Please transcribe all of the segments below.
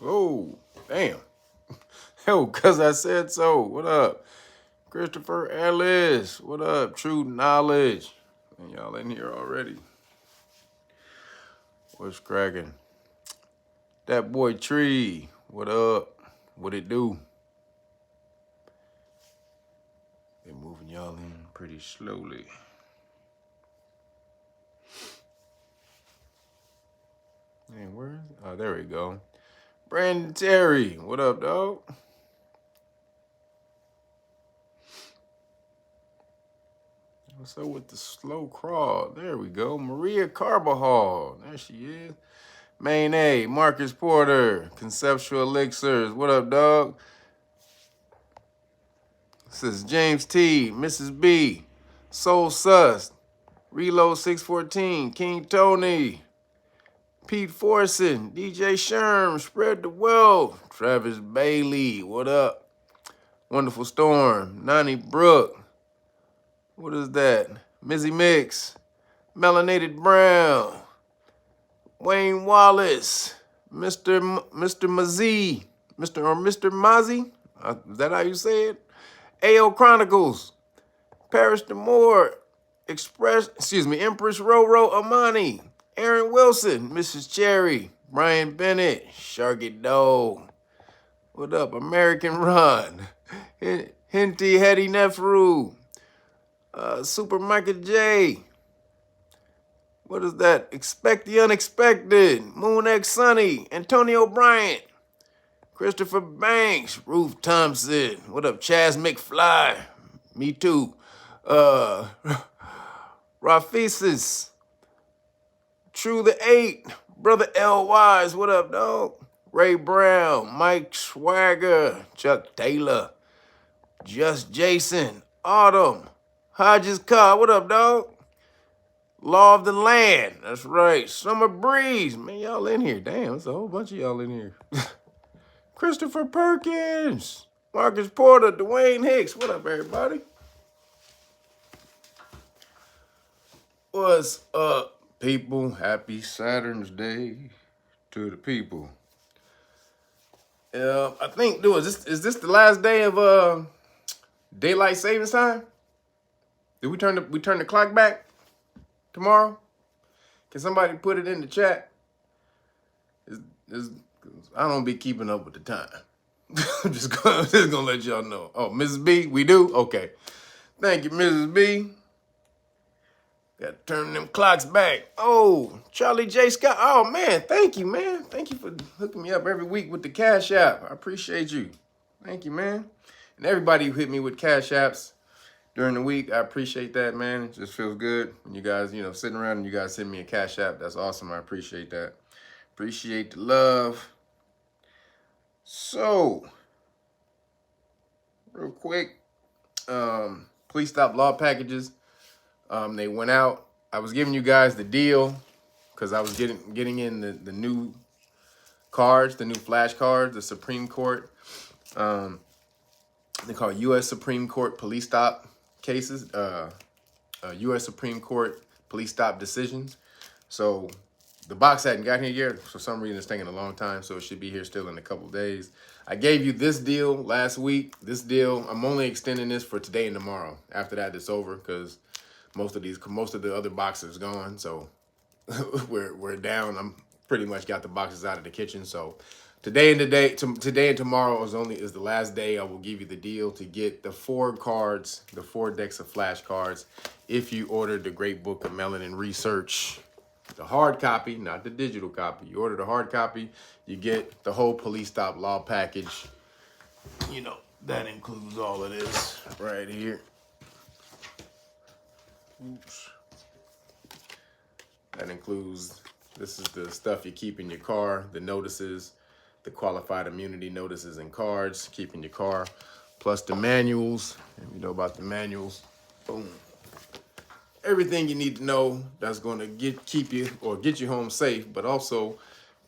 Oh, damn. Yo, cause I said so. What up? Christopher Ellis. What up? True Knowledge. And y'all in here already. What's cracking? That boy Tree. What up? What it do? They're moving y'all in pretty slowly. Man, where is it? Oh, there we go. Brandon Terry. What up, dog? What's up with the slow crawl? There we go. Maria Carbajal. There she is. Main A. Marcus Porter. Conceptual Elixirs. What up, dog? This is James T. Mrs. B. Soul Sus. Reload 614. King Tony. Pete Forson. DJ Sherm. Spread the wealth. Travis Bailey. What up? Wonderful Storm. Nani Brooke. What is that? Mizzy Mix. Melanated Brown. Wayne Wallace. Mr. Mazzy. Mr. Mazzy. Is that how you say it? AO Chronicles. Paris Demore. Empress Roro Amani. Aaron Wilson. Mrs. Cherry. Brian Bennett. Sharky Doe. What up? American Ron. Hinty Hetty Nefru. Super Micah J. What is that? Expect the Unexpected. Moon X Sunny. Antonio Bryant. Christopher Banks. Ruth Thompson. What up, Chaz McFly? Me too. Raphesis. True the 8. Brother L. Wise. What up, dog? Ray Brown. Mike Swagger. Chuck Taylor. Just Jason. Autumn. Hodges Carr. What up, dog? Law of the Land. That's right. Summer Breeze. Man, y'all in here. Damn, there's a whole bunch of y'all in here. Christopher Perkins. Marcus Porter. Dwayne Hicks. What up, everybody? What's up, people? Happy Saturn's Day to the people. I think, dude, is this the last day of daylight savings time? Did we turn the clock back tomorrow? Can somebody put it in the chat? I don't be keeping up with the time. I'm just gonna let y'all know. Oh, Mrs. B, we do? Okay. Thank you, Mrs. B. Got to turn them clocks back. Oh, Charlie J. Scott. Oh, man, thank you, man. Thank you for hooking me up every week with the Cash App. I appreciate you. Thank you, man. And everybody who hit me with Cash Apps during the week, I appreciate that, man. It just feels good when you guys, sitting around and you guys send me a Cash App. That's awesome. I appreciate that. Appreciate the love. So, real quick, please stop law packages. They went out. I was giving you guys the deal because I was getting in the new cards, the new flash cards, the Supreme Court. They call it U.S. Supreme Court police stop cases, U.S. Supreme Court police stop decisions. So the box hadn't got here yet. For some reason, it's taking a long time, so it should be here still in a couple days. I gave you this deal last week. This deal, I'm only extending this for today and tomorrow. After that, it's over because most of the other boxes gone. So we're down. I'm pretty much got the boxes out of the kitchen. So today and tomorrow is the last day I will give you the deal to get the 4 cards, the 4 decks of flashcards. If you order the Great Book of Melanin Research, the hard copy, not the digital copy. You order the hard copy, you get the whole police stop law package. That includes all of this right here. Oops. That includes, this is the stuff you keep in your car, the notices, the qualified immunity notices and cards, keep in your car, plus the manuals. And you know about the manuals. Boom. Everything you need to know that's going to get you home safe, but also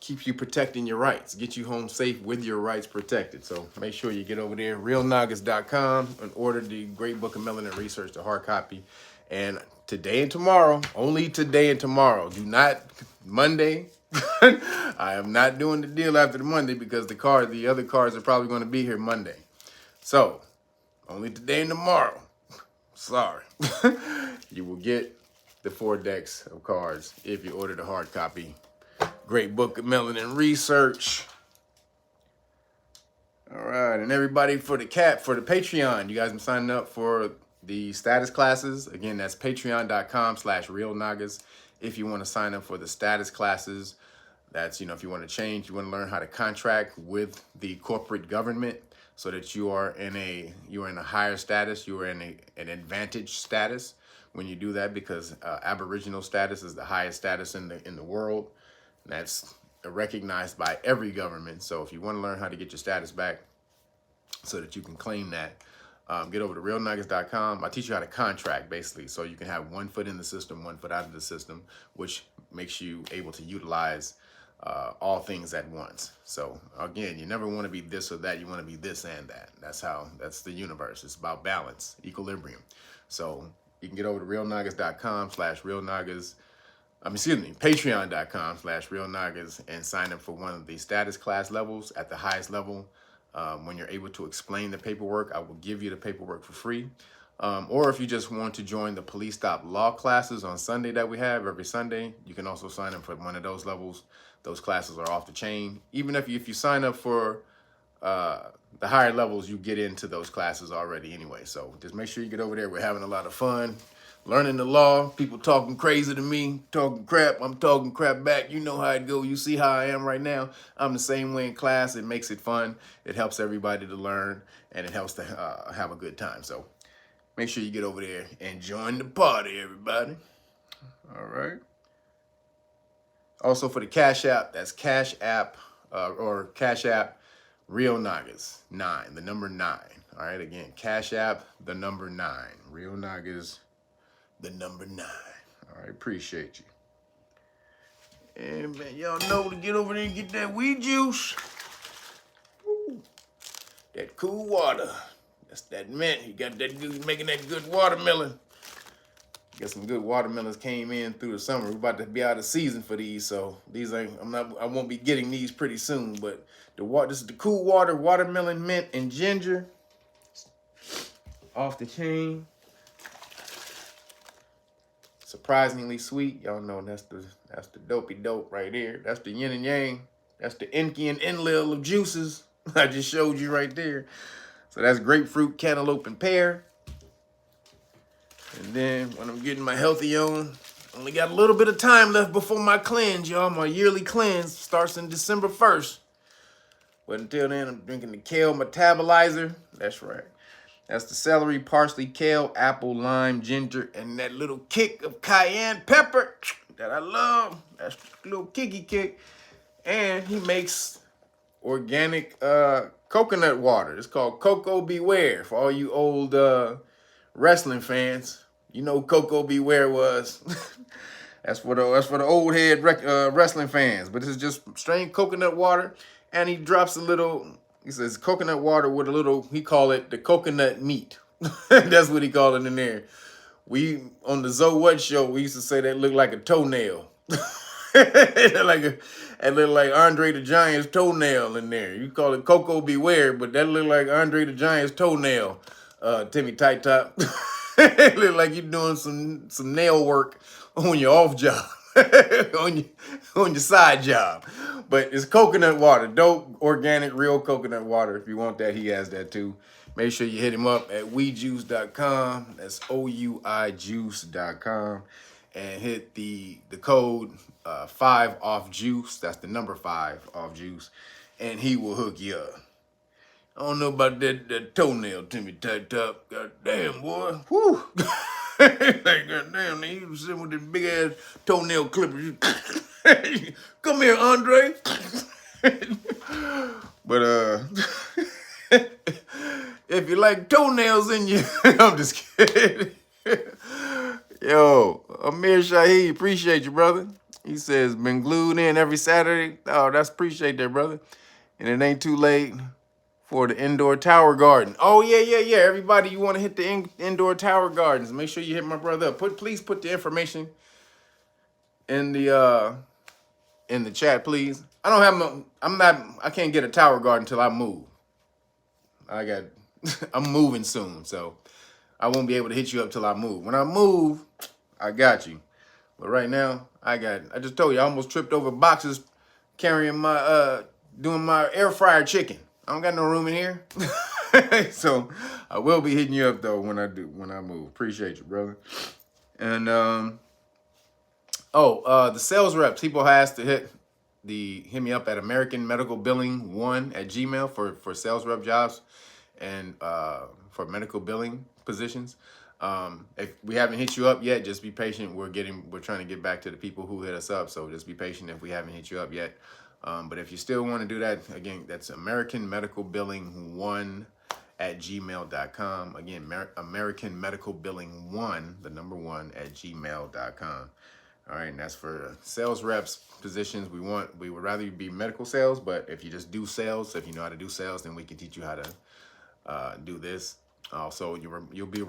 keep you protecting your rights, get you home safe with your rights protected. So make sure you get over there, realnoggets.com, and order the Great Book of Melanin Research, the hard copy. And today and tomorrow, only today and tomorrow, do not, Monday, I am not doing the deal after the Monday because the other cards are probably going to be here Monday. So, only today and tomorrow. Sorry. You will get the 4 decks of cards if you order the hard copy. Great book of melanin research. All right, and everybody for the Patreon, you guys been signing up for the status classes. Again, that's patreon.com/realnagas. If you want to sign up for the status classes, that's, if you want to change, you want to learn how to contract with the corporate government so that you are in a higher status, you are in an advantage status when you do that, because Aboriginal status is the highest status in the world. That's recognized by every government. So if you want to learn how to get your status back so that you can claim that, get over to realnagas.com. I teach you how to contract, basically, so you can have 1 foot in the system, 1 foot out of the system, which makes you able to utilize all things at once. So again, you never want to be this or that. You want to be this and that. That's the universe. It's about balance, equilibrium. So you can get over to realnagas.com/realnagas. Patreon.com/realnagas and sign up for one of the status class levels at the highest level. When you're able to explain the paperwork, I will give you the paperwork for free. Or if you just want to join the police stop law classes on Sunday that we have every Sunday, you can also sign up for one of those levels. Those classes are off the chain. Even if you sign up for the higher levels, you get into those classes already anyway. So just make sure you get over there. We're having a lot of fun. Learning the law, people talking crazy to me, talking crap, I'm talking crap back. You know how it go. You see how I am right now. I'm the same way in class. It makes it fun. It helps everybody to learn, and it helps to have a good time. So make sure you get over there and join the party, everybody. All right. Also for the Cash App, that's Cash App Real Nagas 9, the number 9. All right, again, Cash App, the number 9. Real Nagas, the number 9. All right, appreciate you. And man, y'all know to get over there and get that weed juice. Woo. That cool water. That's that mint. You got that good, making that good watermelon. Got some good watermelons came in through the summer. We're about to be out of season for these, so these I won't be getting these pretty soon. But this is the cool water, watermelon, mint, and ginger. Off the chain. Surprisingly sweet. Y'all know that's the dopey dope right here. That's the yin and yang. That's the Enki and Enlil of juices. I just showed you right there. So that's grapefruit, cantaloupe, and pear. And then when I'm getting my healthy on, only got a little bit of time left before my cleanse, y'all. My yearly cleanse starts in December 1st. But until then, I'm drinking the kale metabolizer. That's right. That's the celery, parsley, kale, apple, lime, ginger, and that little kick of cayenne pepper that I love. That's a little kicky kick. And he makes organic coconut water. It's called Cocoa Beware for all you old wrestling fans. You know who Cocoa Beware was. That's for the old head wrestling fans. But this is just straight coconut water, and he drops a little. He says coconut water with a little. He call it the coconut meat. That's what he called it in there. We on the Zoe What show, we used to say that looked like a toenail. It looked like Andre the Giant's toenail in there. You call it Cocoa Beware, but that looked like Andre the Giant's toenail. Timmy Tight Top. It look like you're doing some nail work on your off job, on your side job. But it's coconut water, dope, organic, real coconut water. If you want that, he has that too. Make sure you hit him up at ouijuice.com. That's ouijuice.com, and hit the code 5 off juice. That's the number 5 off juice, and he will hook you up. I don't know about that toenail, Timmy Tight Top. God damn, boy. Whew. Like, God damn, man, you sitting with this big ass toenail clippers. Come here, Andre. But if you like toenails in you, I'm just kidding. Yo, Amir Shahi, appreciate you, brother. He says, been glued in every Saturday. Oh, that's appreciate that, brother. And it ain't too late for the indoor tower garden. Oh, yeah. Everybody, you want to hit the indoor tower gardens, make sure you hit my brother up. Please put the information in the in the chat, please. I can't get a tower guard until I move. I'm moving soon, so I won't be able to hit you up till I move. When I move, I got you. But right now, I just told you, I almost tripped over boxes carrying my, doing my air fryer chicken. I don't got no room in here. So I will be hitting you up though when I move. Appreciate you, brother. And, the sales reps, people has to hit me up at American Medical Billing 1 at Gmail for sales rep jobs and for medical billing positions. If we haven't hit you up yet, just be patient. We're trying to get back to the people who hit us up. So just be patient if we haven't hit you up yet. But if you still want to do that, again, that's American Medical Billing 1 at gmail.com. Again, American Medical Billing 1, the number 1 at gmail.com. All right, and that's for sales reps positions. We would rather you be medical sales, but if you just do sales, if you know how to do sales, then we can teach you how to do this. Also, you'll be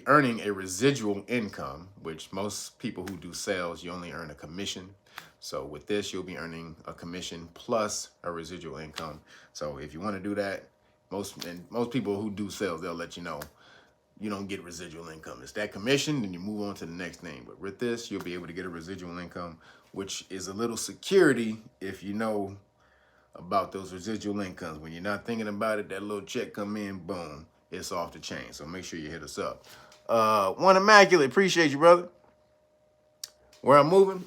earning a residual income, which most people who do sales, you only earn a commission. So with this, you'll be earning a commission plus a residual income. So if you want to do that, most people who do sales, they'll let you know you don't get residual income. It's that commission, then you move on to the next thing. But with this, you'll be able to get a residual income, which is a little security if you know about those residual incomes. When you're not thinking about it, that little check come in, boom, it's off the chain. So make sure you hit us up. One Immaculate, appreciate you, brother. Where I'm moving,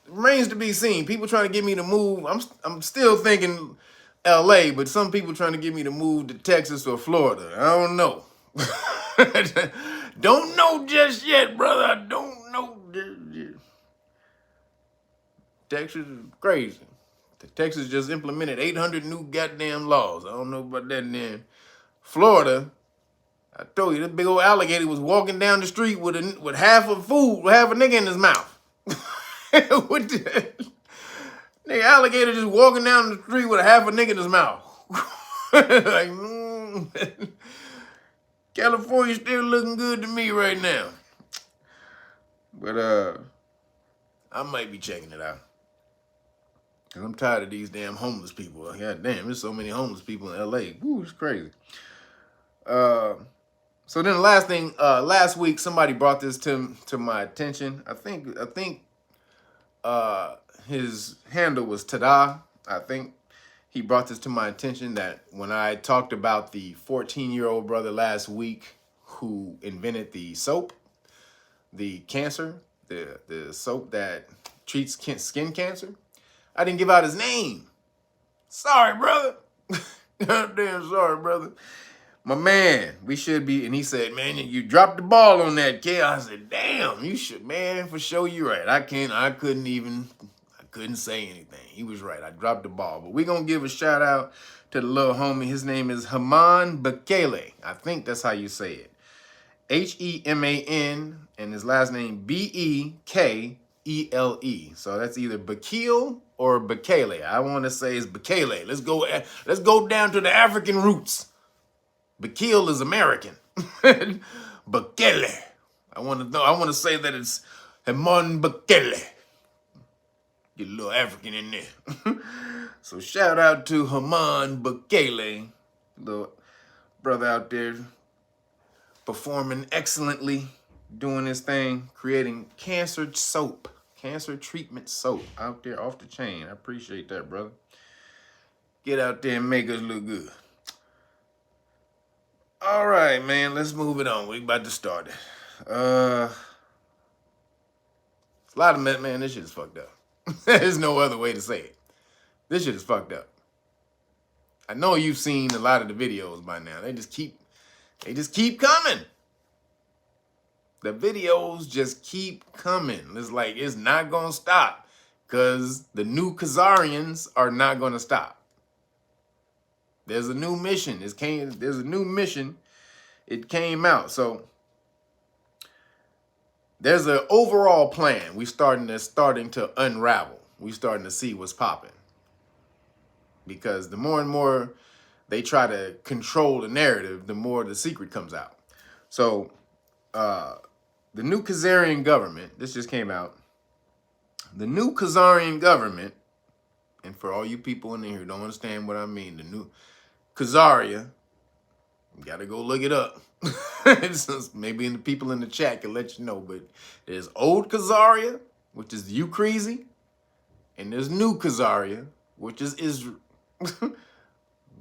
remains to be seen. People trying to get me to move. I'm still thinking LA, but some people trying to get me to move to Texas or Florida. I don't know. Don't know just yet, brother. I don't know just yet. Texas is crazy. Texas just implemented 800 new goddamn laws. I don't know about that then. Florida, I told you, this big old alligator was walking down the street with half a nigga in his mouth. What the? Nigga, alligator just walking down the street with half a nigga in his mouth. Like, California still looking good to me right now. But I might be checking it out. Cause I'm tired of these damn homeless people. God damn, there's so many homeless people in LA. Woo, it's crazy. So then the last thing, last week somebody brought this to my attention. I think his handle was Tada. I think he brought this to my attention that when I talked about the 14-year-old brother last week who invented the soap, the cancer, the soap that treats skin cancer, I didn't give out his name. Sorry, brother. Goddamn sorry, brother. My man, we should be, and he said, man, you dropped the ball on that kid. I said, damn, you should, man, for sure you're right. I couldn't say anything. He was right. I dropped the ball. But we're going to give a shout out to the little homie. His name is Haman Bekele. I think that's how you say it. Heman, and his last name Bekele. So that's either Bekele or Bekele. I want to say it's Bekele. Let's go down to the African roots. Bekele is American. Bekele. I want to say that it's Haman Bekele. Get a little African in there. So shout out to Haman Bekele, little brother out there performing excellently, doing his thing, creating cancer soap, cancer treatment soap out there off the chain. I appreciate that, brother. Get out there and make us look good. All right, man, let's move it on. We about to start it. It's a lot of man, this shit is fucked up. There's no other way to say it. This shit is fucked up. I know you've seen a lot of the videos by now. They just keep coming. The videos just keep coming. It's like it's not gonna stop because the new Khazarians are not gonna stop. There's a new mission. There's a new mission. It came out. So there's an overall plan. We're starting to unravel. We're starting to see what's popping. Because the more and more they try to control the narrative, the more the secret comes out. So the new Khazarian government, this just came out. The new Khazarian government, and for all you people in here who don't understand what I mean, the new Khazaria, you gotta go look it up. Maybe the people in the chat can let you know, but there's old Khazaria, which is Ukreasy, and there's new Khazaria, which is Israel.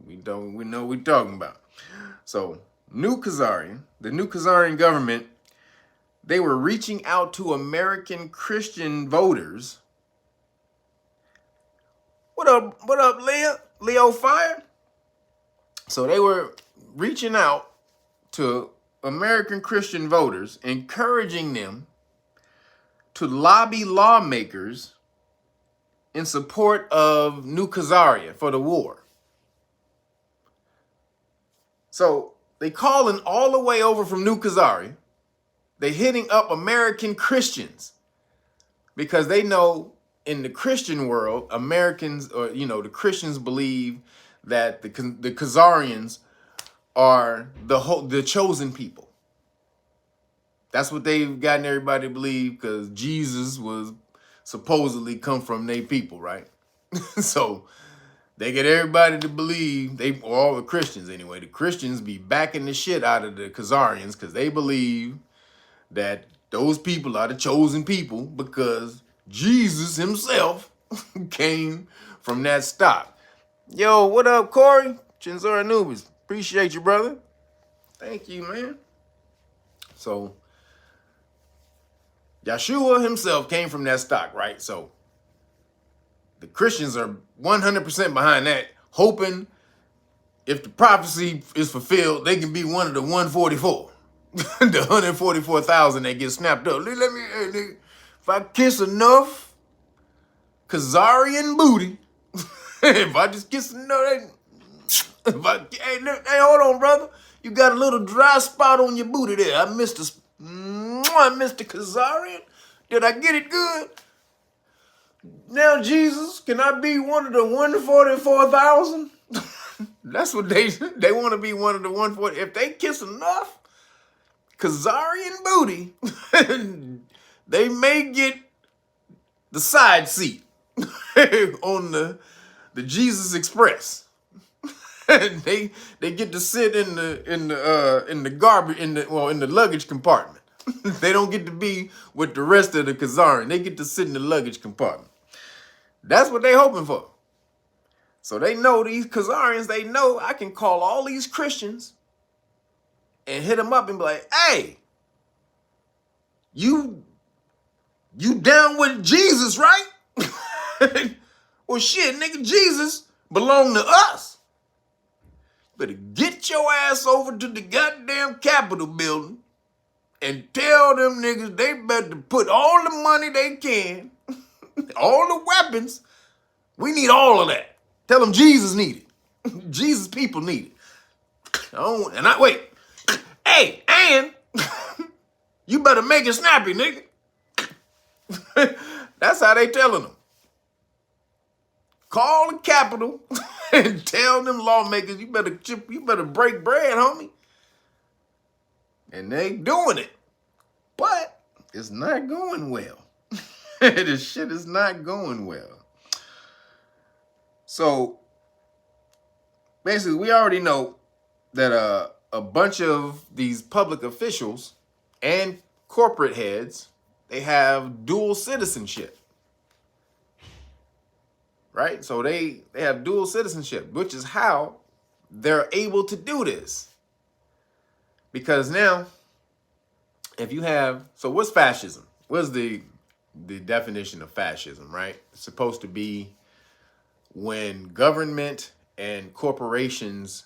we know what we're talking about. So, new Khazarian, the new Khazarian government, they were reaching out to American Christian voters. What up, Leo Fire? So they were reaching out to American Christian voters, encouraging them to lobby lawmakers in support of New Khazaria for the war. So they calling all the way over from New Khazaria. They hitting up American Christians because they know in the Christian world, Americans, or the Christians believe that the Khazarians are the chosen people. That's what they've gotten everybody to believe because Jesus was supposedly come from their people, right? So they get everybody to believe, all the Christians anyway, the Christians be backing the shit out of the Khazarians because they believe that those people are the chosen people because Jesus himself came from that stock. Yo, what up, Corey? Chinzora Anubis. Appreciate you, brother. Thank you, man. So, Yeshua himself came from that stock, right? So, the Christians are 100% behind that, hoping if the prophecy is fulfilled, they can be one of the 144. The 144,000 that get snapped up. Let me, hey, nigga, if I kiss enough Khazarian booty, if I just kiss enough, hey, hold on, brother. You got a little dry spot on your booty there. I missed the Khazarian. Did I get it good? Now, Jesus, can I be one of the 144,000? That's what they want to be, one of the 140. If they kiss enough Khazarian booty, they may get the side seat on the Jesus Express. they get to sit in the luggage compartment. They don't get to be with the rest of the Khazarian. They get to sit in the luggage compartment. That's what they hoping for. So they know these Khazarians, they know I can call all these Christians and hit them up and be like, hey, you down with Jesus, right? Well, shit, nigga, Jesus belong to us. Better get your ass over to the goddamn Capitol building and tell them niggas they better put all the money they can, all the weapons. We need all of that. Tell them Jesus need it. Jesus people need it. Wait. Hey, and you better make it snappy, nigga. That's how they telling them. Call the Capitol and tell them lawmakers, you better break bread, homie. And they doing it. But it's not going well. This shit is not going well. So basically, we already know that a bunch of these public officials and corporate heads, they have dual citizenship. Right? So they have dual citizenship, which is how they're able to do this. Because now, if you have, so what's fascism? What's the definition of fascism, right? It's supposed to be when government and corporations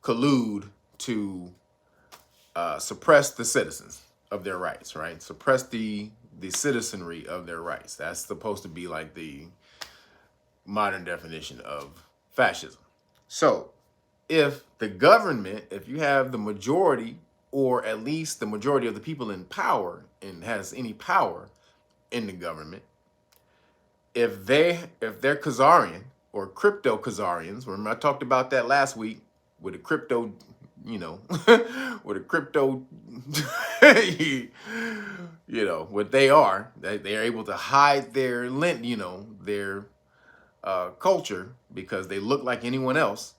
collude to suppress the citizens of their rights, right? Suppress the citizenry of their rights. That's supposed to be like the modern definition of fascism. So if the government, if you have the majority, or at least the majority of the people in power and has any power in the government, if they're Khazarian or crypto Khazarians, remember I talked about that last week with the crypto, with the crypto You know, what they are, they are able to hide their, you know, their culture because they look like anyone else.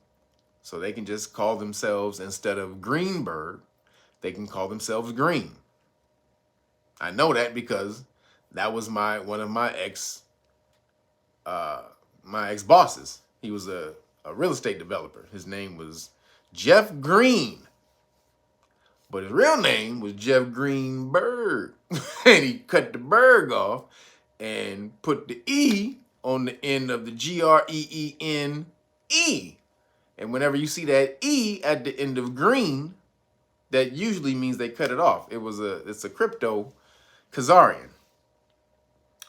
So they can just call themselves, instead of Greenberg, they can call themselves Green. I know that because that was one of my ex bosses. He was a real estate developer. His name was Jeff Green, but his real name was Jeff Greenberg. And he cut the berg off and put the E on the end of the Greene. And whenever you see that E at the end of green, that usually means they cut it off. It's a crypto Khazarian.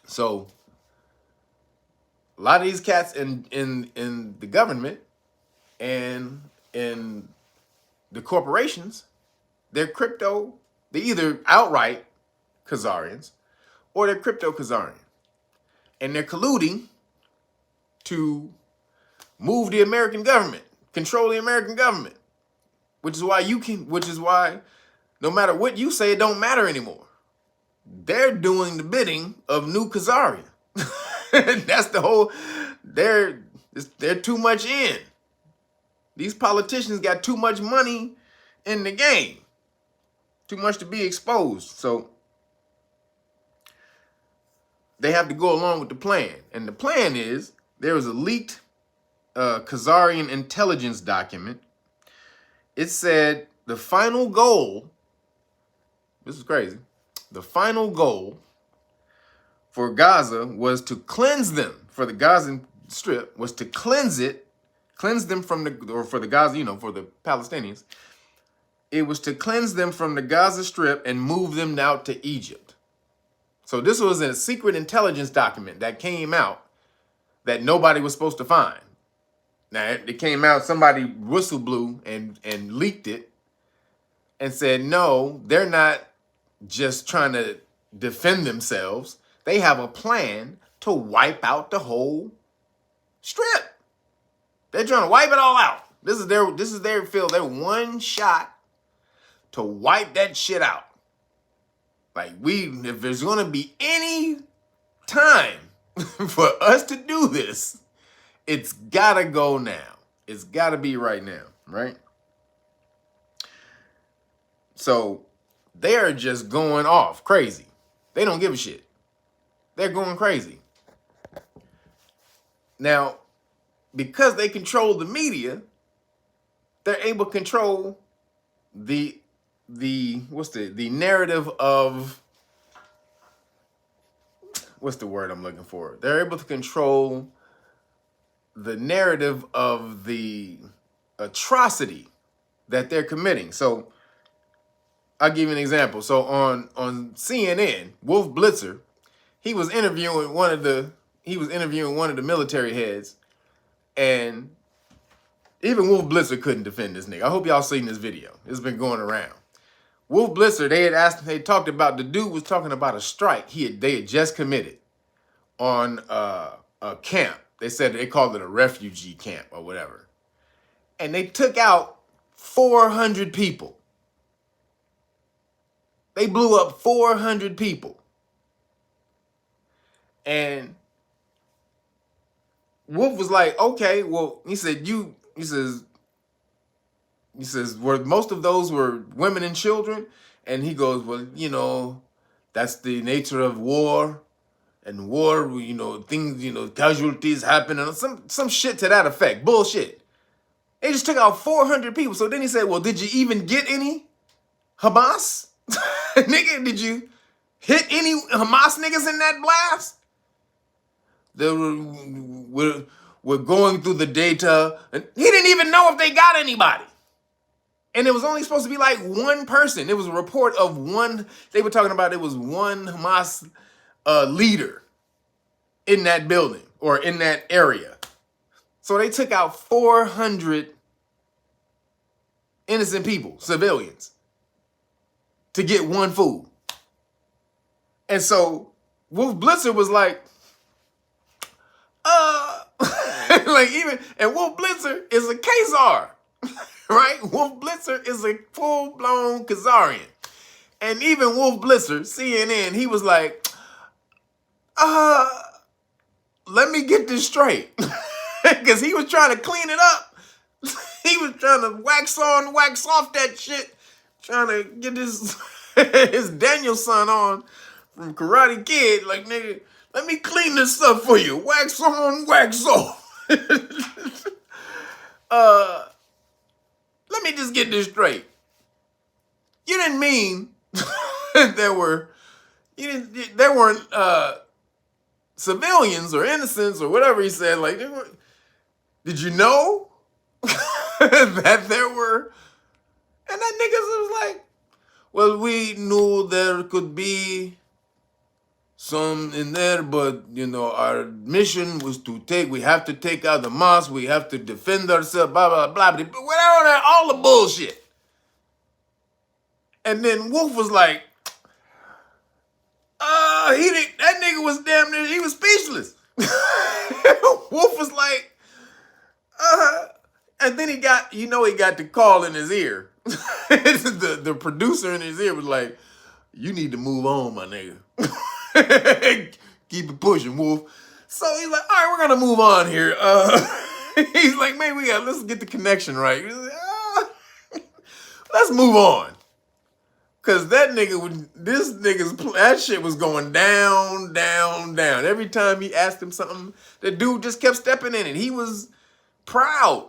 So a lot of these cats in the government and in the corporations, they're either outright Khazarians or they're crypto Khazarian. And they're colluding to move the American government, control the American government, which is why no matter what you say, it don't matter anymore. They're doing the bidding of New Khazaria. That's the whole, they're too much in. These politicians got too much money in the game, too much to be exposed. So they have to go along with the plan. And the plan is, there was a leaked Khazarian intelligence document. It said the final goal, this is crazy, the final goal for Gaza was to cleanse them, for the Gaza Strip, was to cleanse them from for the Gaza, you know, for the Palestinians. It was to cleanse them from the Gaza Strip and move them out to Egypt. So this was a secret intelligence document that came out that nobody was supposed to find. Now, it came out, somebody whistle blew and leaked it and said, no, they're not just trying to defend themselves. They have a plan to wipe out the whole strip. They're trying to wipe it all out. This is their field. They're one shot to wipe that shit out. Like, if there's going to be any time for us to do this, it's got to go now. It's got to be right now, right? So they are just going off crazy. They don't give a shit. They're going crazy. Now, because they control the media, they're able to control the narrative of, what's the word I'm looking for? They're able to control the narrative of the atrocity that they're committing. So I'll give you an example. So on CNN, Wolf Blitzer, he was interviewing one of the military heads, and even Wolf Blitzer couldn't defend this nigga. I hope y'all seen this video. It's been going around. Wolf Blitzer, they talked about, the dude was talking about a strike they had just committed on a camp. They said they called it a refugee camp or whatever. And they took out 400 people. They blew up 400 people. And Wolf was like, okay, well, he says, were most of those were women and children? And he goes, well, you know, that's the nature of war. And war, you know, things, you know, casualties happen, and some shit to that effect. Bullshit. They just took out 400 people. So then he said, well, did you even get any Hamas? Nigga, did you hit any Hamas niggas in that blast? They were going through the data, and he didn't even know if they got anybody. And it was only supposed to be like one person. It was a report of one. They were talking about it was one Hamas leader in that building or in that area. So they took out 400 innocent people, civilians, to get one food. And so Wolf Blitzer was like, and Wolf Blitzer is a Khazar, right? Wolf Blitzer is a full-blown Khazarian. And even Wolf Blitzer, CNN, he was like, let me get this straight. Because he was trying to clean it up. He was trying to wax on, wax off that shit. Trying to get his, his Danielson on from Karate Kid. Like, nigga, let me clean this stuff for you. Wax on, wax off. Let me just get this straight. You didn't mean there weren't civilians or innocents or whatever he said. Like, did you know that there were? And that nigga was like, well, we knew there could be some in there, but, you know, our mission was we have to take out the mosque, we have to defend ourselves, blah, blah, blah, blah, blah, whatever, all the bullshit. And then Wolf was like, that nigga was damn near, he was speechless. Wolf was like, and then he got the call in his ear. the producer in his ear was like, you need to move on, my nigga. Keep it pushing, Wolf. So he's like, all right, we're gonna move on here. He's like, man, let's get the connection right. He's like, let's move on. Cause that shit was going down, down, down. Every time he asked him something, the dude just kept stepping in it. He was proud.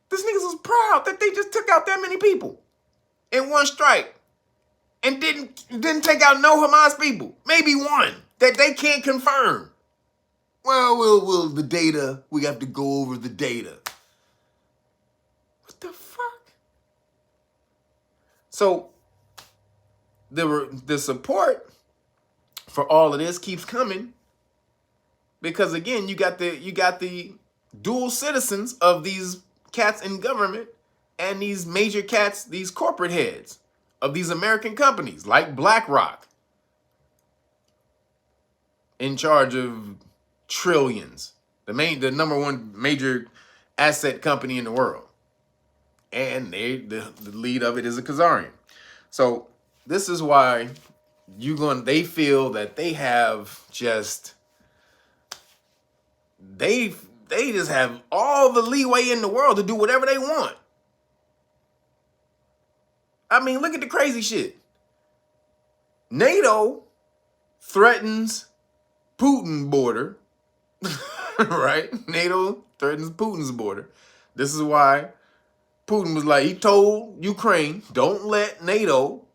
This niggas was proud that they just took out that many people in one strike. And didn't take out no Hamas people. Maybe one that they can't confirm. Well, the data, we have to go over the data. What the fuck? So the support for all of this keeps coming because again, you got the dual citizens of these cats in government and these major cats, these corporate heads of these American companies like BlackRock in charge of trillions, the number one major asset company in the world. And the lead of it is a Khazarian. So this is why they feel that they have just, they just have all the leeway in the world to do whatever they want. I mean, look at the crazy shit. NATO threatens Putin border, right? NATO threatens Putin's border. This is why Putin was like, he told Ukraine, don't let NATO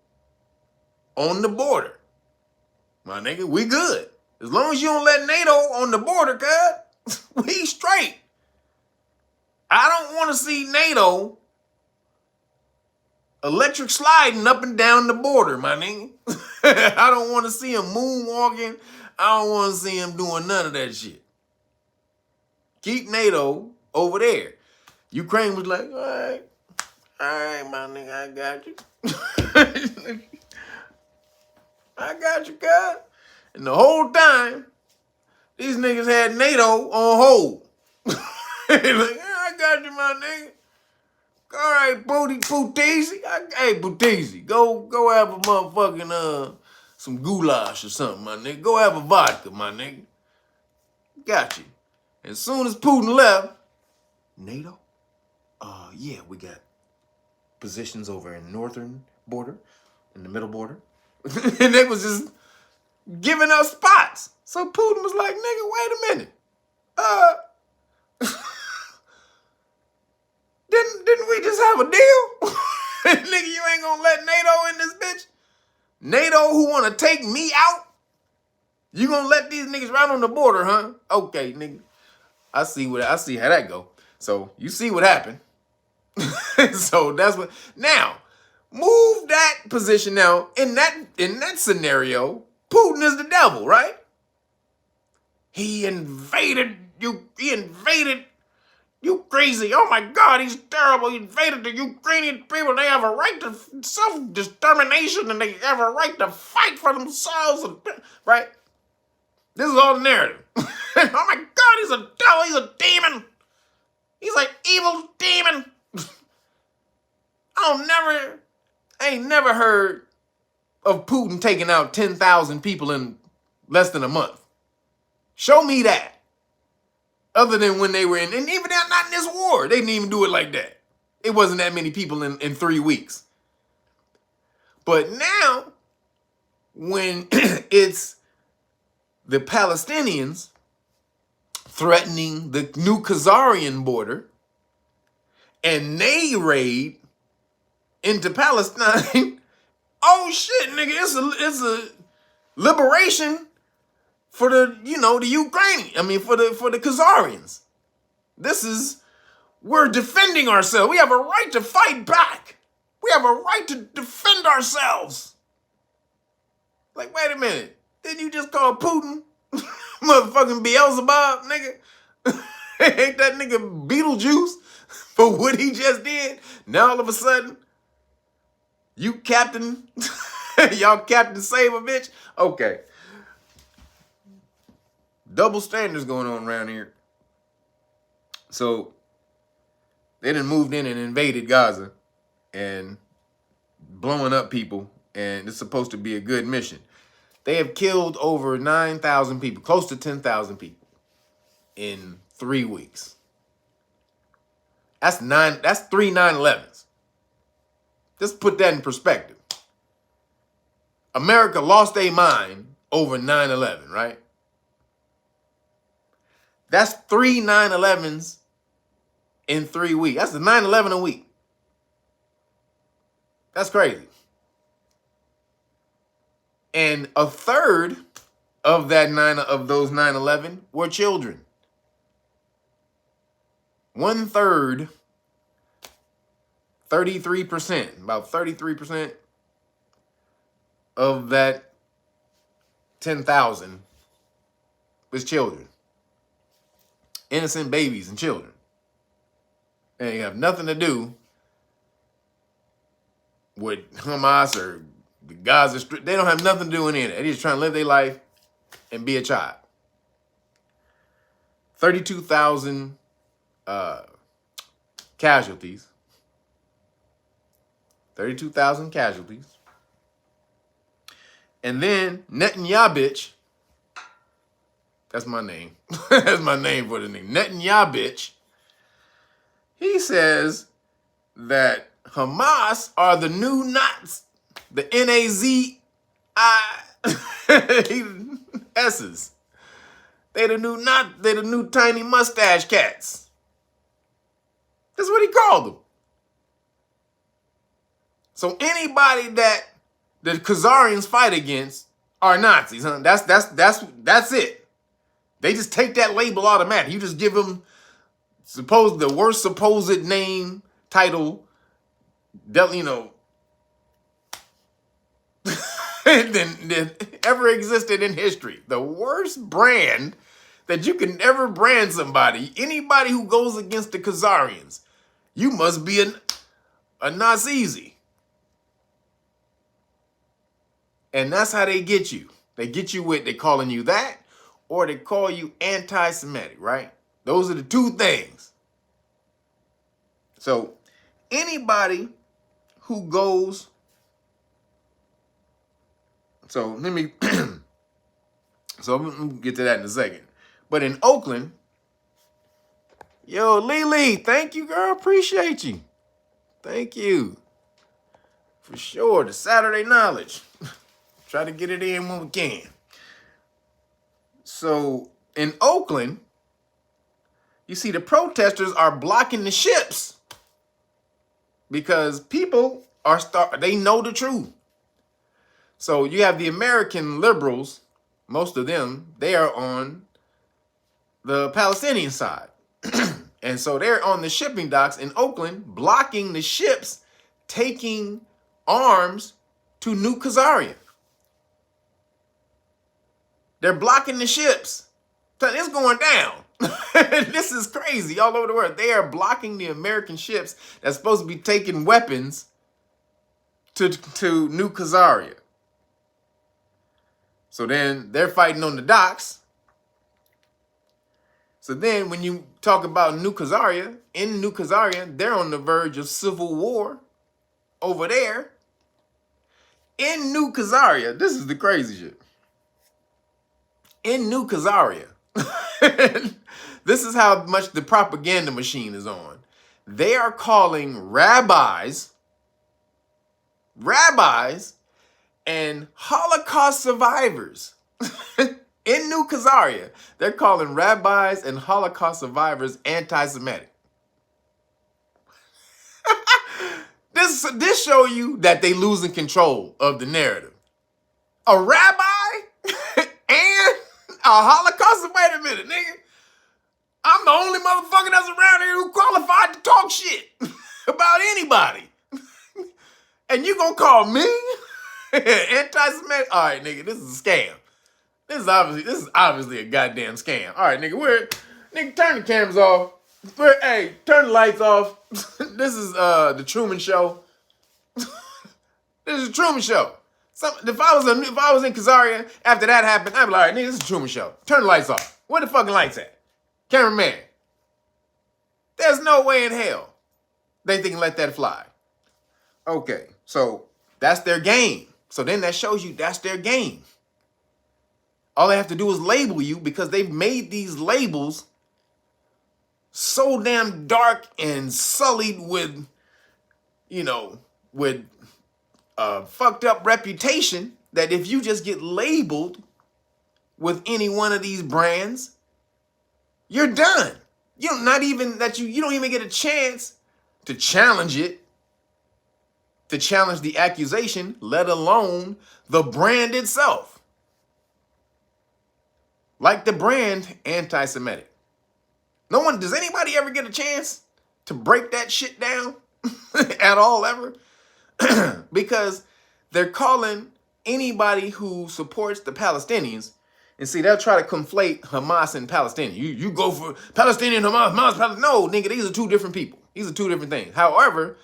on the border. My nigga, we good. As long as you don't let NATO on the border, cuz, we straight. I don't want to see NATO electric sliding up and down the border, my nigga. I don't want to see him moonwalking. I don't want to see him doing none of that shit. Keep NATO over there. Ukraine was like, all right, my nigga, I got you. I got you, cuz. And the whole time, these niggas had NATO on hold. Like, I got you, my nigga. All right, Booteezy. Hey, Booteezy, go have a motherfucking, some goulash or something, my nigga. Go have a vodka, my nigga. Got you. As soon as Putin left, NATO? Yeah, we got positions over in northern border, in the middle border. And they was just giving us spots. So Putin was like, nigga, wait a minute. Didn't we just have a deal? Nigga, you ain't gonna let NATO in this bitch? NATO who wanna take me out? You gonna let these niggas right on the border, huh? Okay, nigga. I see how that go. So you see what happened. So that's what. Now, move that position now. In that scenario, Putin is the devil, right? He invaded you. He invaded you crazy. Oh my God, he's terrible. He invaded the Ukrainian people. They have a right to self-determination and they have a right to fight for themselves. Right? This is all the narrative. Oh my God, he's a devil. He's a demon. He's an evil demon. I'll never, I ain't never heard of Putin taking out 10,000 people in less than a month. Show me that. Other than when they were in, and even not in this war, they didn't even do it like that. It wasn't that many people in 3 weeks. But now, when it's the Palestinians threatening the new Khazarian border, and they raid into Palestine, oh shit, nigga, it's a liberation for the, the Ukrainian. I mean, for the Khazarians. We're defending ourselves. We have a right to fight back. We have a right to defend ourselves. Like, wait a minute. Didn't you just call Putin motherfucking Beelzebub, nigga? Ain't that nigga Beetlejuice for what he just did? Now all of a sudden, you captain, y'all Captain Save a bitch? Okay. Double standards going on around here. So, they done moved in and invaded Gaza and blowing up people, and it's supposed to be a good mission. They have killed over 9,000 people, close to 10,000 people in 3 weeks. That's 3 9/11s. Just put that in perspective. America lost their mind over 9/11, right? That's 3 9/11s in 3 weeks. That's a 9/11 a week. That's crazy. And a third of those 9/11 were children. 1/3, 33%, about 33% of that 10,000 was children. Innocent babies and children. And they have nothing to do with Hamas or the Gaza Strip. They don't have nothing to do with any of that. They're just trying to live their life and be a child. 32,000 casualties. 32,000 casualties. And then Netanyahu, that's my name. That's my name for the name. Netanyahu, he says that Hamas are the new Nazis. The N-A-Z-I-S's. They the new tiny mustache cats. That's what he called them. So anybody that the Khazarians fight against are Nazis, huh? That's it. They just take that label automatic. You just give them the worst supposed name, title, than ever existed in history. The worst brand that you can ever brand somebody. Anybody who goes against the Khazarians, you must be a Nazi. And that's how they get you. They get you with, they calling you that, or they call you anti-Semitic, right? Those are the two things. So anybody who goes, so let me get to that in a second. But in Oakland, yo, Lily, thank you, girl. Appreciate you. Thank you. For sure, the Saturday knowledge. Try to get it in when we can. So in Oakland, you see the protesters are blocking the ships because people they know the truth. So you have the American liberals, most of them, they are on the Palestinian side. And so they're on the shipping docks in Oakland, blocking the ships taking arms to New Khazaria. They're blocking the ships. It's going down. This is crazy all over the world. They are blocking the American ships that's supposed to be taking weapons to New Khazaria. So then they're fighting on the docks. So then when you talk about New Khazaria, in New Khazaria, they're on the verge of civil war over there. In New Khazaria, this is the crazy shit. In New Khazaria, this is how much the propaganda machine is on. They are calling rabbis and Holocaust survivors. In New Khazaria, they're calling rabbis and Holocaust survivors anti-Semitic. This show you that they losing control of the narrative. A rabbi and a Holocaust. Wait a minute, nigga. I'm the only motherfucker that's around here who qualified to talk shit about anybody. And you gonna call me anti-Semitic? All right, nigga, this is a scam. This is obviously a goddamn scam. All right, nigga, nigga, turn the cameras off. Hey, turn the lights off. This is the Truman Show. This is the Truman Show. If I was in Khazaria after that happened, I'd be like, all right, nigga, this is the Truman Show. Turn the lights off. Where the fucking lights at? Cameraman. There's no way in hell they can let that fly. Okay, so that's their game. So then that shows you that's their game. All they have to do is label you because they've made these labels so damn dark and sullied with, with a fucked up reputation that if you just get labeled with any one of these brands, you're done. You don't even get a chance to challenge it, to challenge the accusation, let alone the brand itself. Like the brand, anti-Semitic. Does anybody ever get a chance to break that shit down at all ever? Because they're calling anybody who supports the Palestinians, and see, they'll try to conflate Hamas and Palestinian. You go for Palestinian, Hamas, Palestinian. No, nigga, these are two different people. These are two different things. However,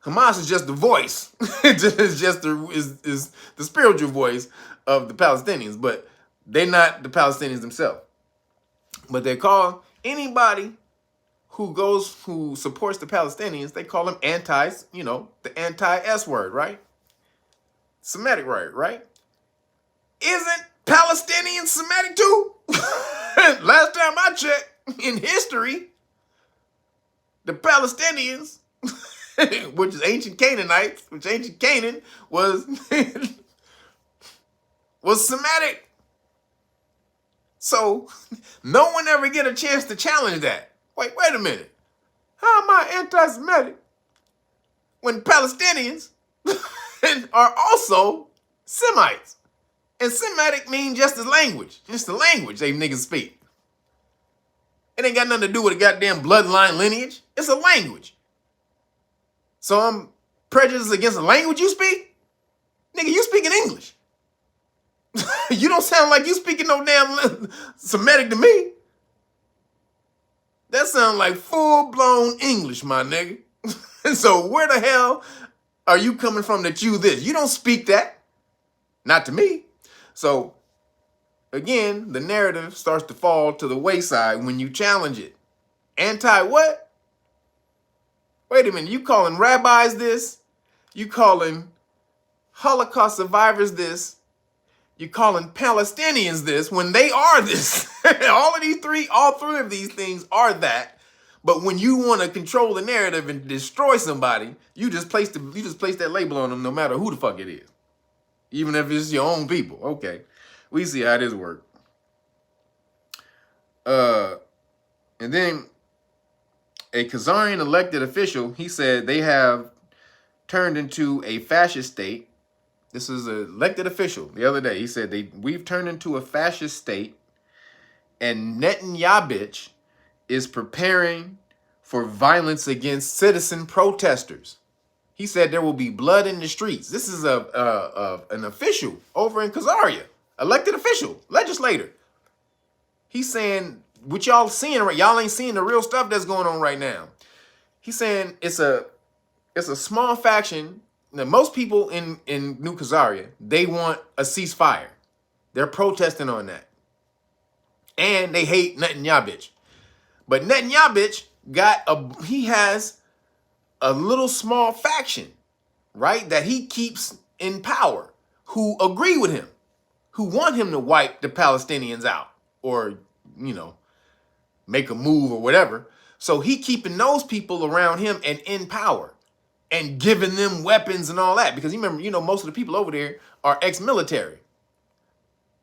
Hamas is just the voice. It's just the spiritual voice of the Palestinians, but they're not the Palestinians themselves. But they call anybody who supports the Palestinians, they call them the anti-S word, right? Semitic word, right? Isn't Palestinians Semitic too? Last time I checked, in history, the Palestinians, which is ancient Canaanites, which ancient Canaan was Semitic. So no one ever get a chance to challenge that. Wait a minute. How am I anti-Semitic when Palestinians are also Semites? And Semitic means just the language they niggas speak. It ain't got nothing to do with a goddamn bloodline lineage. It's a language. So I'm prejudiced against the language you speak? Nigga, you speaking English. You don't sound like you speaking no damn Semitic to me. That sounds like full-blown English, my nigga. So where the hell are you coming from that you this? You don't speak that. Not to me. So, again, the narrative starts to fall to the wayside when you challenge it. Anti what? Wait a minute, you calling rabbis this? You calling Holocaust survivors this? You calling Palestinians this when they are this? All three of these things are that. But when you want to control the narrative and destroy somebody, you just place that label on them no matter who the fuck it is. Even if it's your own people. Okay. We see how this works. And then a Khazarian elected official, he said they have turned into a fascist state. This is an elected official the other day. He said we've turned into a fascist state, and Netanyahu is preparing for violence against citizen protesters. He said there will be blood in the streets. This is an official over in Khazaria, elected official, legislator. He's saying what y'all seeing, right? Y'all ain't seeing the real stuff that's going on right now. He's saying it's a small faction. Now, most people in New Khazaria, they want a ceasefire. They're protesting on that. And they hate Netanyahu. But Netanyahu he has a little small faction, right? That he keeps in power who agree with him, who want him to wipe the Palestinians out or, you know, make a move or whatever. So he keeping those people around him and in power and giving them weapons and all that. Because you remember, you know, most of the people over there are ex-military.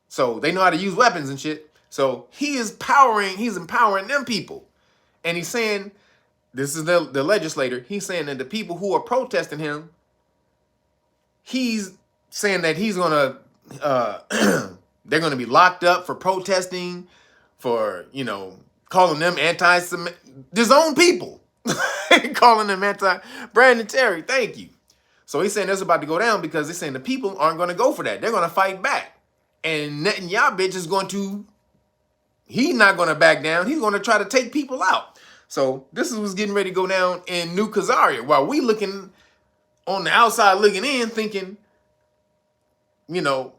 So they know how to use weapons and shit. So he's empowering them people. And he's saying, this is the legislator, he's saying that the people who are protesting him, he's saying that he's gonna, they're gonna be locked up for protesting, for, you know, calling them anti-Semitic, his own people, calling them Brandon Terry, thank you. So he's saying that's about to go down because they're saying the people aren't gonna go for that. They're gonna fight back. And Netanyahu bitch is going to, he's not gonna back down. He's gonna try to take people out. So this is what's getting ready to go down in New Khazaria, while we looking on the outside looking in thinking, you know,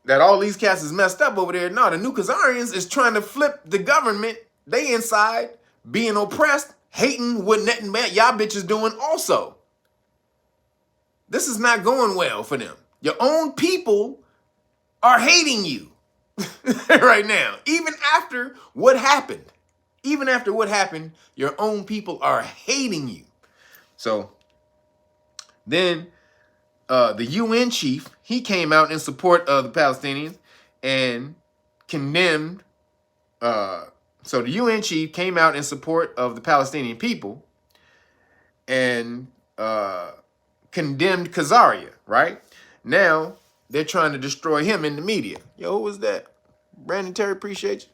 that all these cats is messed up over there. No, the New Khazarians is trying to flip the government. They inside being oppressed, hating what Netanyahu bitch is doing also. This is not going well for them. Your own people are hating you right now. Even after what happened. Even after what happened, your own people are hating you. So then the UN chief, he came out in support of the Palestinians and condemned. So the UN chief came out in support of the Palestinian people and condemned Khazaria, right? Now they're trying to destroy him in the media. Yo, who was that? Brandon Terry, appreciate you.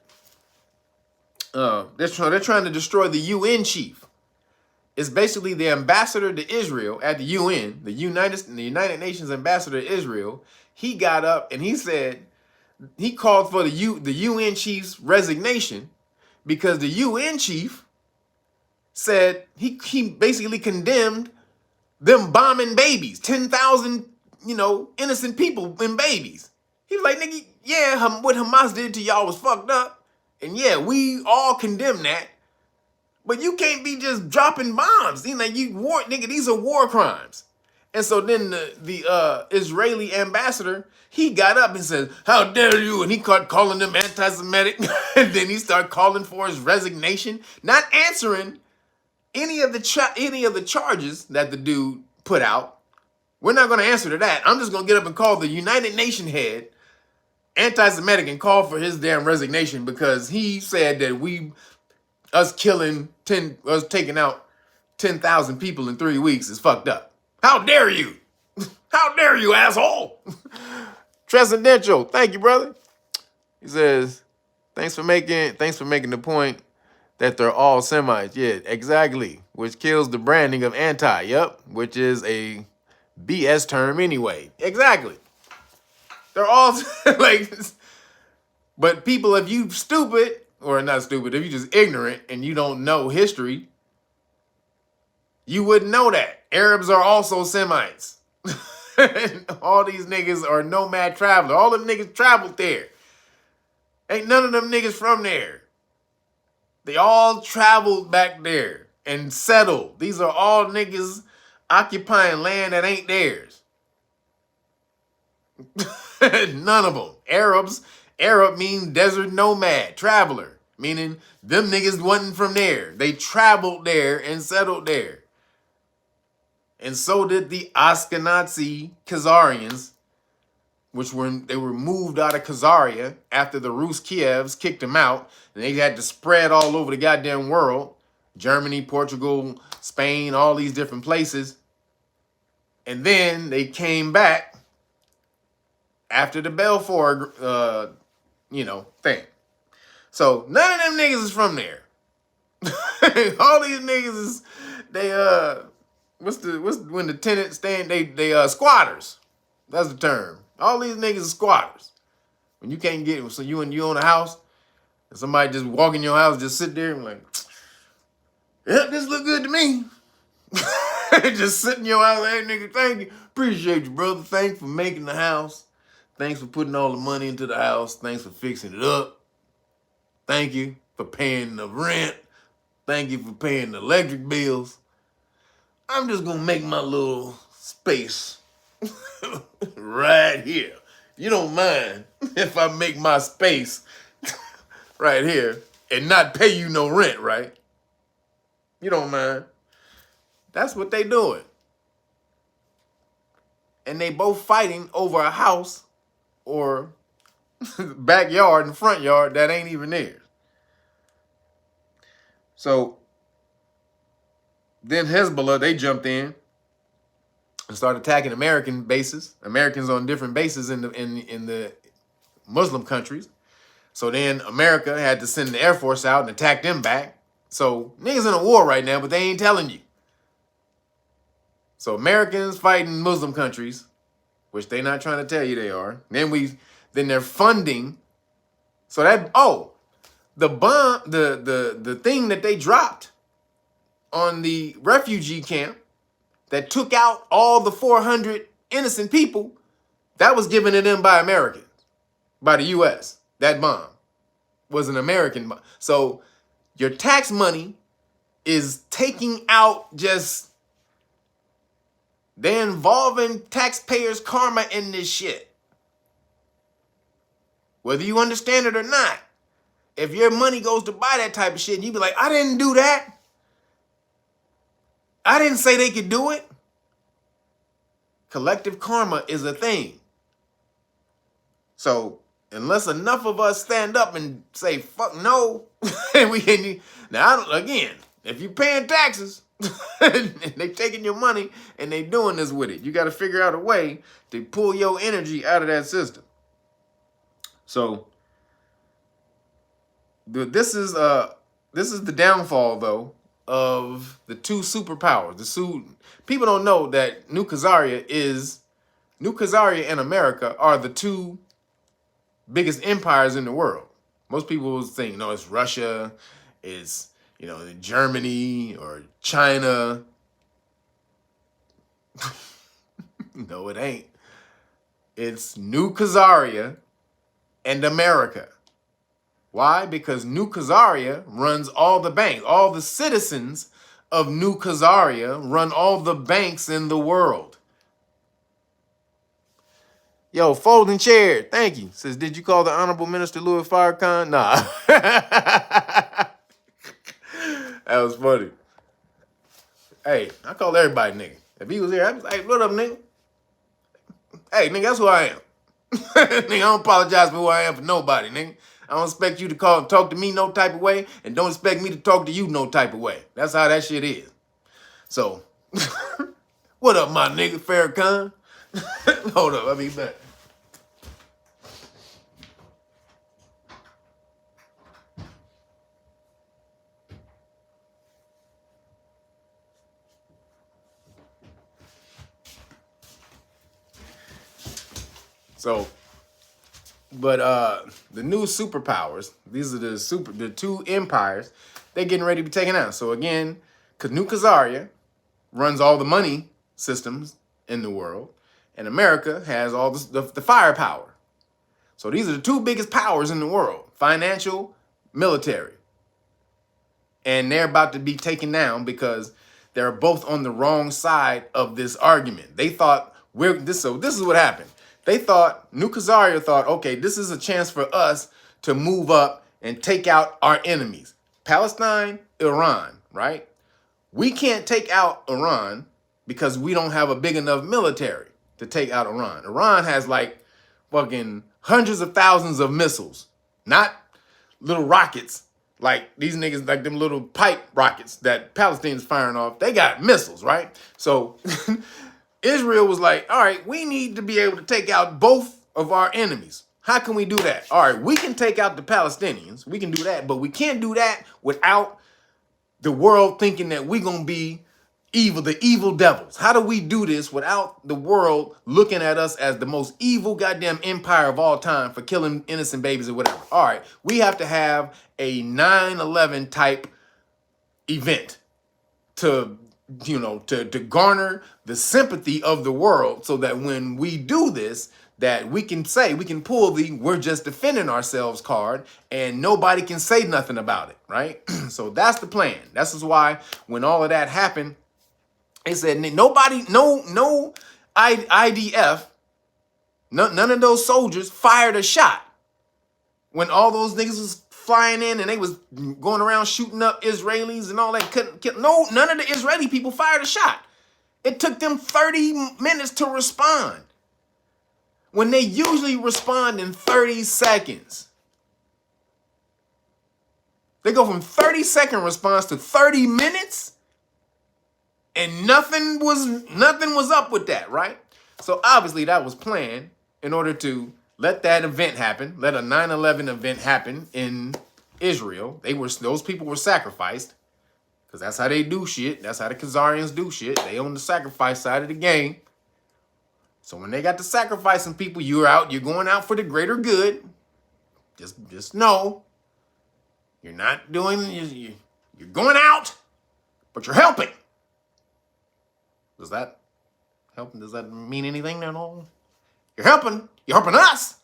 They're trying to destroy the UN chief. It's basically the ambassador to Israel at the UN, the United Nations ambassador to Israel. He got up and he said, he called for the UN chief's resignation because the UN chief said he basically condemned them bombing babies, 10,000, you know, innocent people and babies. He was like, nigga, yeah, what Hamas did to y'all was fucked up. And yeah, we all condemn that. But you can't be just dropping bombs. You know, nigga, these are war crimes. And so then the Israeli ambassador, he got up and said, how dare you? And he started calling them anti-Semitic. And then he started calling for his resignation, not answering any of the charges that the dude put out. We're not going to answer to that. I'm just going to get up and call the United Nations head anti-Semitic and call for his damn resignation because he said that us taking out 10,000 people in 3 weeks is fucked up. How dare you? How dare you, asshole? Transcendental, thank you, brother. He says, thanks for making the point that they're all Semites. Yeah, exactly. Which kills the branding of anti. Yep, which is a BS term anyway. Exactly. They're all like, but people, if you stupid, or not stupid, if you just ignorant and you don't know history, you wouldn't know that. Arabs are also Semites. All these niggas are nomad travelers. All them niggas traveled there. Ain't none of them niggas from there. They all traveled back there and settled. These are all niggas occupying land that ain't theirs. None of them. Arab means desert nomad, traveler, meaning them niggas wasn't from there. They traveled there and settled there. And so did the Ashkenazi Khazarians, they were moved out of Khazaria after the Rus Kievs kicked them out, and they had to spread all over the goddamn world. Germany, Portugal, Spain, all these different places. And then they came back after the Balfour, thing. So none of them niggas is from there. All these niggas is, when the tenants stand, they squatters. That's the term. All these niggas are squatters. When you can't get, so you own a house, and somebody just walk in your house, just sit there and like, yep, this look good to me. Just sit in your house, hey nigga, thank you. Appreciate you, brother. Thanks for making the house. Thanks for putting all the money into the house. Thanks for fixing it up. Thank you for paying the rent. Thank you for paying the electric bills. I'm just gonna make my little space Right here. You don't mind if I make my space right here and not pay you no rent, right? You don't mind. That's what they doing. And they both fighting over a house or backyard and front yard that ain't even theirs. So then Hezbollah, they jumped in and started attacking American bases, Americans on different bases in the Muslim countries. So then America had to send the Air Force out and attack them back. So niggas in a war right now, but they ain't telling you. So Americans fighting Muslim countries, which they not trying to tell you they are. Then they're funding. So that the bomb, the thing that they dropped on the refugee camp that took out all the 400 innocent people, that was given to them by Americans, by the U.S. That bomb was an American bomb. So your tax money is taking out they're involving taxpayers' karma in this shit. Whether you understand it or not. If your money goes to buy that type of shit, and you be like, I didn't do that. I didn't say they could do it. Collective karma is a thing. So unless enough of us stand up and say, fuck no, and we can, now, again, if you're paying taxes, and they taking your money and they doing this with it, you got to figure out a way to pull your energy out of that system. So this is the downfall, though, of the two superpowers. People don't know that New Khazaria and America are the two biggest empires in the world. Most people think, no, it's Russia, it's Germany or China. No, it ain't. It's New Khazaria and America. Why? Because New Khazaria runs all the banks. All the citizens of New Khazaria run all the banks in the world. Yo, folding chair. Thank you. Says, did you call the Honorable Minister Louis Farrakhan? Nah. That was funny. Hey, I call everybody nigga. If he was here, I'd be like, hey, what up, nigga? Hey, nigga, that's who I am. Nigga, I don't apologize for who I am for nobody, nigga. I don't expect you to talk to me no type of way, and don't expect me to talk to you no type of way. That's how that shit is. So, what up, my nigga, Farrakhan? Hold up, I'll be back. So, but the new superpowers, these are the two empires, they're getting ready to be taken out. So again, because New Khazaria runs all the money systems in the world, and America has all the firepower. So these are the two biggest powers in the world, financial, military. And they're about to be taken down because they're both on the wrong side of this argument. They thought so this is what happened. They thought, New Khazaria thought, okay, this is a chance for us to move up and take out our enemies. Palestine, Iran, right? We can't take out Iran because we don't have a big enough military to take out Iran. Iran has like fucking hundreds of thousands of missiles, not little rockets like these niggas, like them little pipe rockets that Palestine's firing off. They got missiles, right? So Israel was like, all right, we need to be able to take out both of our enemies. How can we do that? All right, we can take out the Palestinians. We can do that, but we can't do that without the world thinking that we're going to be evil, the evil devils. How do we do this without the world looking at us as the most evil goddamn empire of all time for killing innocent babies or whatever? All right, we have to have a 9/11 type event to garner the sympathy of the world so that when we do this, that we can pull we're just defending ourselves card and nobody can say nothing about it, right? So that's the plan. This is why when all of that happened, they said no IDF, none of those soldiers fired a shot when all those niggas was flying in and they was going around shooting up Israelis and all that. No, none of the Israeli people fired a shot. It took them 30 minutes to respond when they usually respond in 30 seconds. They go from 30-second response to 30 minutes, and nothing was up with that, right? So obviously that was planned in order to let that event happen, let a 9/11 event happen in Israel. Those people were sacrificed, because that's how they do shit. That's how the Khazarians do shit. They on the sacrifice side of the game. So when they got to sacrificing people, you're going out for the greater good. Just know. You're not doing, you're going out, but you're helping. Does that help? Does that mean anything at all? You're helping us.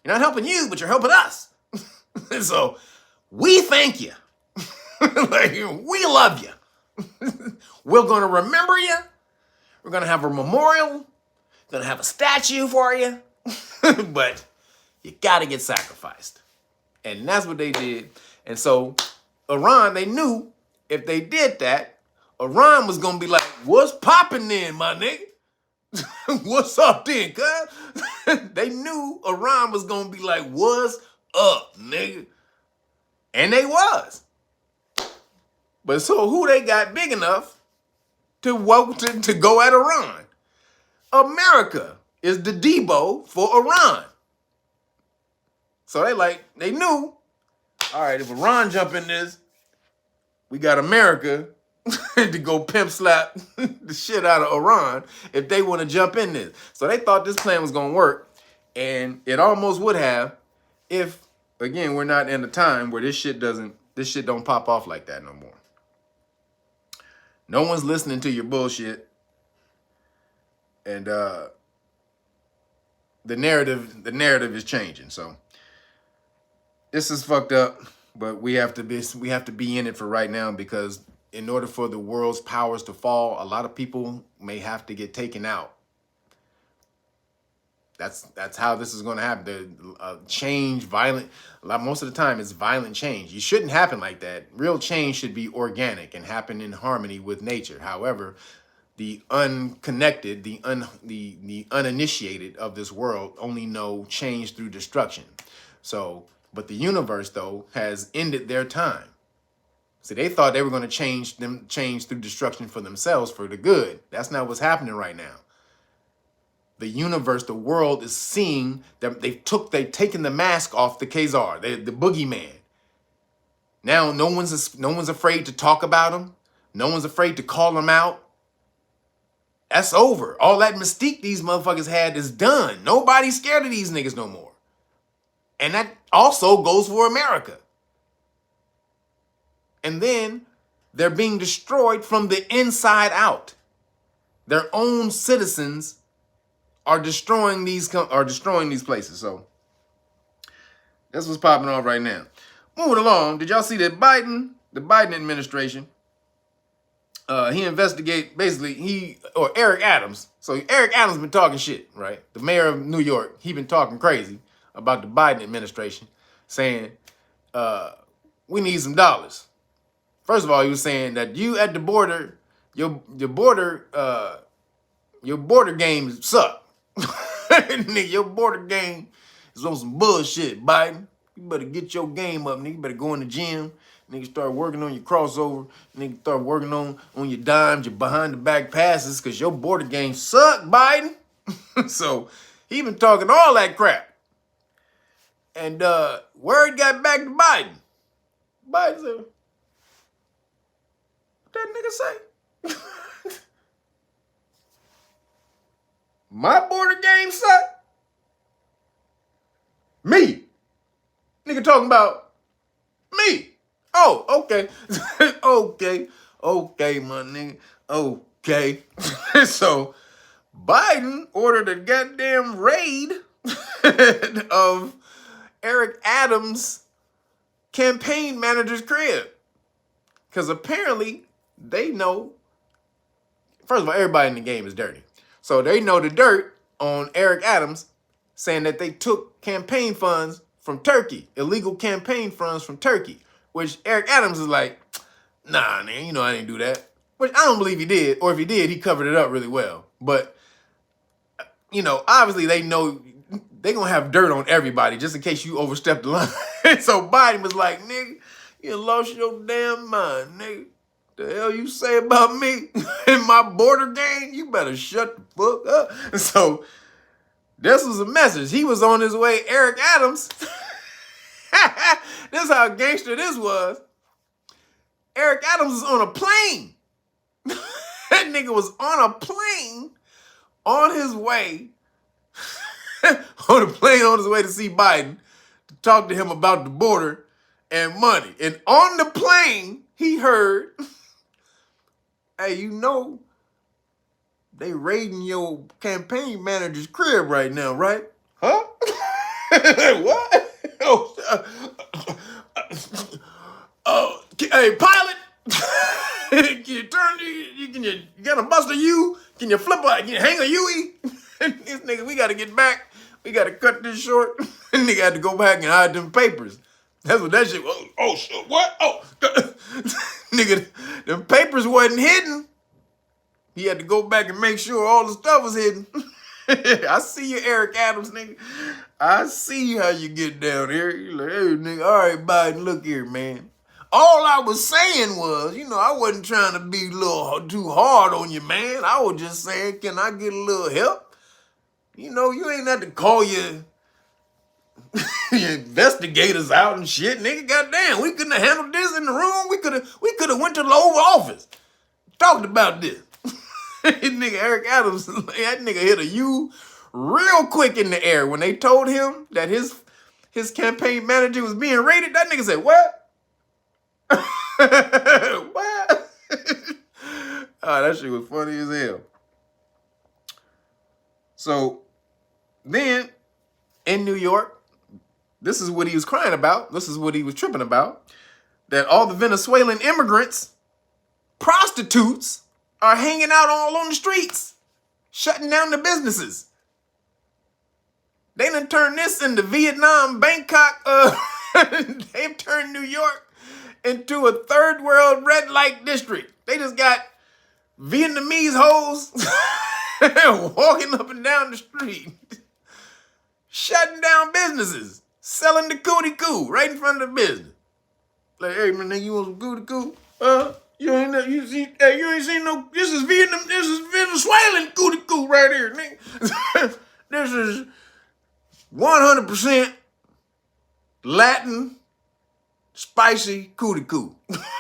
You're not helping you, but you're helping us. So we thank you. Like, we love you. We're going to remember you. We're going to have a memorial. We're going to have a statue for you. But you got to get sacrificed. And that's what they did. And so Iran, they knew if they did that, Iran was going to be like, what's popping then, my nigga? What's up then, cuz? They knew Iran was going to be like, what's up, nigga? And they was. But so who they got big enough to go at Iran? America is the Debo for Iran. So they knew, all right, if Iran jump in this, we got America to go pimp slap the shit out of Iran if they want to jump in this. So they thought this plan was going to work, and it almost would have if, again, we're not in a time where this shit don't pop off like that no more. No one's listening to your bullshit, and the narrative is changing. So this is fucked up, but we have to be in it for right now, because in order for the world's powers to fall, a lot of people may have to get taken out. That's how this is going to happen. Most of the time it's violent change. You shouldn't happen like that. Real change should be organic and happen in harmony with nature. However, the unconnected, the uninitiated of this world only know change through destruction. So, but the universe, though, has ended their time. See, they thought they were going to change through destruction for themselves, for the good. That's not what's happening right now. The universe, the world is seeing that they've taken the mask off the Khazar, the boogeyman. Now no one's afraid to talk about him. No one's afraid to call him out. That's over. All that mystique these motherfuckers had is done. Nobody's scared of these niggas no more. And that also goes for America. And then they're being destroyed from the inside out. Their own citizens are destroying these places. So that's what's popping off right now. Moving along, did y'all see that the Biden administration, he investigate, basically, Eric Adams. So Eric Adams been talking shit, right? The mayor of New York, he been talking crazy about the Biden administration, saying, we need some dollars. First of all, he was saying that you at the border, your border game suck. Nigga, your border game is on some bullshit, Biden. You better get your game up, nigga. You better go in the gym. Nigga, start working on your crossover. Nigga, start working on your dimes, your behind the back passes, because your border game suck, Biden. So he been talking all that crap. And word got back to Biden. Biden said, what that nigga say? My border game suck? Me. Nigga talking about me. Oh, okay. Okay, my nigga. Okay. So Biden ordered a goddamn raid of Eric Adams' campaign manager's crib. Because apparently they know, first of all, everybody in the game is dirty. So they know the dirt on Eric Adams, saying that they took campaign funds from Turkey, illegal campaign funds from Turkey, which Eric Adams is like, nah, man, you know I didn't do that. Which I don't believe he did, or if he did, he covered it up really well. But, you know, obviously they know they're going to have dirt on everybody just in case you overstep the line. So Biden was like, nigga, you lost your damn mind, nigga. The hell you say about me in my border game? You better shut the fuck up. And so this was a message. He was on his way, Eric Adams. This is how gangster this was. Eric Adams was on a plane. That nigga was on a plane on his way, on a plane on his way to see Biden to talk to him about the border and money. And on the plane, he heard, hey, you know, they raiding your campaign manager's crib right now, right? Huh? What? Hey, pilot, can you turn, you got a bust a U? Can you flip a, can you hang a UE? This nigga, we got to get back. We got to cut this short. Nigga had to go back and hide them papers. That's what that shit was. Oh, shit, what? Oh, nigga, them papers wasn't hidden. He had to go back and make sure all the stuff was hidden. I see you, Eric Adams, nigga. I see how you get down here. You like, hey, nigga, all right, Biden, look here, man. All I was saying was, you know, I wasn't trying to be a little too hard on you, man. I was just saying, can I get a little help? You know, you ain't have to call your investigators out and shit, nigga. Goddamn, we couldn't have handled this in the room. We could have went to the Oval Office, talked about this. Nigga Eric Adams, that nigga hit a U real quick in the air when they told him that his campaign manager was being raided. That nigga said, what? What? Oh, that shit was funny as hell. So then in New York, this is what he was crying about. This is what he was tripping about. That all the Venezuelan immigrants, prostitutes, are hanging out all on the streets, shutting down the businesses. They done turned this into Vietnam, Bangkok. They've turned New York into a third world red light district. They just got Vietnamese hoes walking up and down the street, shutting down businesses, selling the cootie coo right in front of the business. Like, hey man, you want some cootie coo? You ain't seen no. This is Venezuelan cootie coo right here, nigga. This is 100% Latin spicy cootie coo.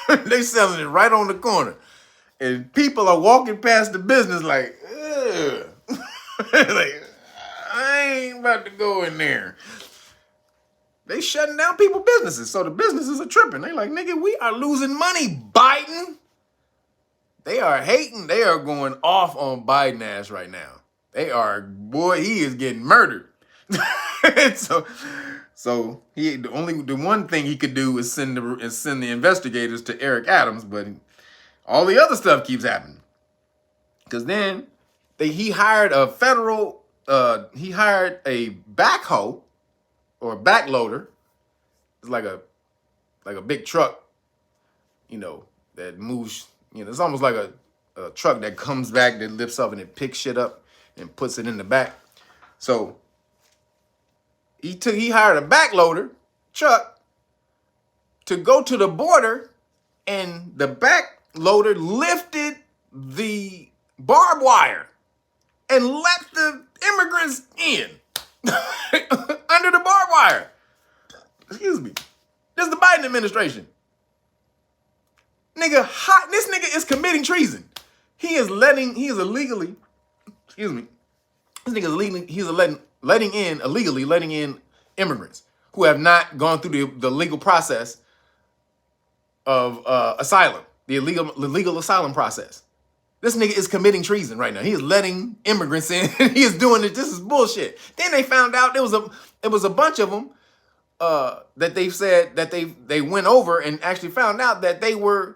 They selling it right on the corner. And people are walking past the business like, ugh. Like, I ain't about to go in there. They shutting down people's businesses. So the businesses are tripping. They like, nigga, we are losing money, Biden. They are hating. They are going off on Biden ass right now. They are, boy, he is getting murdered. So the one thing he could do is send the investigators to Eric Adams, but all the other stuff keeps happening. Because then he hired a backhoe or a backloader. It's like a big truck, you know, that moves, you know, it's almost like a truck that comes back, that lifts up and it picks shit up and puts it in the back. So he hired a backloader truck to go to the border, and the backloader lifted the barbed wire and let the immigrants in under the barbed wire. Excuse me. This is the Biden administration. This nigga is committing treason. He's illegally letting in immigrants who have not gone through the legal process of asylum, the legal asylum process. This nigga is committing treason right now. He is letting immigrants in. He is doing it. This is bullshit. Then they found out it was a bunch of them that they said that they went over and actually found out that they were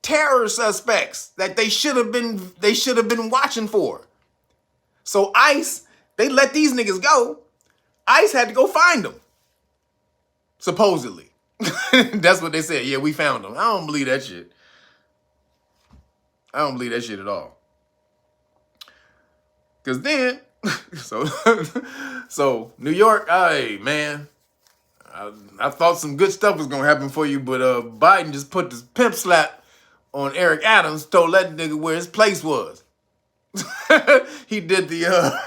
terror suspects that they should have been watching for. So ICE, they let these niggas go. ICE had to go find them. Supposedly. That's what they said. Yeah, we found them. I don't believe that shit. I don't believe that shit at all. Because then, so New York, hey, man, I thought some good stuff was going to happen for you, but Biden just put this pimp slap on Eric Adams, told that nigga where his place was. He did the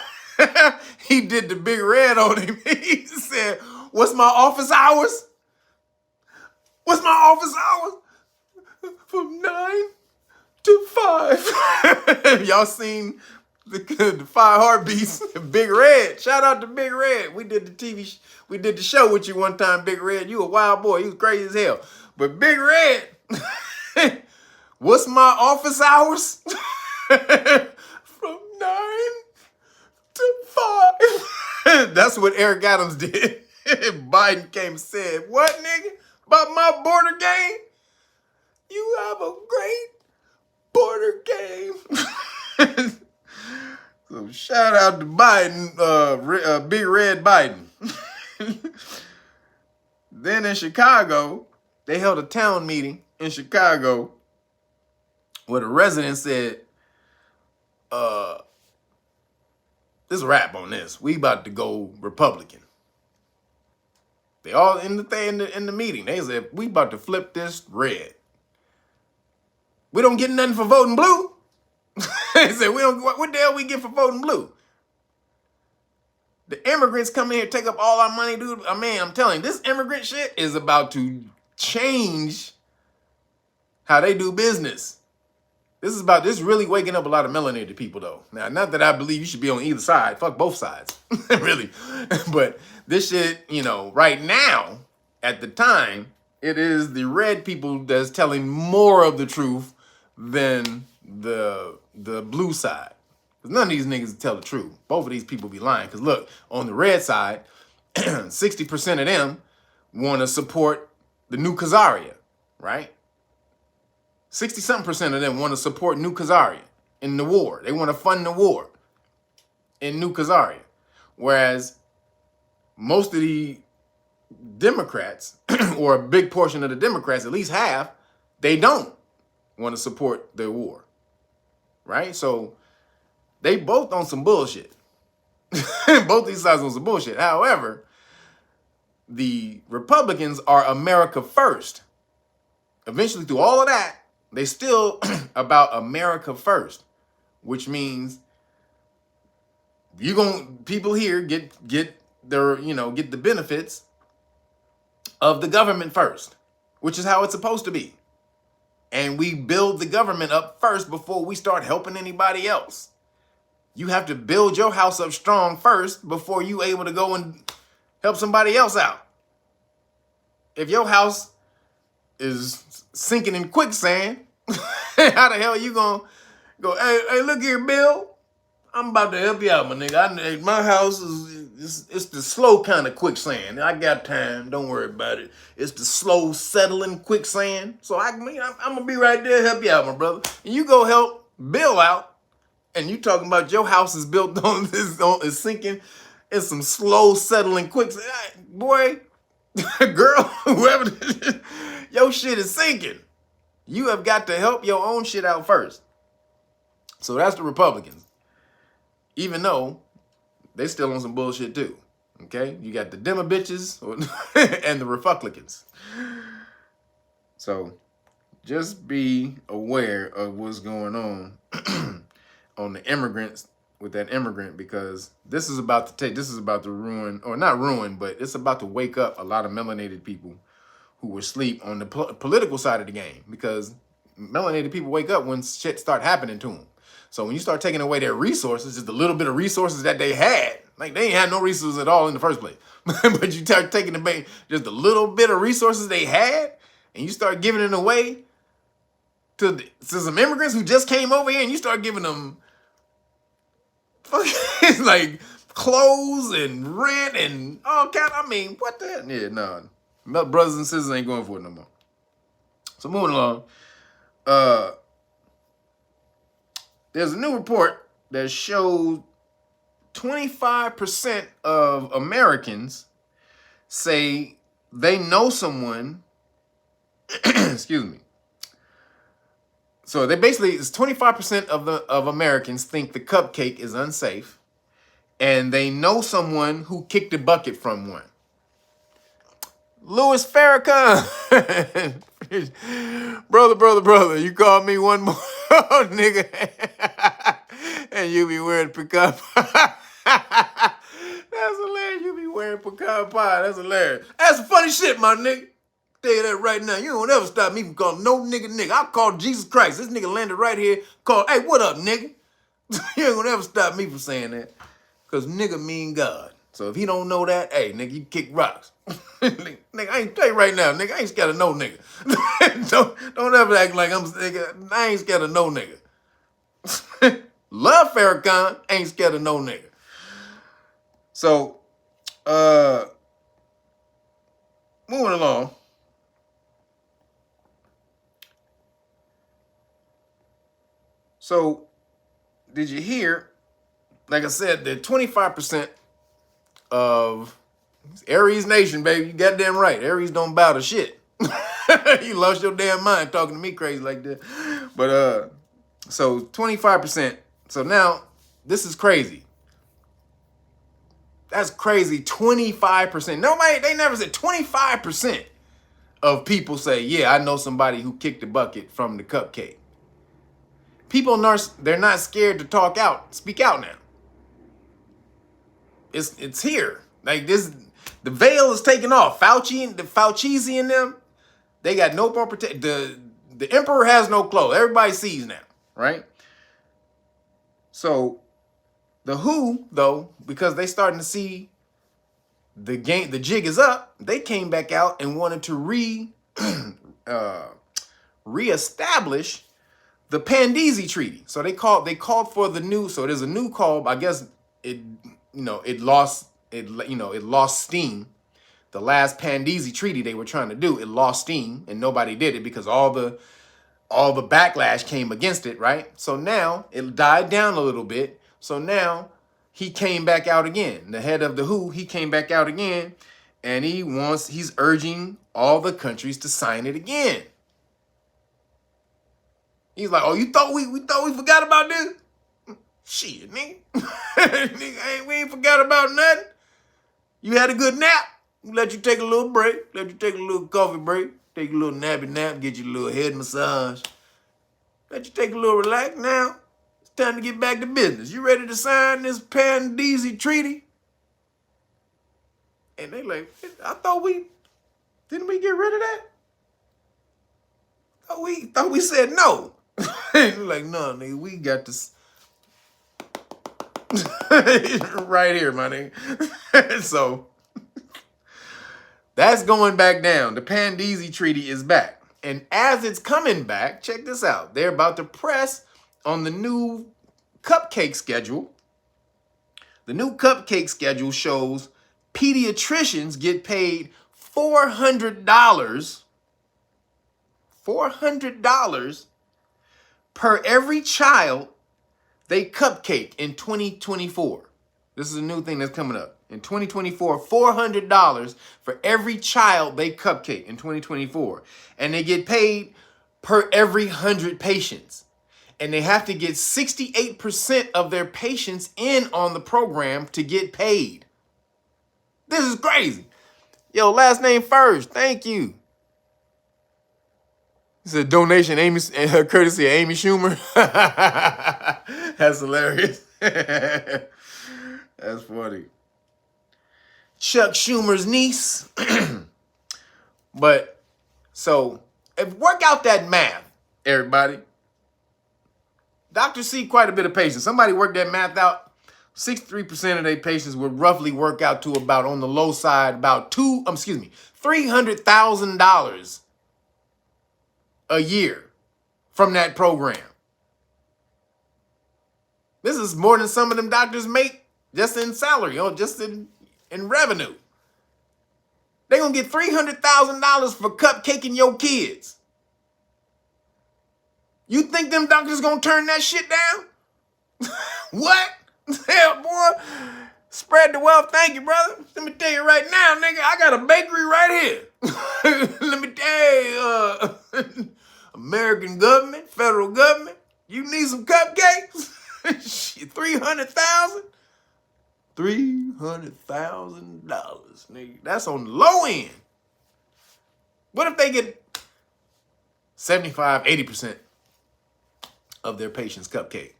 he did the big red on him. He said, "What's my office hours? What's my office hours? From 9 to 5." Y'all seen the 5 heartbeats? Big Red. Shout out to Big Red. We did the show with you one time, Big Red. You a wild boy. You was crazy as hell. But Big Red, what's my office hours? From 9 to 5. That's what Eric Adams did. Biden came and said, "What, nigga? About my border game? You have a great border game." So shout out to Biden, Big Red Biden. Then in Chicago, they held a town meeting in Chicago where the residents said, this wrap on this. We about to go Republican. They all in the meeting. They said, we about to flip this red. We don't get nothing for voting blue. They said, what the hell we get for voting blue? The immigrants come in here, take up all our money, dude. I mean, I'm telling you, this immigrant shit is about to change how they do business. This is really waking up a lot of melanated people, though. Now, not that I believe you should be on either side. Fuck both sides, really. But this shit, right now, at the time, it is the red people that's telling more of the truth than the blue side. Because none of these niggas tell the truth. Both of these people be lying. Because look, on the red side, 60% of them want to support the new Khazaria, right? 60-something% of them want to support New Khazaria in the war. They want to fund the war in New Khazaria. Whereas most of the Democrats, or a big portion of the Democrats, at least half, they don't want to support their war. Right? So they both on some bullshit. Both these sides on some bullshit. However, the Republicans are America first. Eventually, through all of that, they still about America first, which means people here get the benefits of the government first, which is how it's supposed to be. And we build the government up first before we start helping anybody else. You have to build your house up strong first before you able to go and help somebody else out. If your house is sinking in quicksand, how the hell you gonna go, hey, look here, Bill, I'm about to help you out, my nigga. My house it's the slow kind of quicksand. I got time, don't worry about it. It's the slow settling quicksand. So I'm gonna be right there to help you out, my brother. And you go help Bill out, and you talking about your house is built is sinking in some slow settling quicksand. Boy, girl, whoever, your shit is sinking. You have got to help your own shit out first. So that's the Republicans. Even though they still on some bullshit too. Okay? You got the Demo bitches and the Republicans. So just be aware of what's going on on the immigrants with that immigrant, because this is about to ruin, or not ruin, but it's about to wake up a lot of melanated people who were asleep on the political side of the game, because melanated people wake up when shit start happening to them. So when you start taking away their resources, just a little bit of resources that they had, like they ain't had no resources at all in the first place, but you start taking away just a little bit of resources they had, and you start giving it away to some immigrants who just came over here, and you start giving them fucking like clothes and rent and all kind. I mean, what the hell? Yeah, no. Brothers and sisters ain't going for it no more. So moving along. There's a new report that showed 25% of Americans say they know someone, excuse me. So they basically, it's 25% of Americans think the cupcake is unsafe, and they know someone who kicked a bucket from one. Louis Farrakhan, brother, you call me one more nigga, and you be wearing pecan pie. That's hilarious. You be wearing pecan pie. That's hilarious. That's some funny shit, my nigga. Tell you that right now. You don't ever stop me from calling no nigga. I'll call Jesus Christ. This nigga landed right here. Call, hey, what up, nigga? You ain't gonna ever stop me from saying that. Because nigga mean God. So if he don't know that, hey, nigga, you kick rocks. Nigga, I ain't tell you right now, nigga, I ain't scared of no nigga. don't ever act like nigga, I ain't scared of no nigga. Love Farrakhan, ain't scared of no nigga. So, moving along. So, did you hear, like I said, that 25% of Aries Nation, baby, you goddamn right. Aries don't bow to shit. You lost your damn mind talking to me crazy like that. But, so 25%. So now, this is crazy. That's crazy, 25%. Nobody, they never said 25% of people say, yeah, I know somebody who kicked the bucket from the cupcake. People, they're not scared to speak out now. It's here. Like this, the veil is taken off. Fauci's and them, they got no more protection. The emperor has no clothes. Everybody sees now, right? So the WHO, though, because they starting to see the jig is up, they came back out and wanted to reestablish the Pandisi Treaty. So they called for the new. So there's a new call. I guess it lost steam. The last Pandisi Treaty they were trying to do, it lost steam, and nobody did it because all the backlash came against it, right? So now it died down a little bit. So now he came back out again. The head of the WHO, he came back out again, and he's urging all the countries to sign it again. He's like, oh, you thought we forgot about this? Shit, nigga. Nigga, we ain't forgot about nothing. You had a good nap. We let you take a little break. Let you take a little coffee break. Take a little nappy nap. Get you a little head massage. Let you take a little relax. Now, it's time to get back to business. You ready to sign this Pandisi Treaty? And they like, I thought didn't we get rid of that? Thought we said no. Like, no, nigga, we got this right here, my nigga. So that's going back down. The Pandisi Treaty is back. And as it's coming back, check this out. They're about to press on the new cupcake schedule. The new cupcake schedule shows pediatricians get paid $400 per every child they cupcake in 2024. This is a new thing that's coming up. In 2024, $400 for every child they cupcake in 2024. And they get paid per every 100 patients. And they have to get 68% of their patients in on the program to get paid. This is crazy. Yo, last name first. Thank you. It's a donation, courtesy of Amy Schumer. That's hilarious. That's funny. Chuck Schumer's niece. But, so, work out that math, everybody. Doctors see quite a bit of patients. Somebody worked that math out. 63% of their patients would roughly work out to about, on the low side, about $300,000 a year from that program. This is more than some of them doctors make just in salary or just in revenue. They're going to get $300,000 for cupcaking your kids. You think them doctors going to turn that shit down? What? Yeah, boy. Spread the wealth. Thank you, brother. Let me tell you right now, nigga, I got a bakery right here. Let me tell you, American government, federal government, you need some cupcakes? Shit, $300,000? $300,000, nigga. That's on the low end. What if they get 75, 80% of their patient's cupcake?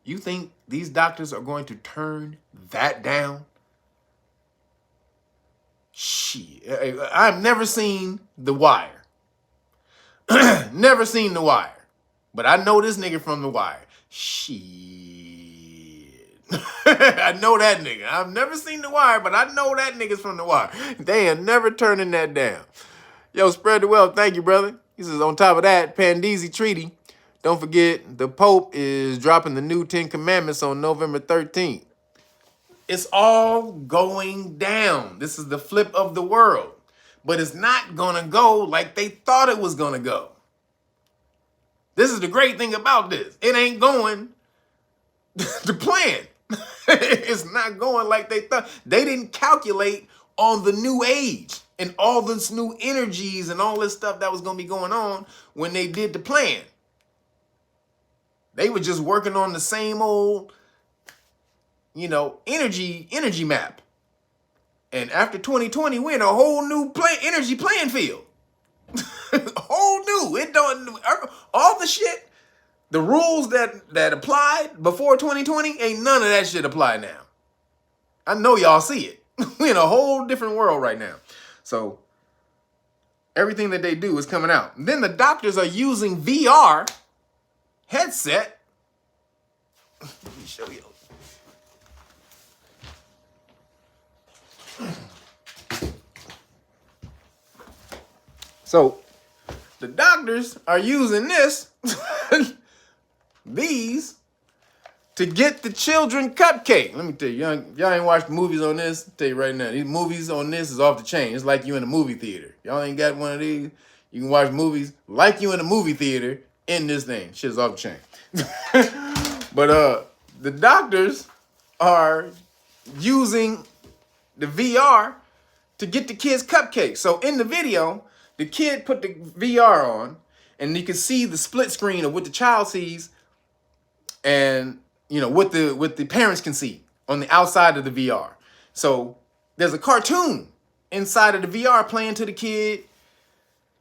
You think these doctors are going to turn that down? Shit. I've never seen The Wire. Never seen The Wire. But I know this nigga from The Wire. Shit. I know that nigga. I've never seen The Wire, but I know that nigga's from The Wire. They are never turning that down. Yo, spread the wealth. Thank you, brother. He says, on top of that, Pandisi Treaty. Don't forget, the Pope is dropping the new 10 Commandments on November 13th. It's all going down. This is the flip of the world. But it's not going to go like they thought it was going to go. This is the great thing about this. It ain't going to plan. It's not going like they thought. They didn't calculate on the new age and all this new energies and all this stuff that was going to be going on when they did the plan. They were just working on the same old, energy map. And after 2020, we're in a whole new energy playing field. Whole new. It don't all the shit, the rules that applied before 2020, ain't none of that shit apply now. I know y'all see it. We're in a whole different world right now. So everything that they do is coming out. And then the doctors are using VR headset. Let me show you. So the doctors are using these to get the children cupcake. Let me tell you, y'all ain't watched movies on this. I'll tell you right now, these movies on this is off the chain. It's like you in a movie theater. Y'all ain't got one of these. You can watch movies like you in a movie theater in this thing. Shit's off the chain. But the doctors are using the VR to get the kids cupcakes. So in the video, the kid put the VR on, and you can see the split screen of what the child sees, and what the parents can see on the outside of the VR. So there's a cartoon inside of the VR playing to the kid,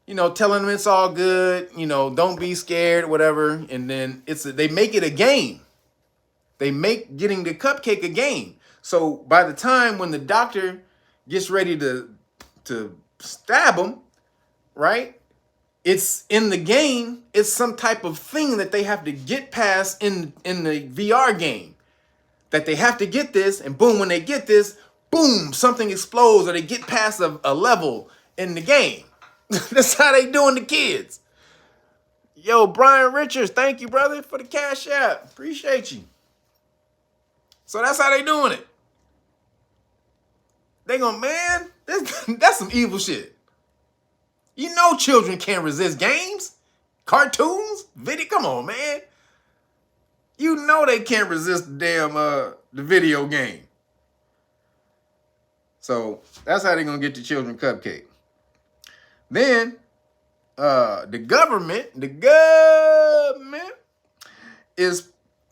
telling them it's all good, don't be scared, whatever. And then they make it a game. They make getting the cupcake a game. So by the time when the doctor gets ready to stab them, right? It's in the game. It's some type of thing that they have to get past in the VR game. That they have to get this, and boom, when they get this, boom, something explodes, or they get past a level in the game. That's how they doing the kids. Yo, Brian Richards, thank you, brother, for the cash app. Appreciate you. So that's how they doing it. They gonna, man, that's some evil shit. Children can't resist games, cartoons, video. Come on, man. They can't resist the damn the video game. So that's how they're gonna get the children cupcake. Then the government is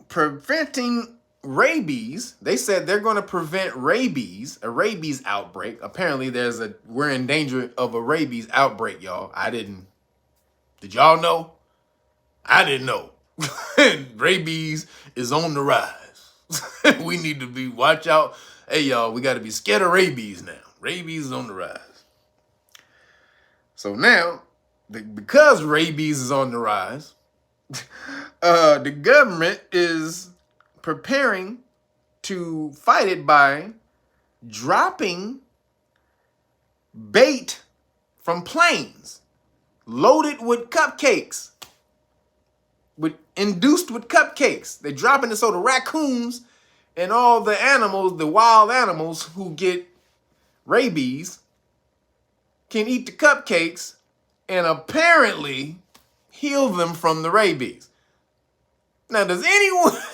preventing rabies. They said they're going to prevent rabies, a rabies outbreak. Apparently we're in danger of a rabies outbreak, y'all. Did y'all know? I didn't know. Rabies is on the rise. We need to watch out. Hey, y'all, we got to be scared of rabies now. Rabies is on the rise. So now, because rabies is on the rise, the government is preparing to fight it by dropping bait from planes loaded with cupcakes, induced with cupcakes. They're dropping it so the raccoons and all the animals, the wild animals who get rabies, can eat the cupcakes and apparently heal them from the rabies. Now, does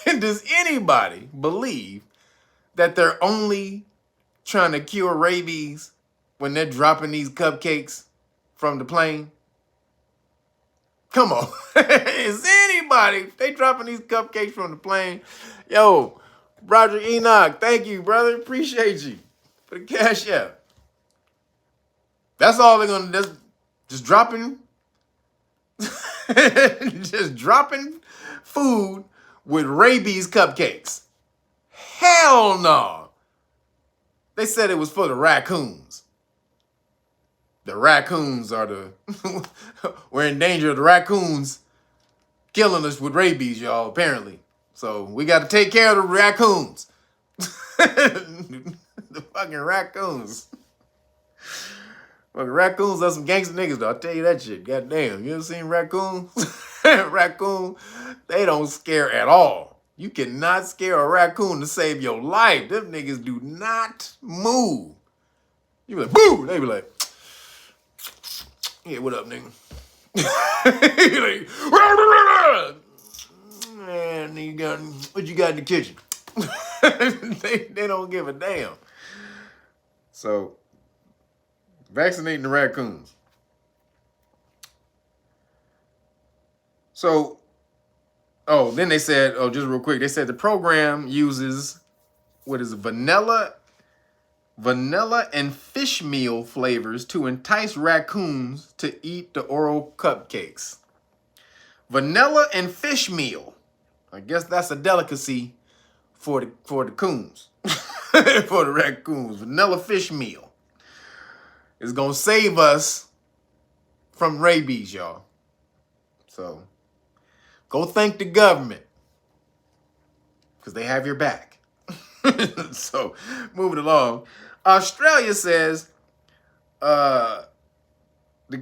anybody believe that they're only trying to cure rabies when they're dropping these cupcakes from the plane? Come on. Is anybody, they dropping these cupcakes from the plane? Yo, Roger Enoch, thank you, brother. Appreciate you for the cash app. That's all they're going to do. Just dropping, just dropping food with rabies cupcakes. Hell no. They said it was for the raccoons. The raccoons are we're in danger of the raccoons killing us with rabies, y'all, apparently. So we got to take care of the raccoons. The fucking raccoons. Fucking raccoons are some gangster niggas, though. I'll tell you that shit. Goddamn. You ever seen raccoons? Raccoon, they don't scare at all. You cannot scare a raccoon to save your life. Them niggas do not move. You be like, boo! They be like, yeah, what up, nigga? Like, man, what you got in the kitchen? they don't give a damn. So, vaccinating the raccoons. So, then they said, just real quick, they said the program uses, vanilla and fish meal flavors to entice raccoons to eat the Oreo cupcakes. Vanilla and fish meal. I guess that's a delicacy for the coons. For the raccoons. Vanilla fish meal is going to save us from rabies, y'all. So, go thank the government, because they have your back. So, moving along. Australia says the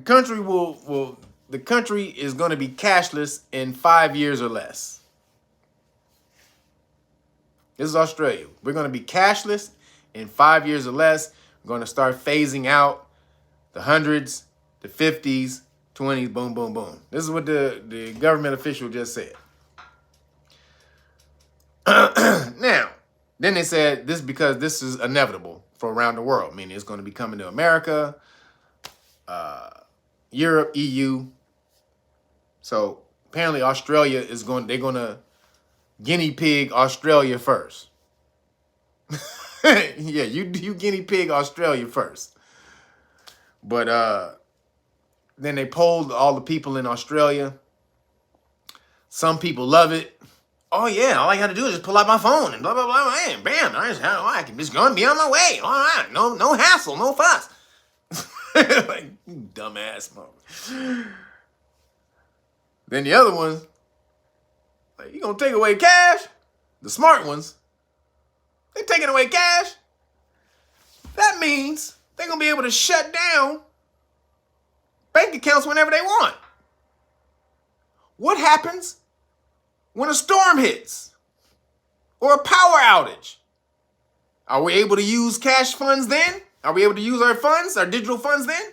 country the country is going to be cashless in 5 years or less. This is Australia. We're going to be cashless in 5 years or less. We're going to start phasing out the hundreds, the 50s, 20s, boom, boom, boom. This is what the government official just said. Now, then they said this because this is inevitable for around the world, meaning it's going to be coming to America, Europe, EU. So apparently Australia they're going to guinea pig Australia first. Yeah, you guinea pig Australia first. But then they polled all the people in Australia. Some people love it. Oh yeah, all I got to do is just pull out my phone and blah blah blah, and bam, I can just go and be on my way. All right, no hassle, no fuss. Like, you dumbass mother. Then the other ones, like, you gonna take away cash? The smart ones, they taking away cash. That means they're gonna be able to shut down bank accounts whenever they want. What happens when a storm hits or a power outage? Are we able to use cash funds then? Are we able to use our funds, our digital funds then?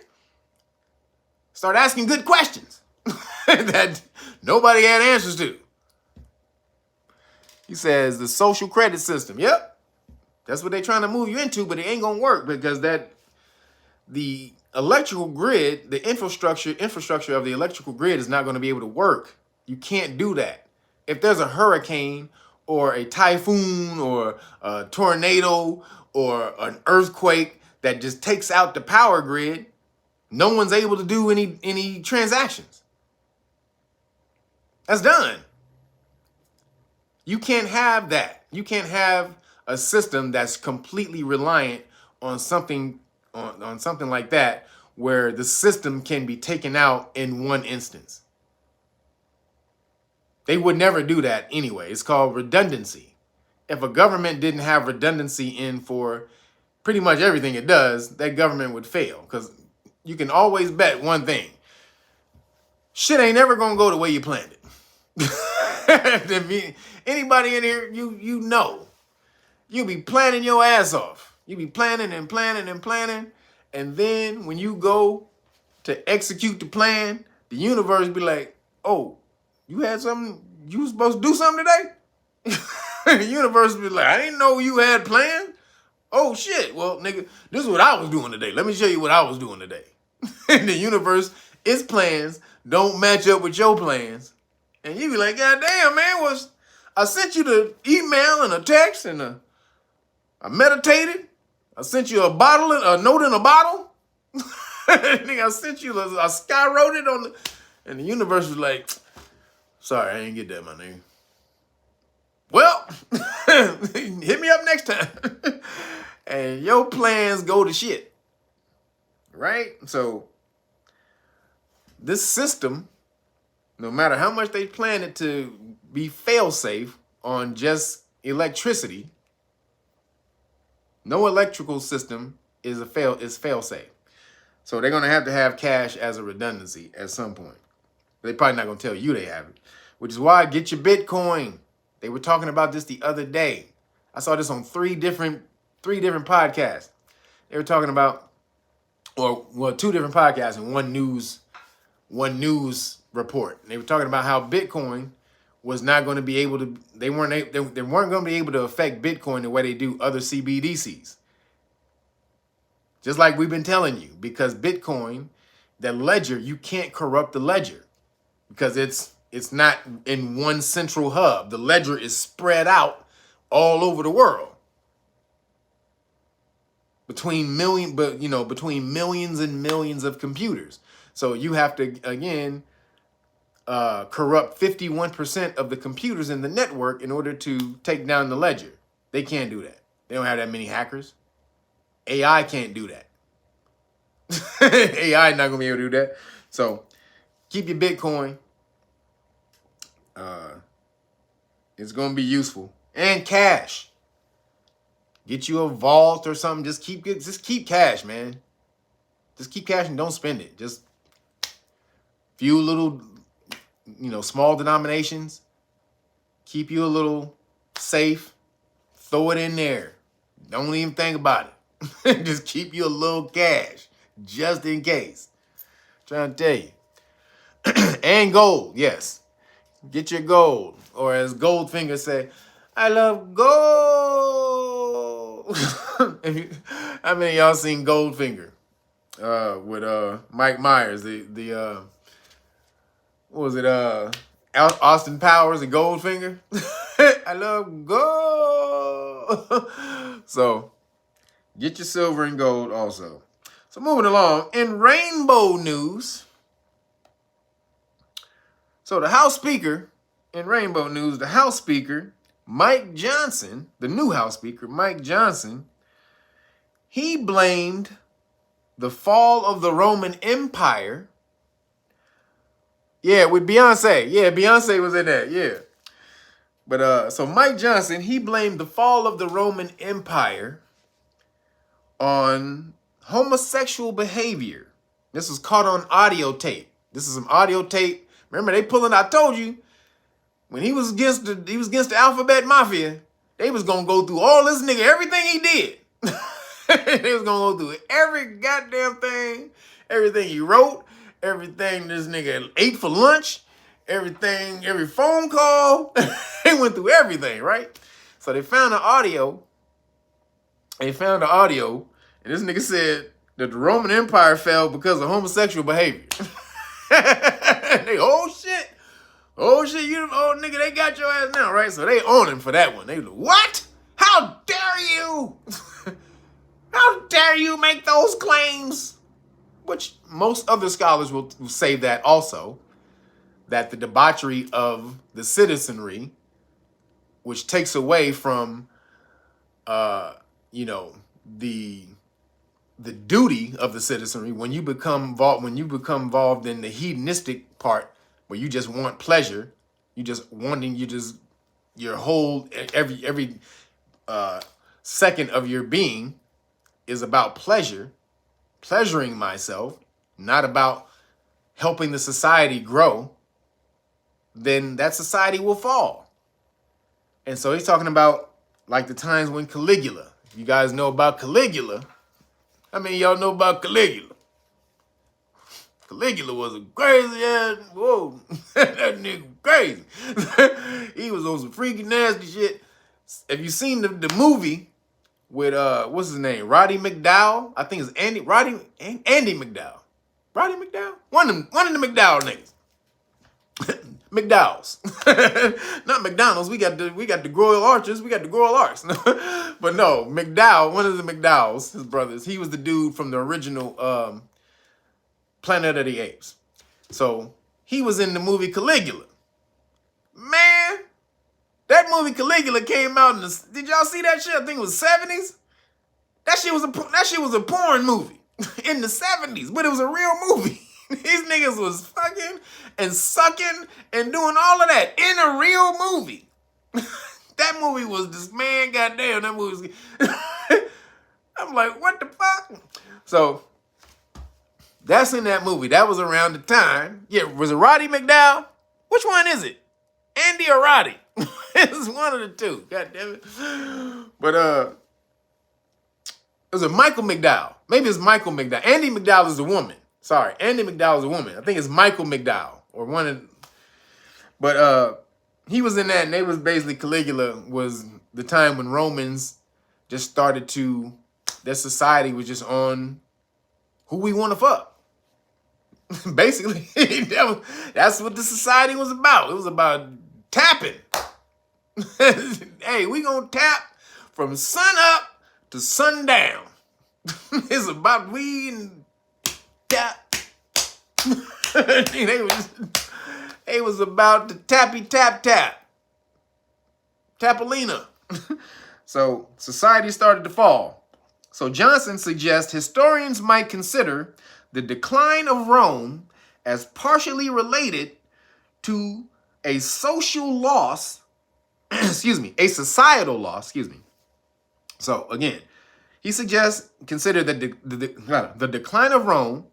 Start asking good questions that nobody had answers to. He says the social credit system. Yep, that's what they're trying to move you into, but it ain't gonna work because the electrical grid, the infrastructure of the electrical grid is not going to be able to work. You can't do that. If there's a hurricane or a typhoon or a tornado or an earthquake that just takes out the power grid, no one's able to do any transactions. That's done. You can't have that. You can't have a system that's completely reliant on something like that, where the system can be taken out in one instance. They would never do that anyway. It's called redundancy. If a government didn't have redundancy in for pretty much everything it does, that government would fail, because you can always bet one thing. Shit ain't never going to go the way you planned it. Anybody in here, you know. You be planning your ass off. You be planning and planning and planning. And then when you go to execute the plan, the universe be like, oh, you had something you was supposed to do something today? The universe be like, I didn't know you had plans. Oh shit. Well, nigga, this is what I was doing today. Let me show you what I was doing today. And the universe, its plans don't match up with your plans. And you be like, God damn, man, I sent you the email and a text and I meditated. I sent you a note in a bottle. Nigga, I sent you I skywrote it on and the universe was like, sorry, I didn't get that, my nigga. Well, hit me up next time. And your plans go to shit. Right? So this system, no matter how much they plan it to be fail-safe on just electricity, no electrical system is fail-safe. So they're going to have cash as a redundancy at some point. They're probably not going to tell you they have it, which is why get your Bitcoin. They were talking about this the other day. I saw this on three different podcasts. They were talking about, two different podcasts and one news report. And they were talking about how Bitcoin was not going to be able to. They weren't going to be able to affect Bitcoin the way they do other CBDCs. Just like we've been telling you, because Bitcoin, the ledger, you can't corrupt the ledger because it's not in one central hub. The ledger is spread out all over the world between millions and millions of computers. So you have to again corrupt 51% of the computers in the network in order to take down the ledger. They can't do that. They don't have that many hackers. AI can't do that. AI not gonna be able to do that. So keep your Bitcoin. It's gonna be useful. And cash. Get you a vault or something. Just keep cash, man. Just keep cash and don't spend it. Just few little, small denominations. Keep you a little safe. Throw it in there. Don't even think about it. Just keep you a little cash, just in case. I'm trying to tell you. And gold, yes. Get your gold. Or as Goldfinger say, I love gold. How many of y'all seen Goldfinger? With Mike Myers, what was it? Austin Powers and Goldfinger. I love gold. So get your silver and gold also. So moving along, in rainbow news. So the House Speaker, in rainbow news, the House Speaker, Mike Johnson, the new House Speaker, Mike Johnson, he blamed the fall of the Roman Empire. Yeah, with Beyonce. Yeah, Beyonce was in that, yeah. But so Mike Johnson, he blamed the fall of the Roman Empire on homosexual behavior. This was caught on audio tape. This is some audio tape. Remember, they pulling, I told you, when he was against the Alphabet Mafia, they was gonna go through all this nigga, everything he did. They was gonna go through every goddamn thing, everything he wrote, everything this nigga ate for lunch, everything, every phone call. They went through everything, right? So they found the audio. And this nigga said that the Roman Empire fell because of homosexual behavior. They, oh shit, nigga, they got your ass now, right? So they on him for that one. They like, what? How dare you? How dare you make those claims? Which most other scholars will say that also, that the debauchery of the citizenry, which takes away from, the duty of the citizenry when you become involved in the hedonistic part, where you just want pleasure, your whole every second of your being is about pleasuring myself, not about helping the society grow, then that society will fall. And so he's talking about like the times when Caligula, if you guys know about Caligula, how many of y'all know about Caligula? Caligula was a crazy ass. Whoa, that nigga crazy. He was on some freaky nasty shit. Have you seen the movie with what's his name? Roddy McDowell? I think it's Andy McDowell. Roddy McDowell? One of the McDowell niggas. McDowell's. Not McDonald's. We got the Royal Archers. We got the Royal Arts. But no, McDowell, one of the McDowells, his brothers, he was the dude from the original Planet of the Apes. So he was in the movie Caligula. Man, that movie Caligula came out in the, did y'all see that shit? I think it was 70s. That shit was a porn movie in the 70s, but it was a real movie. These niggas was fucking and sucking and doing all of that in a real movie. That movie was this, man, goddamn, that movie was, I'm like, what the fuck? So, that's in that movie. That was around the time. Yeah, was it Roddy McDowell? Which one is it? Andy or Roddy? It's one of the two. God damn it. But, it was a Michael McDowell. Maybe it's Michael McDowell. Andy McDowell is a woman. Sorry, Andy McDowell is a woman. I think it's Michael McDowell or one of, but he was in that, and they was basically, Caligula was the time when Romans just started to, their society was just on who we want to fuck. Basically, that's what the society was about. It was about tapping. Hey, we gonna tap from sun up to sundown. It's about we and tap. They was about to tappy tap tap. Tapolina. So society started to fall. So Johnson suggests historians might consider the decline of Rome as partially related to a social loss, a societal loss, So again, he suggests consider the decline of Rome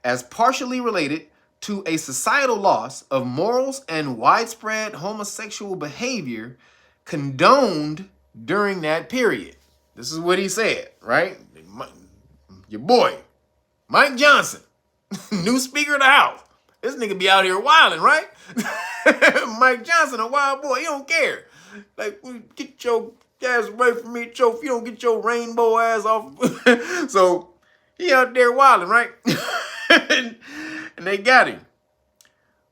as partially related to a societal loss of morals and widespread homosexual behavior condoned during that period. This is what he said, right? Your boy, Mike Johnson, new Speaker of the House. This nigga be out here wilding, right? Mike Johnson, a wild boy, he don't care. Like, get your ass away from me, if you don't get your rainbow ass off. So, he out there wilding, right? And they got him.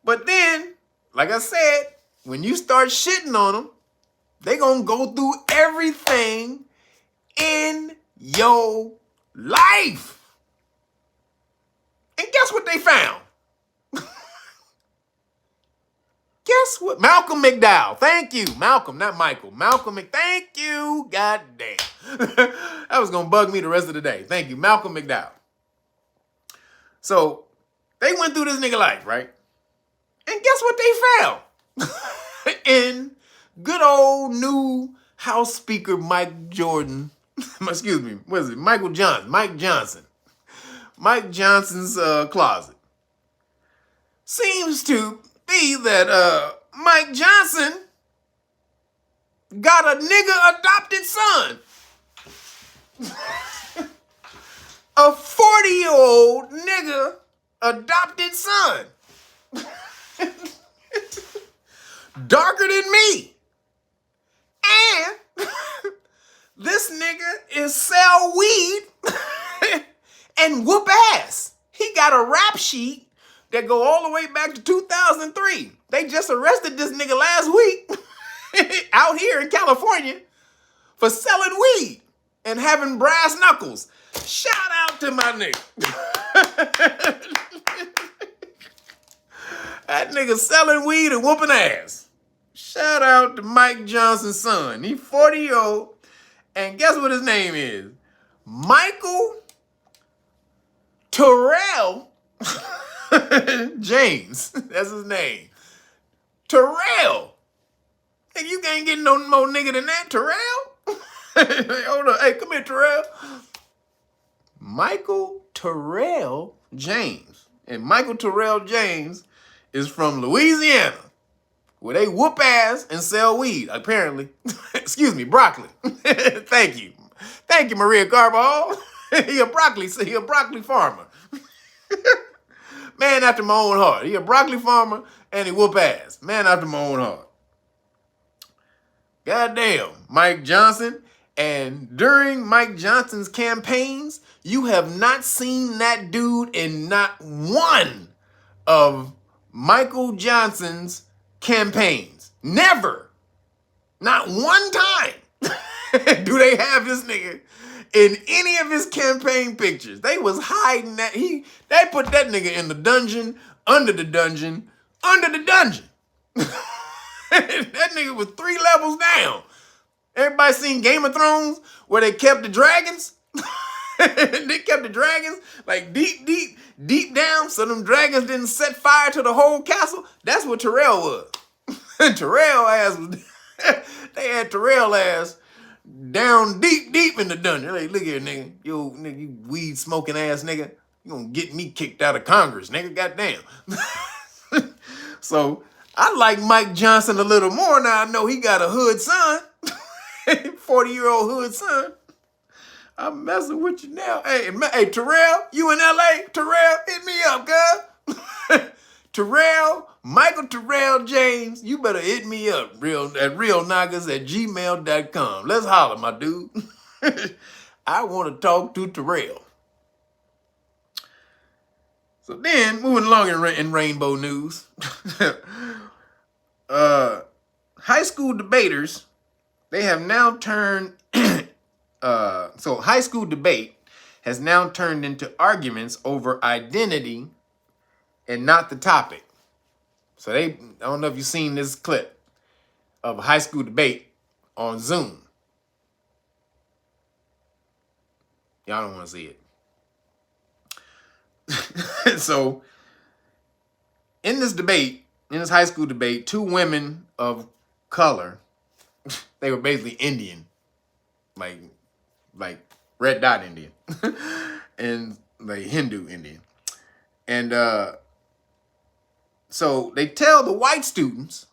But then, like I said, when you start shitting on them, they gonna go through everything in your life. And guess what they found? Guess what? Malcolm McDowell. Thank you. Malcolm, not Michael. Thank you. God damn. That was gonna bug me the rest of the day. Thank you. Malcolm McDowell. So, they went through this nigga life, right? And guess what they found? In good old new House Speaker Mike Jordan, excuse me, what is it? Mike Johnson. Mike Johnson's closet. Seems to be that Mike Johnson got a nigga adopted son. A 40-year-old nigga adopted son. Darker than me. And this nigga is sell weed and whoop ass. He got a rap sheet that go all the way back to 2003. They just arrested this nigga last week out here in California for selling weed and having brass knuckles. Shout out to my nigga. That nigga selling weed and whooping ass. Shout out to Mike Johnson's son. He 40-year-old. And guess what his name is? Michael Terrell James. That's his name. Terrell. Hey, you can't get no more nigga than that, Terrell. Hold on. Hey, come here, Terrell. Michael Terrell James. And Michael Terrell James is from Louisiana, where they whoop ass and sell weed, apparently. Excuse me, broccoli. Thank you. Thank you, Maria Carball. He a broccoli farmer. Man, man after my own heart. He a broccoli farmer and he whoop ass. Man after my own heart. Goddamn, Mike Johnson. And during Mike Johnson's campaigns, you have not seen that dude in not one of Michael Johnson's campaigns. Never. Not one time do they have this nigga in any of his campaign pictures. They was hiding that. They put that nigga in the dungeon, under the dungeon, under the dungeon. That nigga was 3 levels down. Everybody seen Game of Thrones where they kept the dragons? They kept the dragons like deep down so them dragons didn't set fire to the whole castle. That's what Terrell was. Terrell ass was, they had Terrell ass down deep in the dungeon. Like, look here, nigga. Yo, nigga, you weed smoking ass nigga. You gonna get me kicked out of Congress, nigga. Goddamn. So I like Mike Johnson a little more now. I know he got a hood son. 40-year-old hood son. I'm messing with you now. Hey, Terrell, you in LA? Terrell, hit me up, cuz. Terrell, Michael Terrell James, you better hit me up at realniggas@gmail.com. Let's holler, my dude. I want to talk to Terrell. So then, moving along in rainbow news. High school debaters, they have now turned, so high school debate has now turned into arguments over identity and not the topic. So I don't know if you've seen this clip of a high school debate on Zoom. Y'all don't want to see it. So in this debate, in this high school debate, 2 women of color, they were basically Indian, like red dot Indian, and like Hindu Indian. And so they tell the white students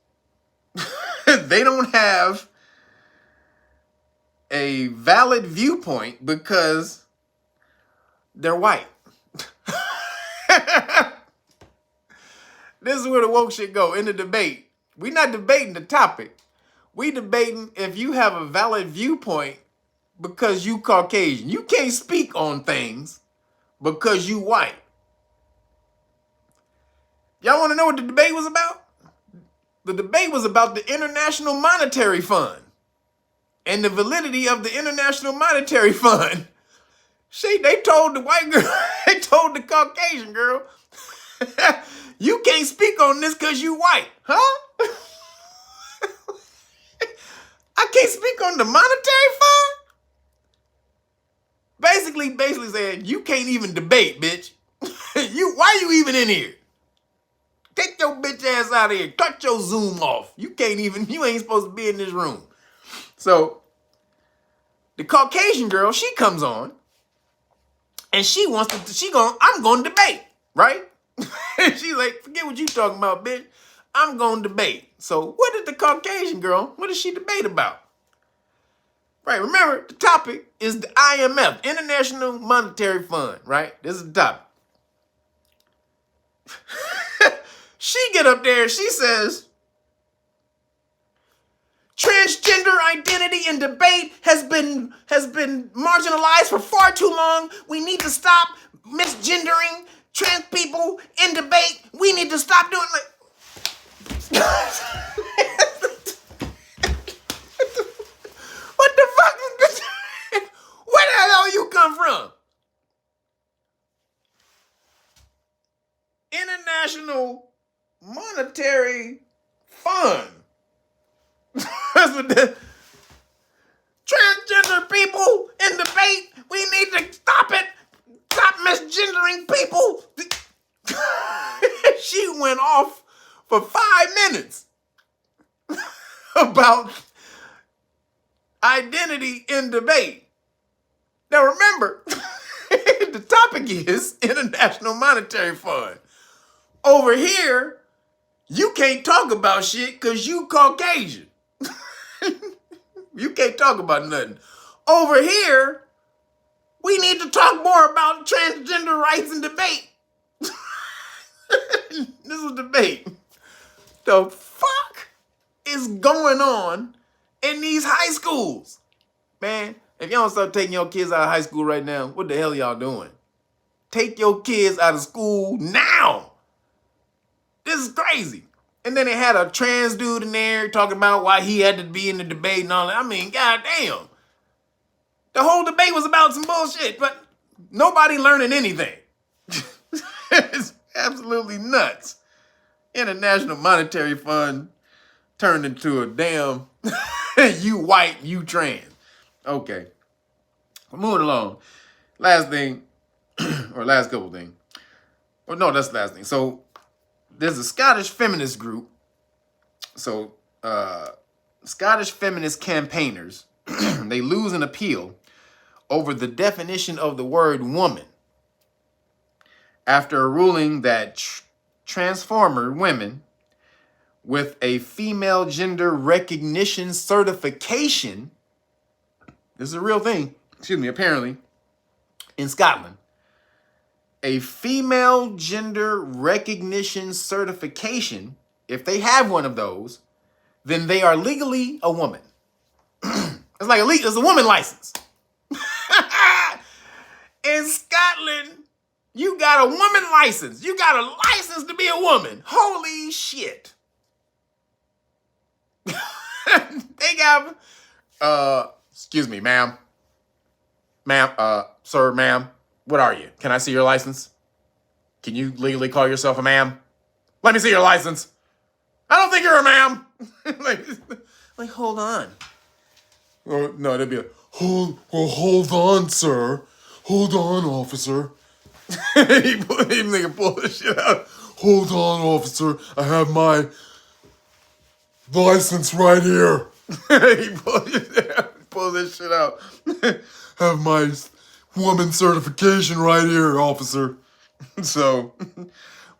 they don't have a valid viewpoint because they're white. This is where the woke shit go in the debate. We're not debating the topic. We debating if you have a valid viewpoint because you Caucasian. You can't speak on things because you white. Y'all want to know what the debate was about? The debate was about the International Monetary Fund and the validity of the International Monetary Fund. They told the white girl, they told the Caucasian girl, you can't speak on this because you white, huh? I can't speak on the monetary fund? Basically saying, you can't even debate, bitch. Why you even in here? Take your bitch ass out of here. Cut your Zoom off. You ain't supposed to be in this room. So the Caucasian girl, she comes on and I'm going to debate, right? She's like, forget what you talking about, bitch. I'm going to debate. So what did the Caucasian girl, what did she debate about? Right, remember, the topic is the IMF, International Monetary Fund, right? This is the topic. She get up there, she says, transgender identity in debate has been marginalized for far too long. We need to stop misgendering trans people in debate. We need to stop doing What the fuck is this? Where the hell you come from? International Monetary Fund. That's what the transgender people in debate. We need to stop it. Stop misgendering people. She went off for 5 minutes about identity in debate. Now remember, the topic is International Monetary Fund. Over here, you can't talk about shit because you Caucasian. You can't talk about nothing. Over here, we need to talk more about transgender rights and debate. presidential debate. The fuck is going on in these high schools? Man, if y'all don't start taking your kids out of high school right now, what the hell y'all doing? Take your kids out of school now. This is crazy. And then they had a trans dude in there talking about why he had to be in the debate and all that. I mean, goddamn. The whole debate was about some bullshit, but nobody learning anything. It's absolutely nuts. International Monetary Fund turned into a damn you white, you trans. Okay. Moving along. Last thing, or last couple things. Or no, that's the last thing. So there's a Scottish feminist group. So Scottish feminist campaigners, they lose an appeal over the definition of the word woman after a ruling that transformer women with a female gender recognition certification, this is a real thing, apparently, in Scotland, a female gender recognition certification, if they have one of those, then they are legally a woman. It's like it's a woman license. In Scotland, you got a woman license. You got a license to be a woman. Holy shit. They got, excuse me, ma'am. Sir, ma'am, what are you? Can I see your license? Can you legally call yourself a ma'am? Let me see your license. I don't think you're a ma'am. like, hold on. Or, no, they'd be like, hold on, sir. Hold on, officer. he pull this shit out. Hold on, officer. I have my license right here. He pull this shit out. Have my woman certification right here, officer. So,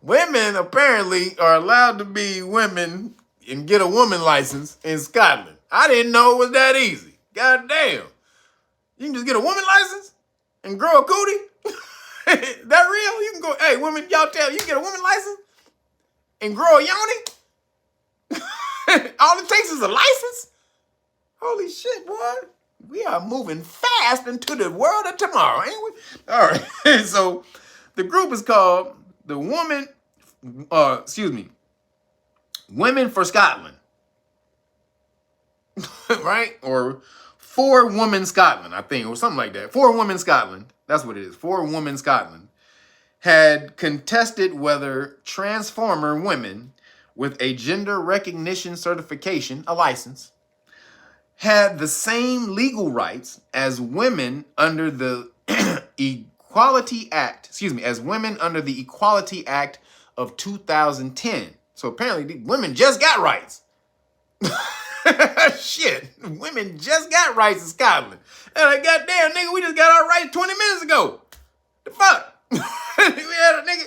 women apparently are allowed to be women and get a woman license in Scotland. I didn't know it was that easy. God damn. You can just get a woman license and grow a cootie? That real? You can go, hey, women, y'all tell you can get a woman license and grow a yoni? All it takes is a license? Holy shit, boy. We are moving fast into the world of tomorrow, ain't we? All right. So the group is called the Women for Scotland. Right? Or For Women Scotland, I think, or something like that. For Women Scotland. That's what it is. For Women Scotland had contested whether transformer women with a gender recognition certification, a license, had the same legal rights as women under the Equality Act, as women under the Equality Act of 2010. So apparently women just got rights. Shit, women just got rights in Scotland. And like, goddamn, nigga, we just got our rights 20 minutes ago. The fuck? We had a nigga,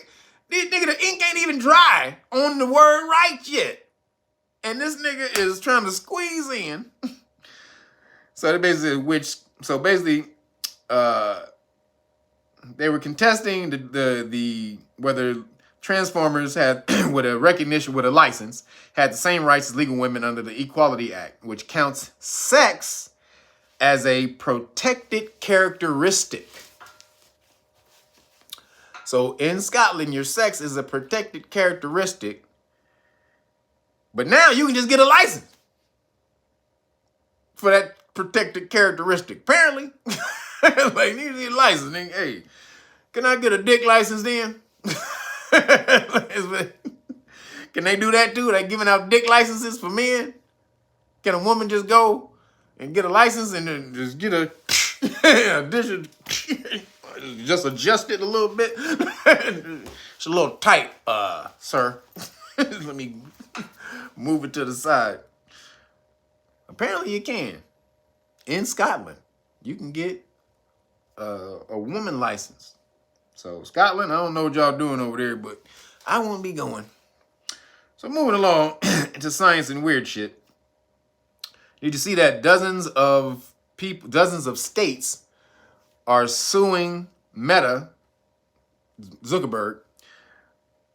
the ink ain't even dry on the word right yet. And this nigga is trying to squeeze in. So they basically, they were contesting the whether transformers had with a license had the same rights as legal women under the Equality Act, which counts sex as a protected characteristic. So in Scotland, your sex is a protected characteristic, but now you can just get a license for that protected characteristic. Apparently, like, you need a license. Nigga. Hey, can I get a dick license then? Can they do that too? They giving out dick licenses for men? Can a woman just go and get a license and then just get a addition, just adjust it a little bit? It's a little tight, sir. Let me move it to the side. Apparently you can. In Scotland, you can get a woman license. So Scotland, I don't know what y'all doing over there, but I won't be going. So moving along into science and weird shit. Did you see that dozens of states are suing Meta, Zuckerberg,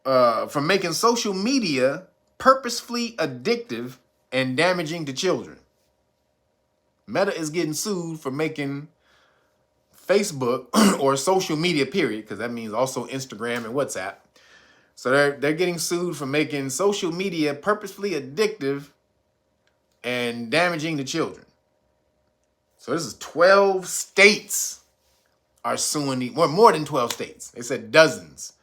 for making social media purposefully addictive and damaging to children. Meta is getting sued for making Facebook or social media, period, because that means also Instagram and WhatsApp. So they're getting sued for making social media purposefully addictive and damaging to children. So this is 12 states are suing, more than 12 states. They said dozens.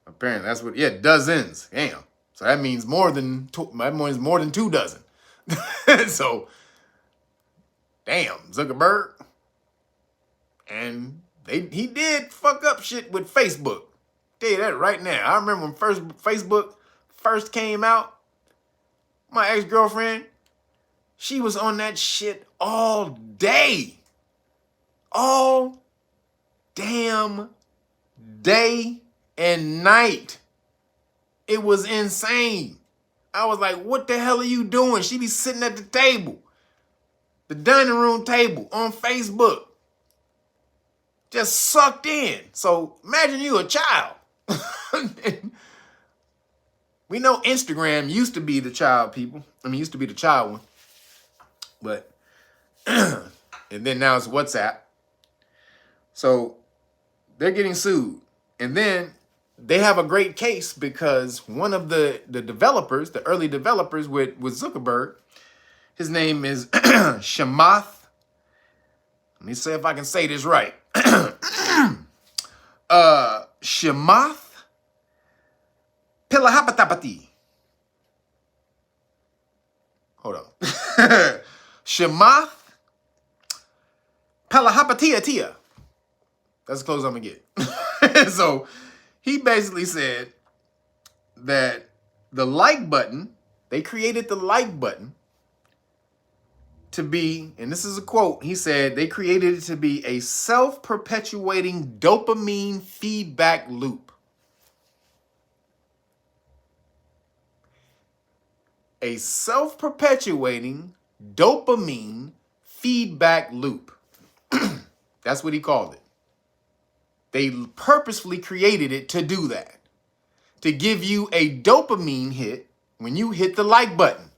Apparently that's what, dozens. Damn. So that means more than 2 dozen. So, damn, Zuckerberg. And he did fuck up shit with Facebook. Tell you that right now. I remember when Facebook first came out, my ex-girlfriend, she was on that shit all day. All damn day and night. It was insane. I was like, what the hell are you doing? She be sitting at the table, the dining room table on Facebook, just sucked in. So imagine you a child. We know Instagram used to be the child people. Used to be the child one. But, and then now it's WhatsApp. So they're getting sued. And then they have a great case because one of the developers, the early developers with Zuckerberg, his name is Shamath. Let me see if I can say this right. Shamath Pilahapatapati. Hold on. Shamath Palahapatiatia. That's as close as I'm going to get. So he basically said that the like button, they created the like button to be, and this is a quote, he said they created it to be a self-perpetuating dopamine feedback loop. A self-perpetuating dopamine feedback loop. That's what he called it. They purposefully created it to do that. To give you a dopamine hit when you hit the like button.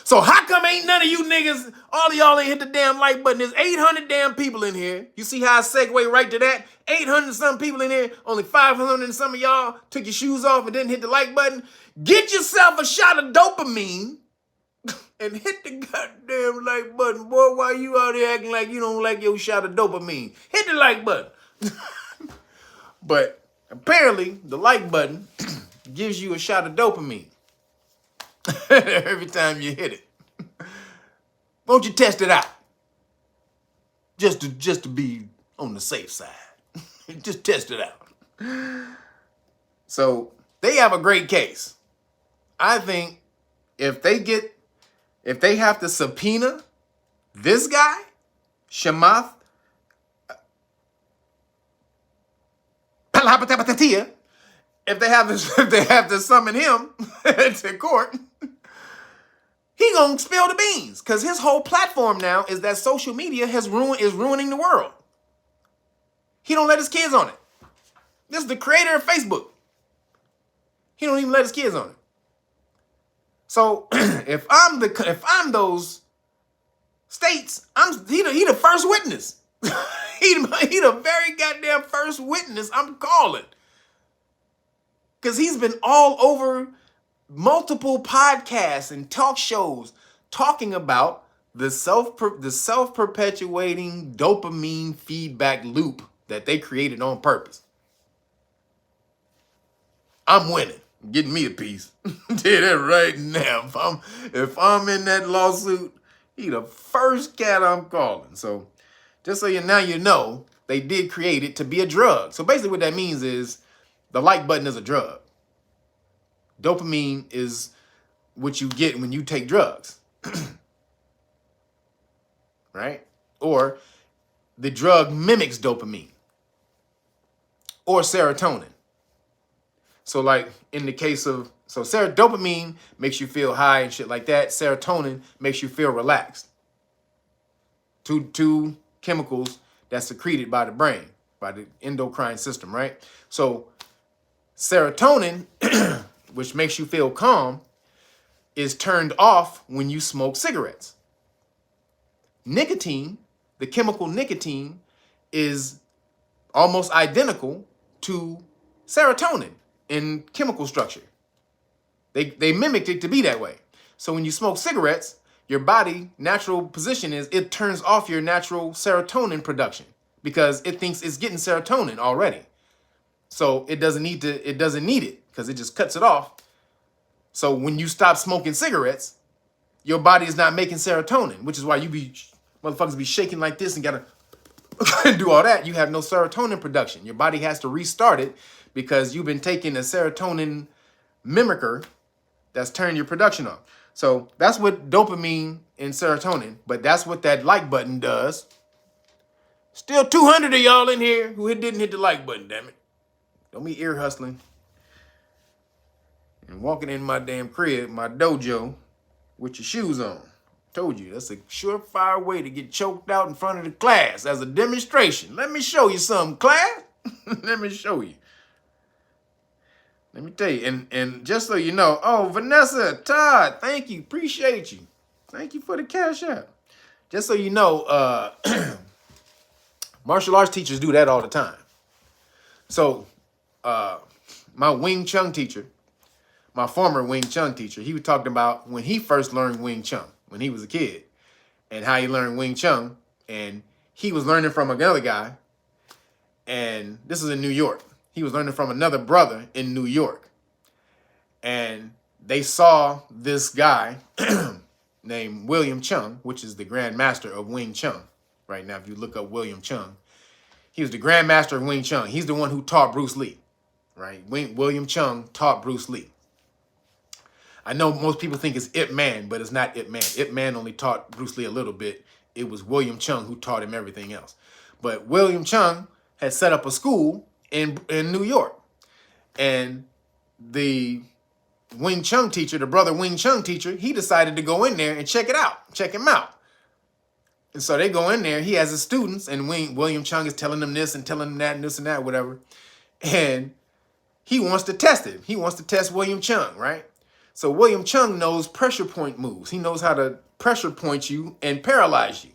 So how come ain't none of you niggas, all of y'all ain't hit the damn like button? There's 800 damn people in here. You see how I segue right to that? 800 some people in here. Only 500 and some of y'all took your shoes off and didn't hit the like button. Get yourself a shot of dopamine and hit the goddamn like button. Boy, why you out here acting like you don't like your shot of dopamine? Hit the like button. But apparently the like button gives you a shot of dopamine every time you hit it. Won't you test it out? Just to be on the safe side. Just test it out. So they have a great case. I think if they have to subpoena this guy, Shamath Palapatapatia, if they have to summon him to court, he gonna spill the beans because his whole platform now is that social media is ruining the world. He don't let his kids on it. This is the creator of Facebook. He don't even let his kids on it. So if I'm those states, he the first witness. he the very goddamn first witness I'm calling. Because he's been all over multiple podcasts and talk shows talking about the self-perpetuating dopamine feedback loop that they created on purpose. I'm winning. Getting me a piece. Tell you that right now. If I'm in that lawsuit, he the first cat I'm calling. So just so you know, they did create it to be a drug. So basically what that means is the like button is a drug. Dopamine is what you get when you take drugs. Right? Or the drug mimics dopamine or serotonin. So like in the case of, dopamine makes you feel high and shit like that. Serotonin makes you feel relaxed. Two chemicals that's secreted by the brain, by the endocrine system, right? So Serotonin, which makes you feel calm, is turned off when you smoke cigarettes. Nicotine, the chemical nicotine, is almost identical to serotonin in chemical structure. They mimicked it to be that way. So when you smoke cigarettes, your body natural position is it turns off your natural serotonin production because it thinks it's getting serotonin already. So it doesn't need it because it just cuts it off. So when you stop smoking cigarettes, your body is not making serotonin, which is why motherfuckers be shaking like this and gotta do all that. You have no serotonin production. Your body has to restart it because you've been taking a serotonin mimicker that's turning your production off. So that's what dopamine and serotonin, but that's what that like button does. Still 200 of y'all in here who didn't hit the like button, damn it. Don't be ear hustling and walking in my damn crib, my dojo, with your shoes on. Told you, that's a surefire way to get choked out in front of the class as a demonstration. Let me show you something, class. Let me show you. Let me tell you, and just so you know, oh, Vanessa, Todd, thank you, appreciate you. Thank you for the cash out. Just so you know, martial arts teachers do that all the time. So, my Wing Chun teacher, my former Wing Chun teacher, he was talking about when he first learned Wing Chun, when he was a kid, and how he learned Wing Chun, and he was learning from another guy, and this is in New York. He was learning from another brother in New York. And they saw this guy named William Chung, which is the Grand Master of Wing Chun. Right now, if you look up William Chung, he was the Grand Master of Wing Chun. He's the one who taught Bruce Lee, right? William Chung taught Bruce Lee. I know most people think it's Ip Man, but it's not Ip Man. Ip Man only taught Bruce Lee a little bit. It was William Chung who taught him everything else. But William Chung had set up a school in New York. And the Wing Chun teacher, the brother Wing Chun teacher, he decided to go in there and check him out. And so they go in there, he has his students, and William Chung is telling them this and telling them that and this and that, whatever. And he wants to test it. He wants to test William Chung, right? So William Chung knows pressure point moves. He knows how to pressure point you and paralyze you.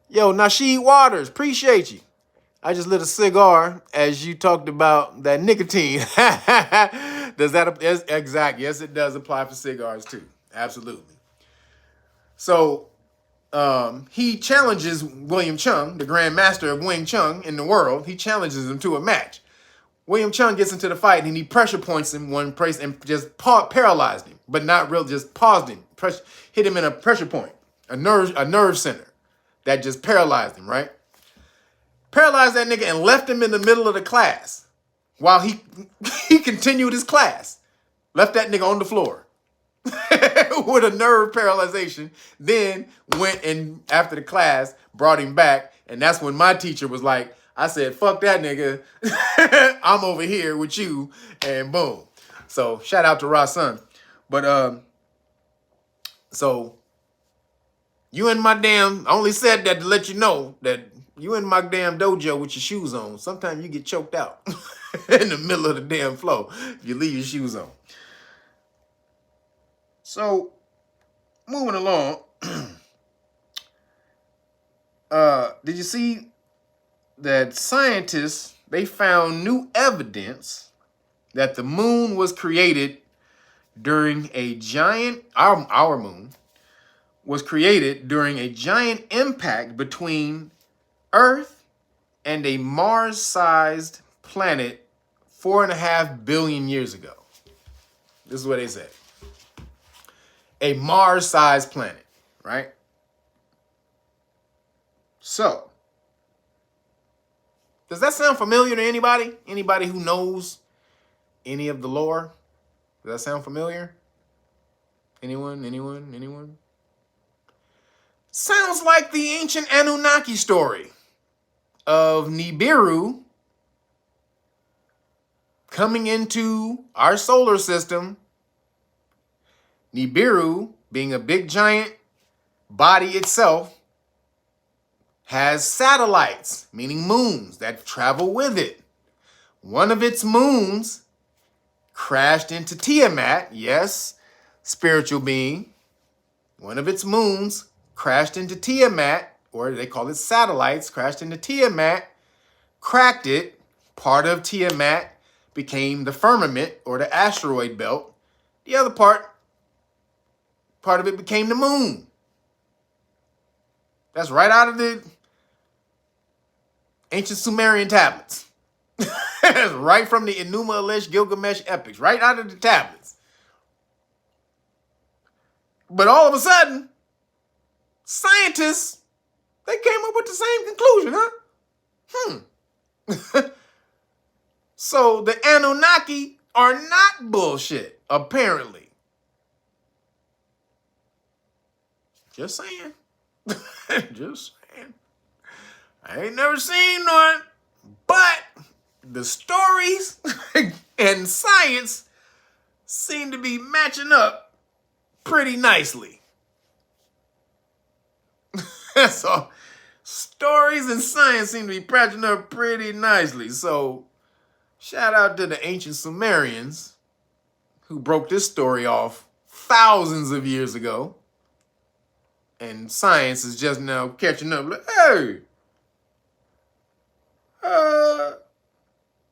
Yo, Nasheed Waters, appreciate you. I just lit a cigar as you talked about that nicotine. Does that, exactly, yes, it does apply for cigars too. Absolutely. So he challenges William Chung, the Grand Master of Wing Chun in the world. He challenges him to a match. William Chung gets into the fight and he pressure points him one place and just paralyzed him, but not real, just paused him, hit him in a pressure point, a nerve center that just paralyzed him, right? Paralyzed that nigga and left him in the middle of the class while he continued his class. Left that nigga on the floor with a nerve paralyzation. Then went and after the class brought him back. And that's when my teacher was like, I said, fuck that nigga. I'm over here with you. And boom. So shout out to Rasan. But so you in my damn, I only said that to let you know that you in my damn dojo with your shoes on. Sometimes you get choked out in the middle of the damn flow if you leave your shoes on. So, moving along. Did you see that scientists, they found new evidence that the moon was created during a giant, our moon was created during a giant impact between Earth and a Mars-sized planet 4.5 billion years ago. This is what they said. A Mars-sized planet, right? So, does that sound familiar to anybody? Anybody who knows any of the lore? Does that sound familiar? Anyone? Sounds like the ancient Anunnaki story of Nibiru coming into our solar system. Nibiru, being a big giant body itself, has satellites, meaning moons, that travel with it. one of its moons crashed into Tiamat. Yes, spiritual being. One of its moons crashed into Tiamat, or they call it satellites, crashed into Tiamat, cracked it. Part of Tiamat became the firmament or the asteroid belt. The other part of it became the moon. That's right out of the ancient Sumerian tablets. That's right from the Enuma Elish Gilgamesh epics, right out of the tablets. But all of a sudden, scientists, they came up with the same conclusion, huh? So the Anunnaki are not bullshit, apparently. Just saying. Just saying. I ain't never seen one, but the stories and science seem to be matching up pretty nicely. So stories and science seem to be matching up pretty nicely. So shout out to the ancient Sumerians who broke this story off thousands of years ago. And science is just now catching up. Like, hey,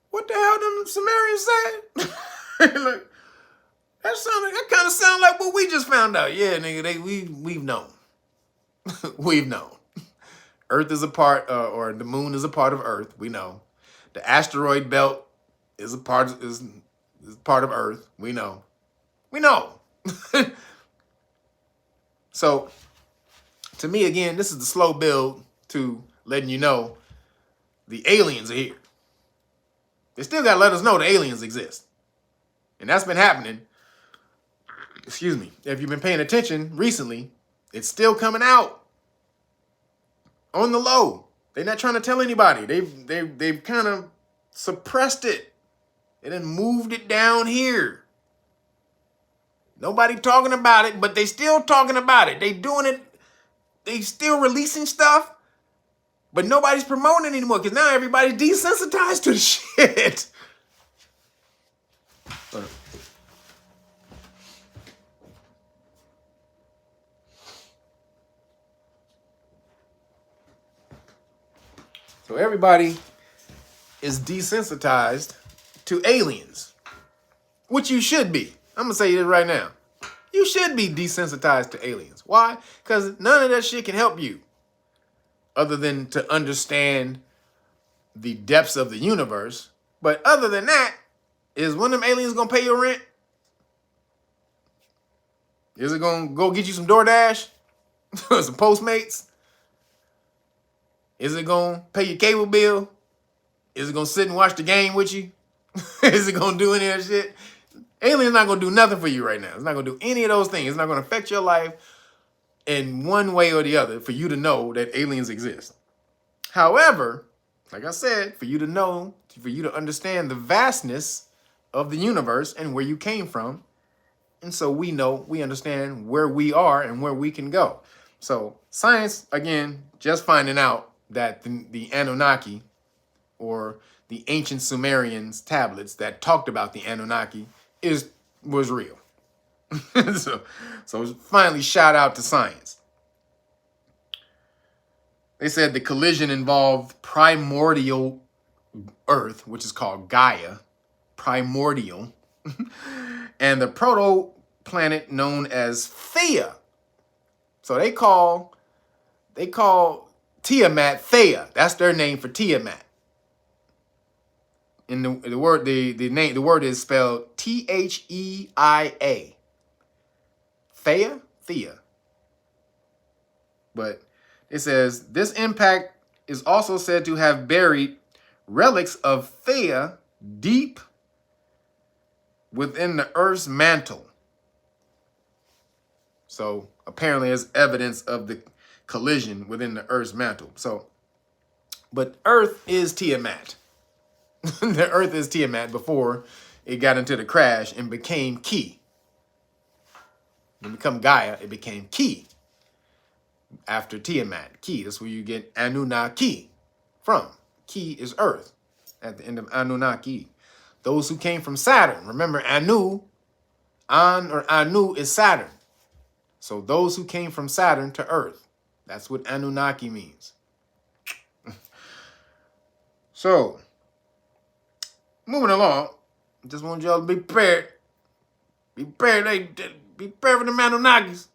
what the hell them Sumerians said? Like, that kind of sound like what we just found out. Yeah, nigga, we've known. We've known. Earth is a part, or the moon is a part of Earth. We know. The asteroid belt is a part of Earth. We know. We know. So, to me, again, this is the slow build to letting you know the aliens are here. They still got to let us know the aliens exist. And that's been happening. Excuse me. If you've been paying attention recently, it's still coming out on the low. They're not trying to tell anybody. They've kind of suppressed it. They done moved it down here. Nobody talking about it, but they still talking about it. They doing it. They still releasing stuff, but nobody's promoting it anymore because now everybody's desensitized to the shit. So everybody is desensitized to aliens, which you should be. I'm going to say this right now. You should be desensitized to aliens. Why? Because none of that shit can help you other than to understand the depths of the universe. But other than that, is one of them aliens going to pay your rent? Is it going to go get you some DoorDash? Some Postmates? Is it going to pay your cable bill? Is it going to sit and watch the game with you? Is it going to do any of that shit? Alien's not going to do nothing for you right now. It's not going to do any of those things. It's not going to affect your life in one way or the other for you to know that aliens exist. However, like I said, for you to know, for you to understand the vastness of the universe and where you came from. And so we know, we understand where we are and where we can go. So science, again, just finding out that the Anunnaki or the ancient Sumerians tablets that talked about the Anunnaki was real. so finally, shout out to science. They said the collision involved primordial Earth, which is called Gaia, primordial, and the proto-planet known as Thea. So they call Tiamat Thea. That's their name for Tiamat. And the word is spelled Thea. Thea. But it says this impact is also said to have buried relics of Thea deep within the Earth's mantle. So apparently there's evidence of the collision within the Earth's mantle. So, but Earth is Tiamat. The Earth is Tiamat before it got into the crash and became Ki. It became Gaia, it became Ki. After Tiamat, Ki, that's where you get Anunnaki from. Ki is Earth. at the end of Anunnaki. Those who came from Saturn. Remember, Anu is Saturn. So those who came from Saturn to Earth. That's what Anunnaki means. So, moving along, just want y'all to be prepared. Be prepared. Be prepared for the Anunnakis.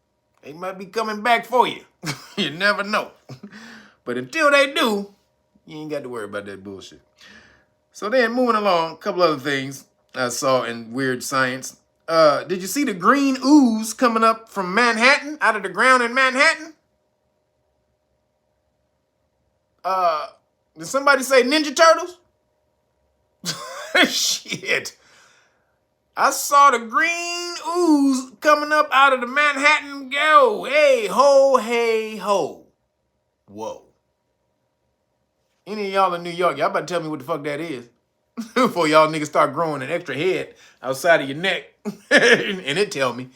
They might be coming back for you. You never know. But until they do, you ain't got to worry about that bullshit. So then, moving along, a couple other things I saw in Weird Science. Did you see the green ooze coming up from Manhattan, out of the ground in Manhattan? Did somebody say Ninja Turtles? Shit. I saw the green ooze coming up out of the Manhattan. Go, hey ho. Whoa. Any of y'all in New York, y'all better tell me what the fuck that is. Before y'all niggas start growing an extra head outside of your neck. And it tell me.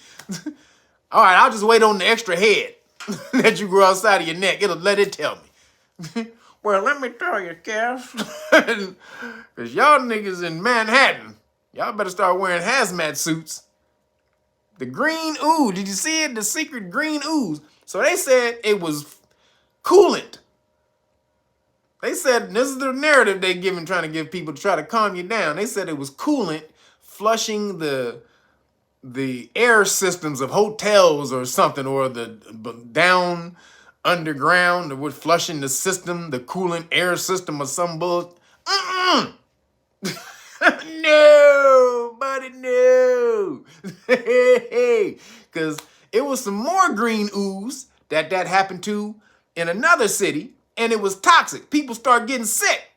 All right, I'll just wait on the extra head that you grow outside of your neck. It'll let it tell me. Well, let me tell you, Cass. Because y'all niggas in Manhattan, y'all better start wearing hazmat suits. The green ooze, did you see it? The secret green ooze. So they said it was coolant. They said, this is the narrative they giving, trying to give people to try to calm you down. They said it was coolant flushing the air systems of hotels or something, or the down underground, or with flushing the system, the coolant air system or some bull. No, buddy, no. Because it was some more green ooze that happened to in another city, and it was toxic. People start getting sick.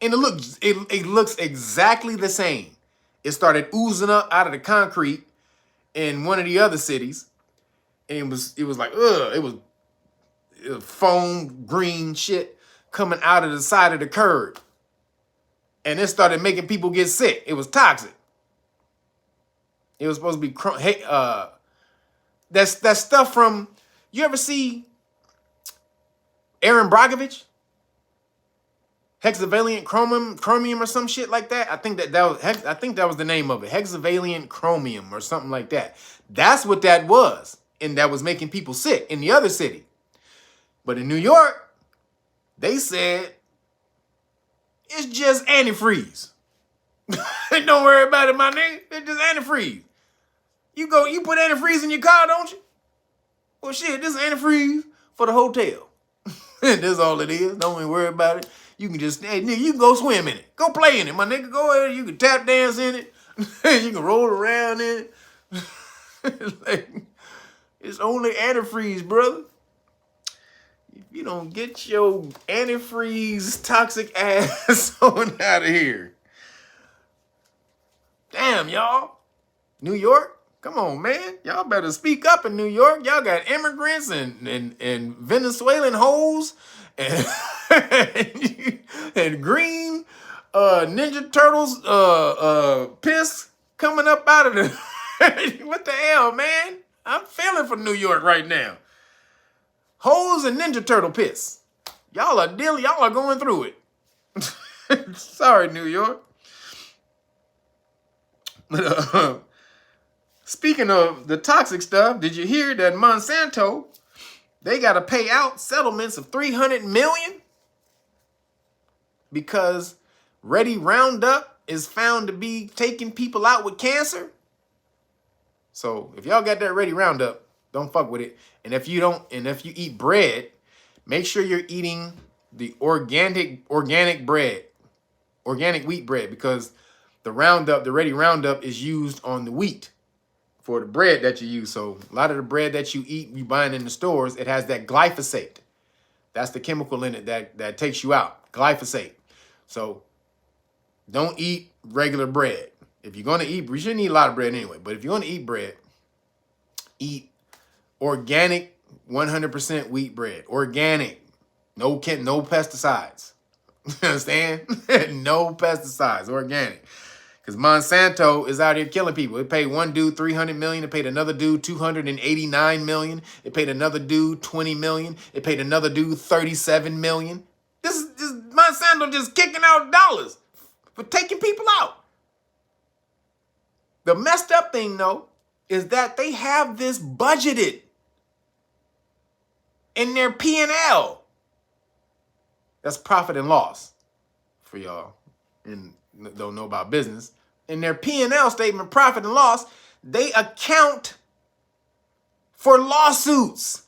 And it looks exactly the same. It started oozing up out of the concrete in one of the other cities. And it was like, ugh, it was foam green shit coming out of the side of the curb. And it started making people get sick. It was toxic. It was supposed to be, that stuff from, you ever see Aaron Brockovich? Hexavalent chromium or some shit like that. I think that was the name of it. Hexavalent chromium or something like that. That's what that was. And that was making people sick in the other city. But in New York, they said it's just antifreeze. Don't worry about it, my nigga. It's just antifreeze. You put antifreeze in your car, don't you? Well, shit, this is antifreeze for the hotel. That's all it is. Don't even worry about it. You can just, hey, nigga, you can go swim in it. Go play in it, my nigga. Go ahead. You can tap dance in it. You can roll around in it. Like, it's only antifreeze, brother. If you don't get your antifreeze toxic ass on out of here. Damn, y'all. New York? Come on, man. Y'all better speak up in New York. Y'all got immigrants and Venezuelan hoes and, and green Ninja Turtles piss coming up out of the... What the hell, man? I'm feeling for New York right now. Hoes and Ninja Turtle piss. Y'all are going through it. Sorry, New York. But, speaking of the toxic stuff, did you hear that Monsanto, they got to pay out settlements of $300 million because Ready Roundup is found to be taking people out with cancer? So if y'all got that Ready Roundup, don't fuck with it. And if you eat bread, make sure you're eating the organic bread, organic wheat bread, because the Ready Roundup is used on the wheat for the bread that you use. So a lot of the bread that you eat, you buying in the stores, it has that glyphosate. That's the chemical in it that takes you out, glyphosate. So don't eat regular bread. If you're going to eat, you shouldn't eat a lot of bread anyway, but if you're going to eat bread, eat organic 100% wheat bread. Organic. No pesticides. Understand? No pesticides. Organic. Because Monsanto is out here killing people. It paid one dude $300 million. It paid another dude $289 million. It paid another dude $20 million. It paid another dude $37 million. This is just Monsanto just kicking out dollars for taking people out. The messed up thing, though, is that they have this budgeted in their P&L. That's profit and loss for y'all and don't know about business. In their P&L statement, profit and loss, they account for lawsuits.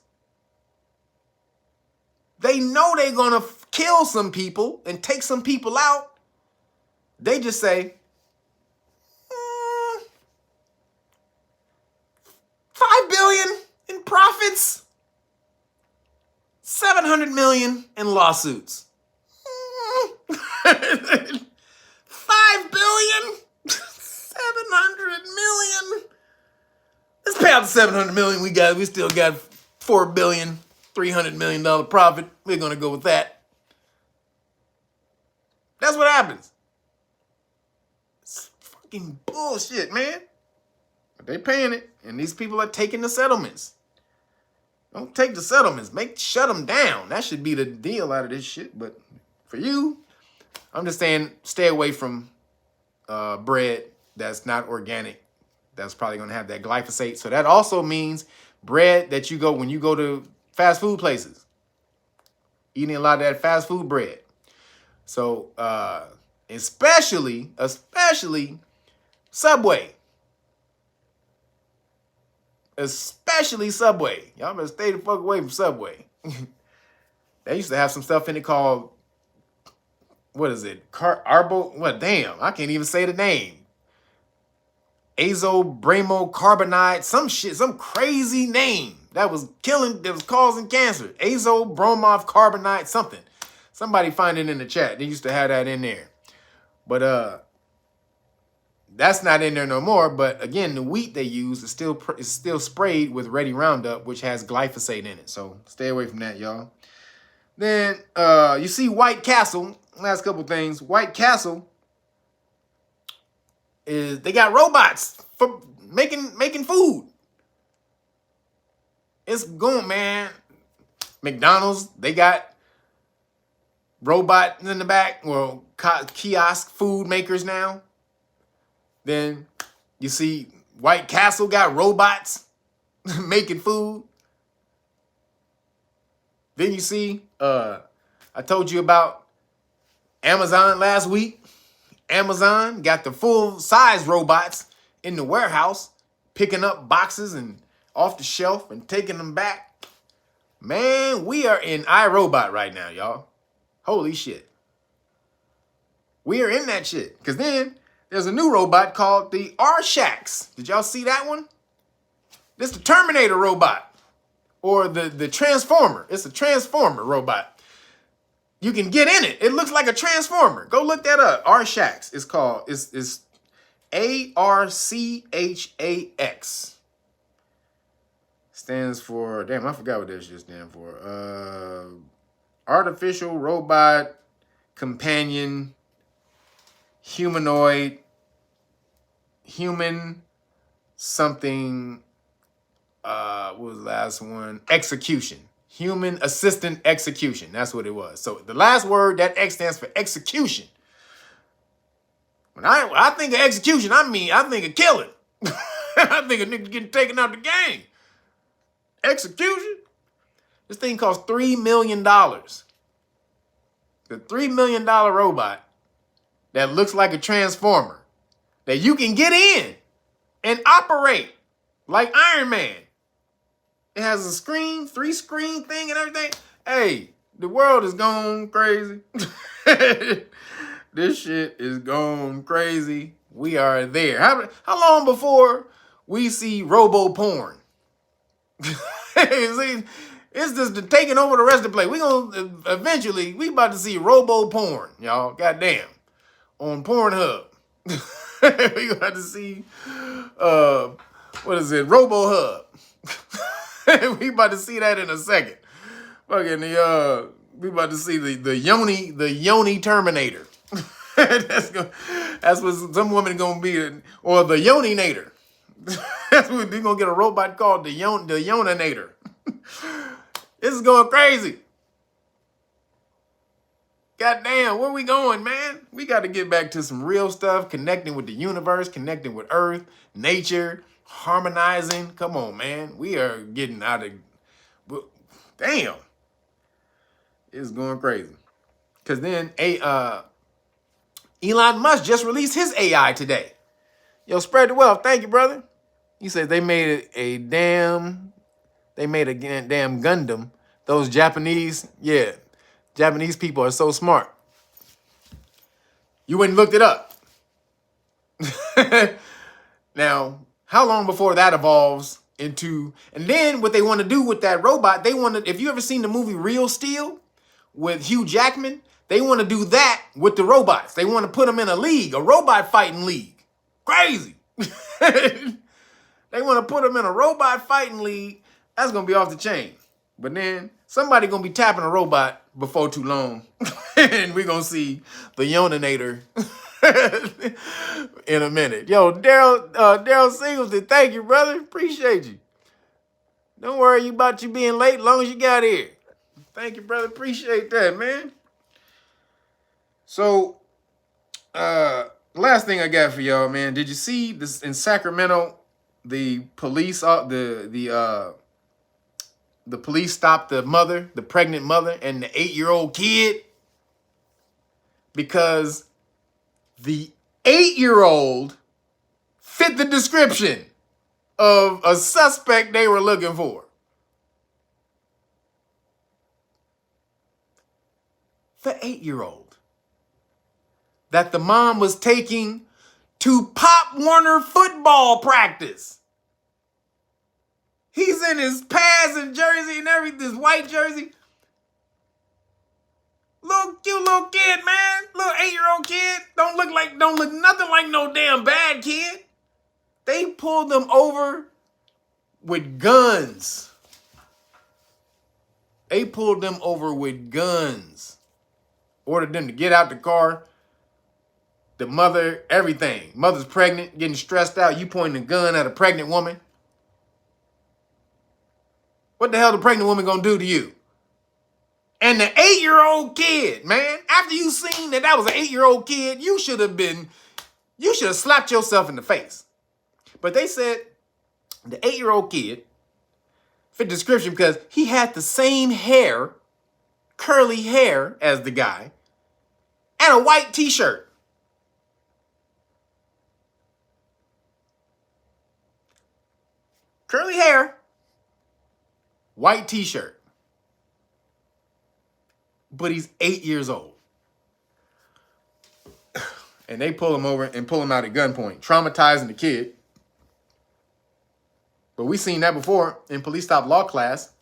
They know they're going to kill some people and take some people out. They just say, 5 billion in profits, 700 million in lawsuits. 5 billion, 700 million. Let's pay out the 700 million we got. We still got 4 billion, $300 million profit. We're going to go with that. That's what happens. It's fucking bullshit, man. But they paying it, and these people are taking the settlements. Don't take the settlements. Shut them down. That should be the deal out of this shit. But for you, I'm just saying stay away from bread that's not organic. That's probably going to have that glyphosate. So that also means bread that you go when you go to fast food places. Eating a lot of that fast food bread. So especially Subway. Especially Subway. Y'all better stay the fuck away from Subway. They used to have some stuff in it called, what is it? What? Damn, I can't even say the name. Azobramocarbonide, some shit, some crazy name that was causing cancer. Azobramocarbonide, something. Somebody find it in the chat. They used to have that in there. But that's not in there no more. But again, the wheat they use is still sprayed with Ready Roundup, which has glyphosate in it. So stay away from that, y'all. Then you see White Castle. Last couple things. White Castle they got robots for making food. It's going, man. McDonald's, they got robots in the back, well, kiosk food makers now. Then you see White Castle got robots making food. Then you see, I told you about Amazon last week. Amazon got the full-size robots in the warehouse, picking up boxes and off the shelf and taking them back. Man, we are in iRobot right now, y'all. Holy shit. We are in that shit. Because then there's a new robot called the R-Shacks. Did y'all see that one? This is the Terminator robot. Or the Transformer. It's a Transformer robot. You can get in it. It looks like a Transformer. Go look that up. R-Shacks. It's called, it's ARCHAX. Stands for, damn, I forgot what that shit stands for. Artificial Robot Companion Humanoid Human something, what was the last one? Execution. Human Assistant Execution. That's what it was. So the last word, that X stands for execution. When I think of execution, I think of killing. I think of niggas getting taken out the game. Execution? This thing costs $3 million. The $3 million robot that looks like a Transformer that you can get in and operate like Iron Man. It has a screen, 3-screen thing and everything. Hey, the world is going crazy. This shit is going crazy. We are there. How long before we see robo-porn? See, it's just taking over the rest of the place. We about to see robo-porn, y'all. Goddamn. On Pornhub. We got to see, what is it? RoboHub. We about to see that in a second. Fucking we about to see the Yoni Terminator. That's what some woman gonna be, or the Yoninator. That's what they're gonna get a robot called the Yoninator. This is going crazy. Goddamn, where we going, man? We got to get back to some real stuff, connecting with the universe, connecting with Earth, nature, harmonizing. Come on, man. We are getting out of... Damn. It's going crazy. Because then Elon Musk just released his AI today. Yo, spread the wealth. Thank you, brother. He said they made a damn Gundam. Those Japanese, Japanese people are so smart. You went and looked it up. Now, how long before that evolves into, and then what they want to do with that robot, they want to, if you ever seen the movie Real Steel with Hugh Jackman, they want to do that with the robots. They want to put them in a league, a robot fighting league. Crazy. They want to put them in a robot fighting league. That's going to be off the chain. But then somebody going to be tapping a robot before too long. And we're going to see the Yoninator in a minute. Yo, Daryl Singleton, thank you, brother. Appreciate you. Don't worry about you being late as long as you got here. Thank you, brother. Appreciate that, man. So, last thing I got for y'all, man. Did you see this in Sacramento? The police, the police stopped the pregnant mother, and the 8-year-old kid because the 8-year-old fit the description of a suspect they were looking for. The 8-year-old that the mom was taking to Pop Warner football practice. He's in his pads and jersey and everything, this white jersey. Little cute little kid, man. Little 8-year-old kid. Don't look nothing like no damn bad kid. They pulled them over with guns. They pulled them over with guns. Ordered them to get out the car. The mother, everything. Mother's pregnant, getting stressed out. You pointing a gun at a pregnant woman. What the hell the pregnant woman gonna do to you? And the 8-year-old kid, man, after you seen that was an 8-year-old kid, you should have slapped yourself in the face. But they said the 8-year-old kid fit the description because he had the same hair, curly hair as the guy, and a white t-shirt. Curly hair, white t-shirt. But he's 8 years old. And they pull him over and pull him out at gunpoint, traumatizing the kid. But we seen that before in police stop law class.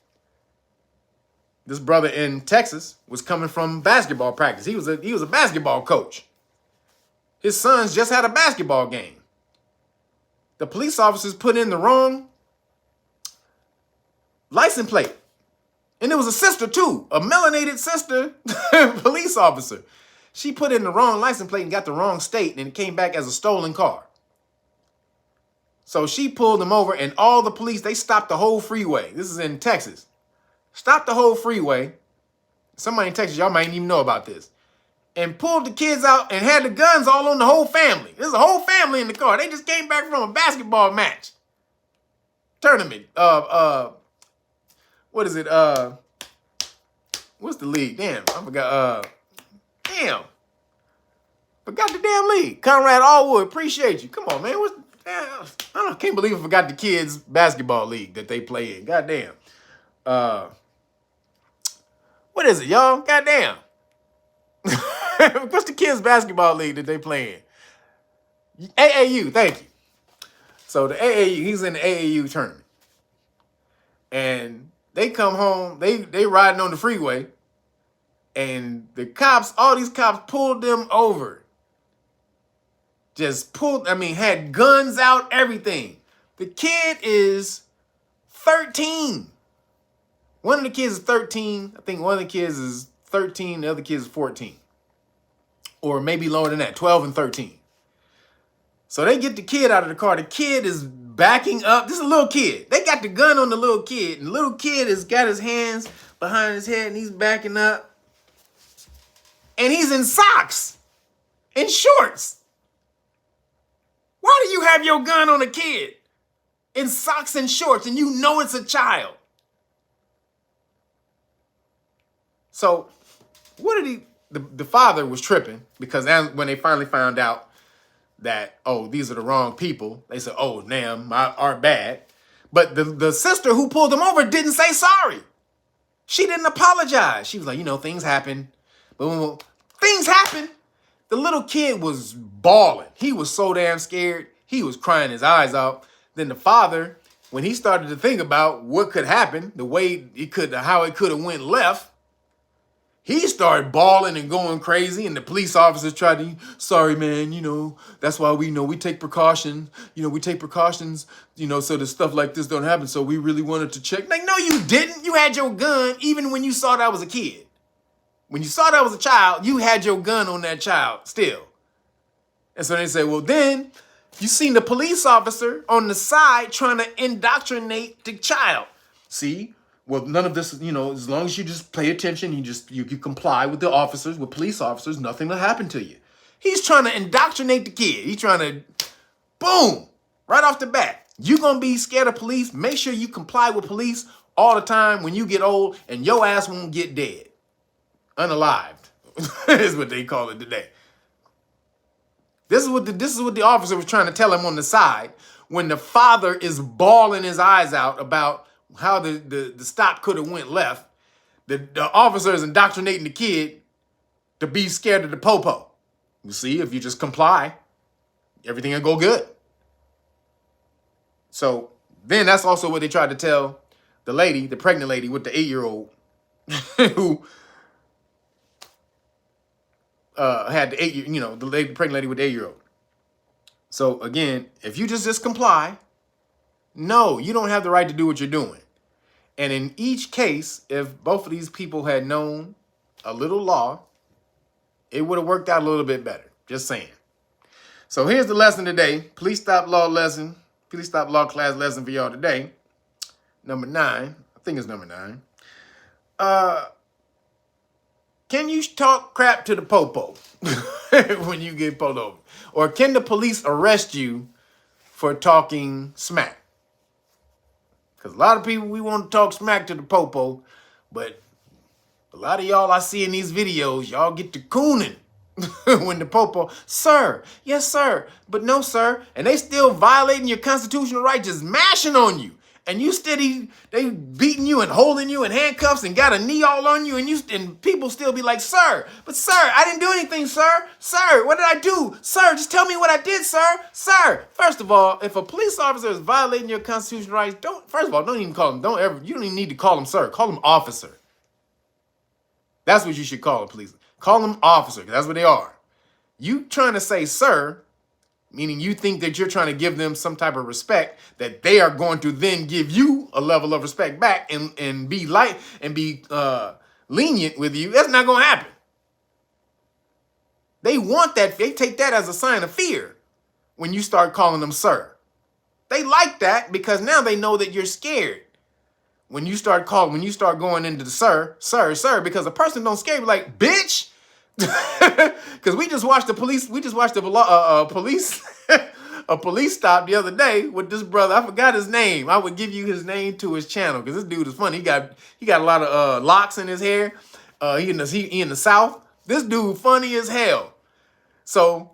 This brother in Texas was coming from basketball practice. He was a basketball coach. His sons just had a basketball game. The police officers put in the wrong license plate. And it was a sister too, a melanated sister police officer. She put in the wrong license plate and got the wrong state, and it came back as a stolen car. So she pulled them over, and all the police, they stopped the whole freeway. This is in Texas. Stopped the whole freeway. Somebody in Texas, y'all might even know about this. And pulled the kids out and had the guns all on the whole family. There's a whole family in the car. They just came back from a basketball match. Tournament. What is it? What's the league? Damn, I forgot. Forgot the damn league. Conrad Allwood, appreciate you. Come on, man. I can't believe I forgot the kids' basketball league that they play in. Goddamn. What is it, y'all? Goddamn. What's the kids' basketball league that they play in? AAU, thank you. So the AAU, he's in the AAU tournament. And they come home, they riding on the freeway, and the cops, all these cops pulled them over. Had guns out, everything. The kid is 13. One of the kids is 13. I think one of the kids is 13, the other kid is 14. Or maybe lower than that, 12 and 13. So they get the kid out of the car. The kid is backing up. This is a little kid. They got the gun on the little kid. And the little kid has got his hands behind his head and he's backing up. and he's in socks and shorts. Why do you have your gun on a kid in socks and shorts and you know it's a child? So what did he, the father was tripping because when they finally found out that, oh, these are the wrong people, they said, oh, damn, our bad. But the sister who pulled him over didn't say sorry. She didn't apologize. She was like, things happen. But when things happen, the little kid was bawling. He was so damn scared. He was crying his eyes out. Then the father, when he started to think about what could happen, the way it could, how it could have went left, he started bawling and going crazy, and the police officers tried to, sorry, man, that's why we take precautions. We take precautions, so that stuff like this don't happen. So we really wanted to check. Like, no, you didn't. You had your gun even when you saw that was a kid. When you saw that was a child, you had your gun on that child still. And so they say, well, then you seen the police officer on the side trying to indoctrinate the child. See? Well, none of this, as long as you just pay attention, you comply with the officers, with police officers, nothing will happen to you. He's trying to indoctrinate the kid. He's trying to, boom, right off the bat. You're going to be scared of police. Make sure you comply with police all the time when you get old, and your ass won't get dead. Unalived is what they call it today. This is what the officer was trying to tell him on the side when the father is bawling his eyes out about how the stop could have went left. The officer is indoctrinating the kid to be scared of the popo. You see, if you just comply, everything will go good. So then that's also what they tried to tell the lady, the pregnant lady with the 8-year-old who had the 8-year, the pregnant lady with the 8-year-old. So again, if you just comply, no, you don't have the right to do what you're doing. And in each case, if both of these people had known a little law, it would have worked out a little bit better. Just saying. So here's the lesson today. Police stop law class lesson for y'all today. Number 9. I think it's number 9. Can you talk crap to the popo when you get pulled over? Or can the police arrest you for talking smack? Because a lot of people, we want to talk smack to the popo, but a lot of y'all I see in these videos, y'all get to cooning when the popo, sir, yes, sir, but no, sir. And they still violating your constitutional right, just mashing on you. And you steady, they beating you and holding you in handcuffs and got a knee all on you, and people still be like, sir, but sir, I didn't do anything, sir. Sir, what did I do? Sir, just tell me what I did, sir. Sir, first of all, if a police officer is violating your constitutional rights, don't even call him, you don't even need to call him sir. Call him officer. That's what you should call a police. Call them officer, because that's what they are. You trying to say sir, meaning you think that you're trying to give them some type of respect, that they are going to then give you a level of respect back and be lenient with you. That's not going to happen. They want that. They take that as a sign of fear when you start calling them sir. They like that because now they know that you're scared. When you start going into the sir, because a person don't scare you like, bitch. Because we just watched a police stop the other day with this brother. I forgot his name. I would give you his name to his channel because this dude is funny. He got a lot of locks in his hair. He in the South. This dude funny as hell. So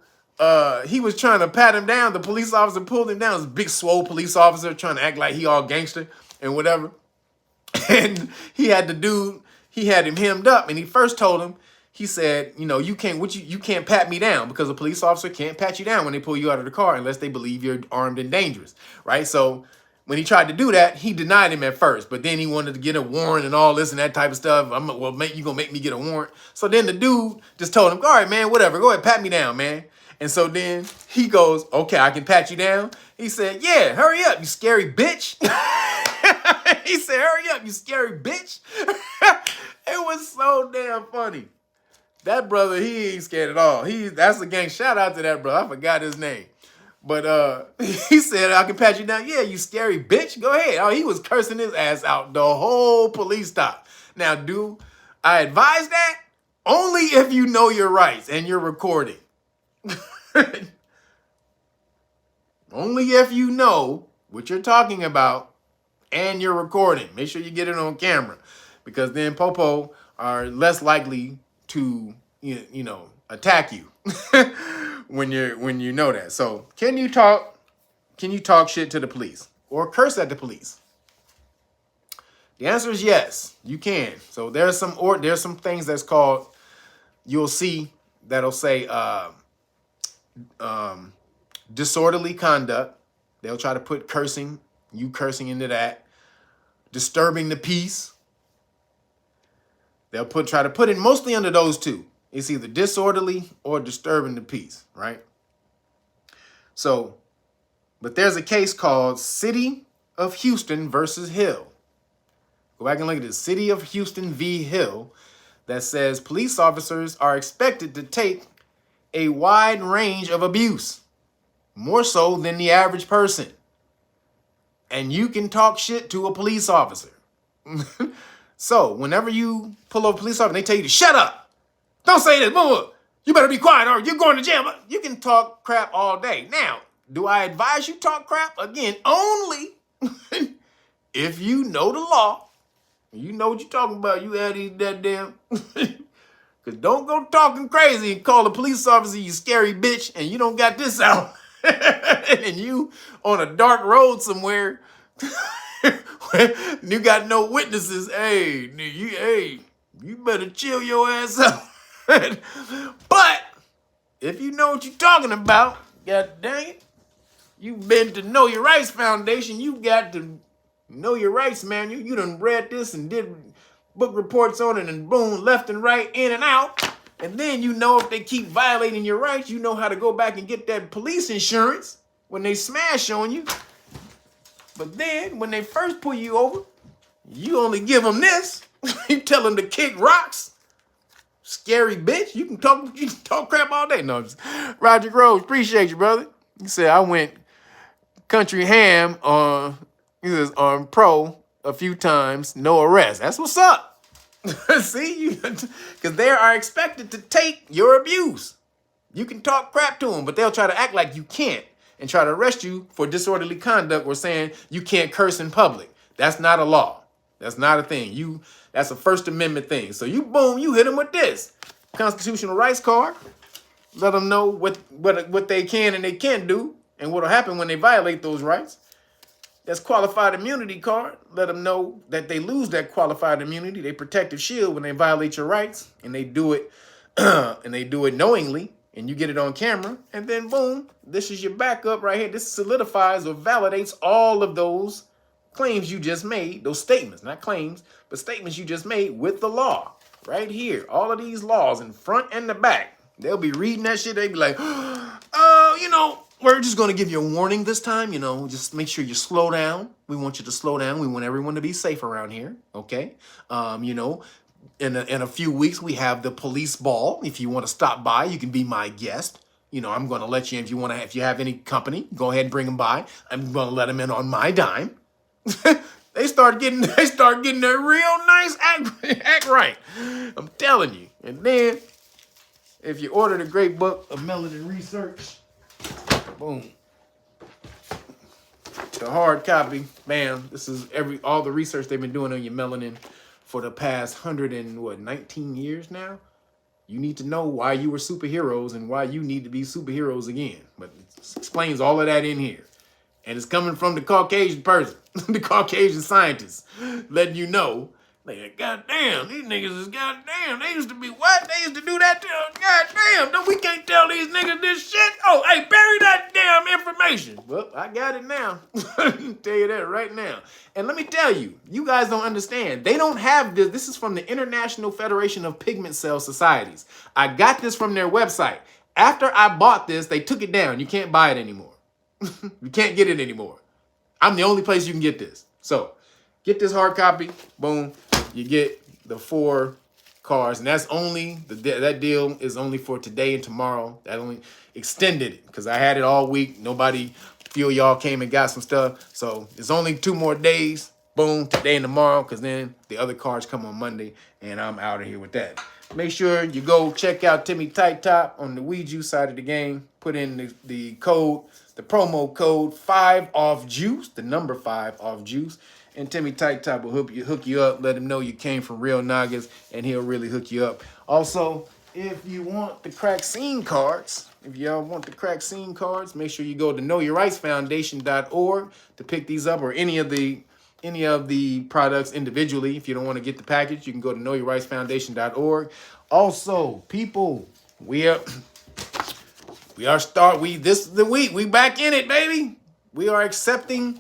he was trying to pat him down. The police officer pulled him down. This big swole police officer trying to act like he all gangster and whatever. And he had him hemmed up, and he first told him, he said, you can't pat me down because a police officer can't pat you down when they pull you out of the car unless they believe you're armed and dangerous, right? So when he tried to do that, he denied him at first, but then he wanted to get a warrant and all this and that type of stuff. You gonna make me get a warrant? So then the dude just told him, all right, man, whatever, go ahead, pat me down, man. And so then he goes, okay, I can pat you down. He said, yeah, hurry up, you scary bitch. He said, hurry up, you scary bitch. It was so damn funny. That brother, he ain't scared at all. That's a gang. Shout out to that brother. I forgot his name. But he said, I can pat you down. Yeah, you scary bitch. Go ahead. Oh, he was cursing his ass out the whole police stop. Now, do I advise that? Only if you know your rights and you're recording. Only if you know what you're talking about and you're recording. Make sure you get it on camera, because then popo are less likely to attack you when you know that. So can you talk shit to the police or curse at the police? The answer is yes, you can. So there's some things that's called, you'll see that'll say disorderly conduct. They'll try to put cursing into that. Disturbing the peace. They'll try to put it mostly under those two. It's either disorderly or disturbing the peace, right? So, but there's a case called City of Houston versus Hill. Go back and look at this. City of Houston v. Hill, that says police officers are expected to take a wide range of abuse, more so than the average person. And you can talk shit to a police officer. So whenever you pull over a police officer and they tell you to shut up, don't say this, you better be quiet or you're going to jail. You can talk crap all day. Now, do I advise you talk crap? Again, only if you know the law. You know what you're talking about. You had that damn. Because don't go talking crazy and call a police officer you scary bitch and you don't got this out. And you on a dark road somewhere. You got no witnesses. Hey, you better chill your ass out. But if you know what you're talking about, god dang it, you've been to Know Your Rights Foundation. You got to know your rights, man. You done read this and did book reports on it and boom, left and right, in and out. And then you know if they keep violating your rights, you know how to go back and get that police insurance when they smash on you. But then when they first pull you over, you only give them this. You tell them to kick rocks. Scary bitch. You can talk crap all day. No, just Roger Groves, appreciate you, brother. He said I went country ham on pro a few times, no arrest. That's what's up. See, because they are expected to take your abuse. You can talk crap to them, but they'll try to act like you can't and try to arrest you for disorderly conduct or saying you can't curse in public. That's not a law. That's not a thing. That's a First Amendment thing. So you hit them with this constitutional rights card. Let them know what they can and they can't do and what'll happen when they violate those rights. That's qualified immunity card. Let them know that they lose that qualified immunity, they protective shield, when they violate your rights, and they do it knowingly, and you get it on camera, and then boom, this is your backup right here. This solidifies or validates all of those claims you just made, those statements, not claims, but statements you just made with the law right here. All of these laws in front and the back. They'll be reading that shit. They'll be like, we're just going to give you a warning this time, just make sure you slow down. We want you to slow down. We want everyone to be safe around here, okay? In a few weeks, we have the police ball. If you want to stop by, you can be my guest. I'm going to let you, if you have any company, go ahead and bring them by. I'm going to let them in on my dime. They start getting their real nice act right. I'm telling you. And then, if you order the great book of Melanin Research, boom. The hard copy, bam. This is all the research they've been doing on your melanin for the past 19 years now. You need to know why you were superheroes and why you need to be superheroes again. But it explains all of that in here. And it's coming from the Caucasian person, the Caucasian scientist, letting you know, like, goddamn, these niggas is goddamn. They used to be what? They used to do that to us. Goddamn, no, we can't tell these niggas this shit. Oh, hey, bury that damn information. Well, I got it now. Tell you that right now. And let me tell you, you guys don't understand. They don't have this. This is from the International Federation of Pigment Cell Societies. I got this from their website. After I bought this, they took it down. You can't buy it anymore. You can't get it anymore. I'm the only place you can get this. So get this hard copy. Boom. You get the 4 cards. And that's only, that deal is only for today and tomorrow. That only extended it because I had it all week. Nobody, few of y'all came and got some stuff. So it's only 2 more days. Boom. Today and tomorrow, because then the other cards come on Monday and I'm out of here with that. Make sure you go check out Timmy Tight Top on the Ouija side of the game. Put in the code, the promo code 5OFF-JUICE, the number 5OFF-JUICE. And Timmy Tight Top will hook you up. Let him know you came from Real Nagas, and he'll really hook you up. Also, if you want the crack scene cards, if y'all want the crack scene cards, make sure you go to knowyourrightsfoundation.org to pick these up, or any of the products individually. If you don't want to get the package, you can go to knowyourrightsfoundation.org. Also, people, this is the week. We back in it, baby. We are accepting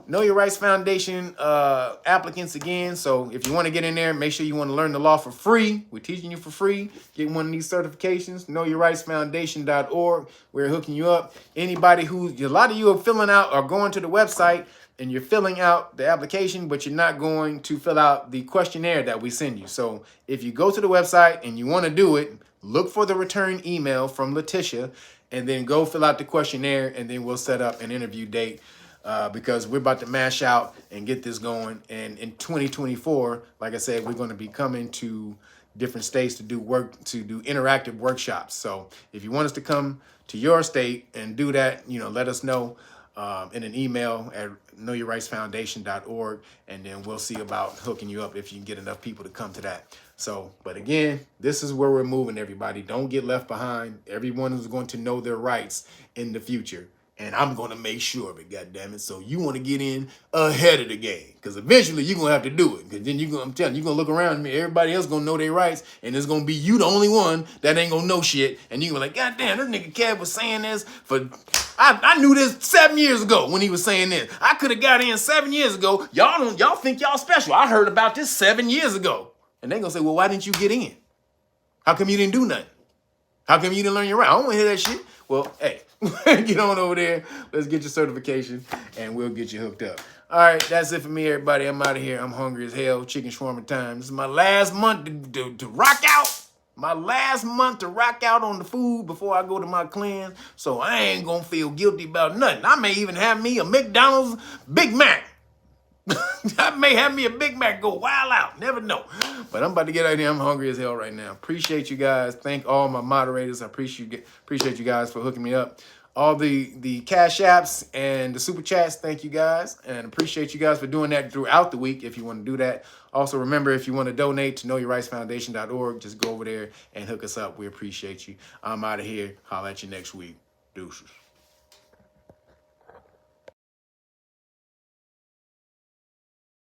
Know Your Rights Foundation applicants again. So if you want to get in there, make sure you want to learn the law for free. We're teaching you for free. Get one of these certifications. knowyourrightsfoundation.org. We're hooking you up. Anybody a lot of you are filling out or going to the website and you're filling out the application, but you're not going to fill out the questionnaire that we send you. So if you go to the website and you want to do it, look for the return email from Letitia and then go fill out the questionnaire, and then we'll set up an interview date. Because we're about to mash out and get this going. And in 2024, like I said, we're going to be coming to different states to do interactive workshops. So if you want us to come to your state and do that, let us know in an email at knowyourrightsfoundation.org, and then we'll see about hooking you up if you can get enough people to come to that. So, but again, this is where we're moving, everybody. Don't get left behind. Everyone is going to know their rights in the future. And I'm going to make sure of it, goddammit. So you want to get in ahead of the game. Because eventually you're going to have to do it. Because then I'm telling you, you're going to look around me. Everybody else going to know their rights. And it's going to be you the only one that ain't going to know shit. And you're going to be like, goddamn, this nigga Kev was saying this for... I knew this 7 years ago when he was saying this. I could have got in 7 years ago. Y'all think y'all special. I heard about this 7 years ago. And they going to say, well, why didn't you get in? How come you didn't do nothing? How come you didn't learn your right? I don't want to hear that shit. Well, hey, get on over there. Let's get your certification, and we'll get you hooked up. All right, that's it for me, everybody. I'm out of here. I'm hungry as hell. Chicken shawarma time. This is my last month to rock out. My last month to rock out on the food before I go to my cleanse. So I ain't going to feel guilty about nothing. I may even have me a McDonald's Big Mac. I may have me a Big Mac, go wild out. Never know. But I'm about to get out of here. I'm hungry as hell right now. Appreciate you guys. Thank all my moderators. I appreciate you guys for hooking me up. All the Cash Apps and the Super Chats, thank you guys. And appreciate you guys for doing that throughout the week if you want to do that. Also, remember, if you want to donate to knowyourrightsfoundation.org, just go over there and hook us up. We appreciate you. I'm out of here. Holla at you next week. Deuces.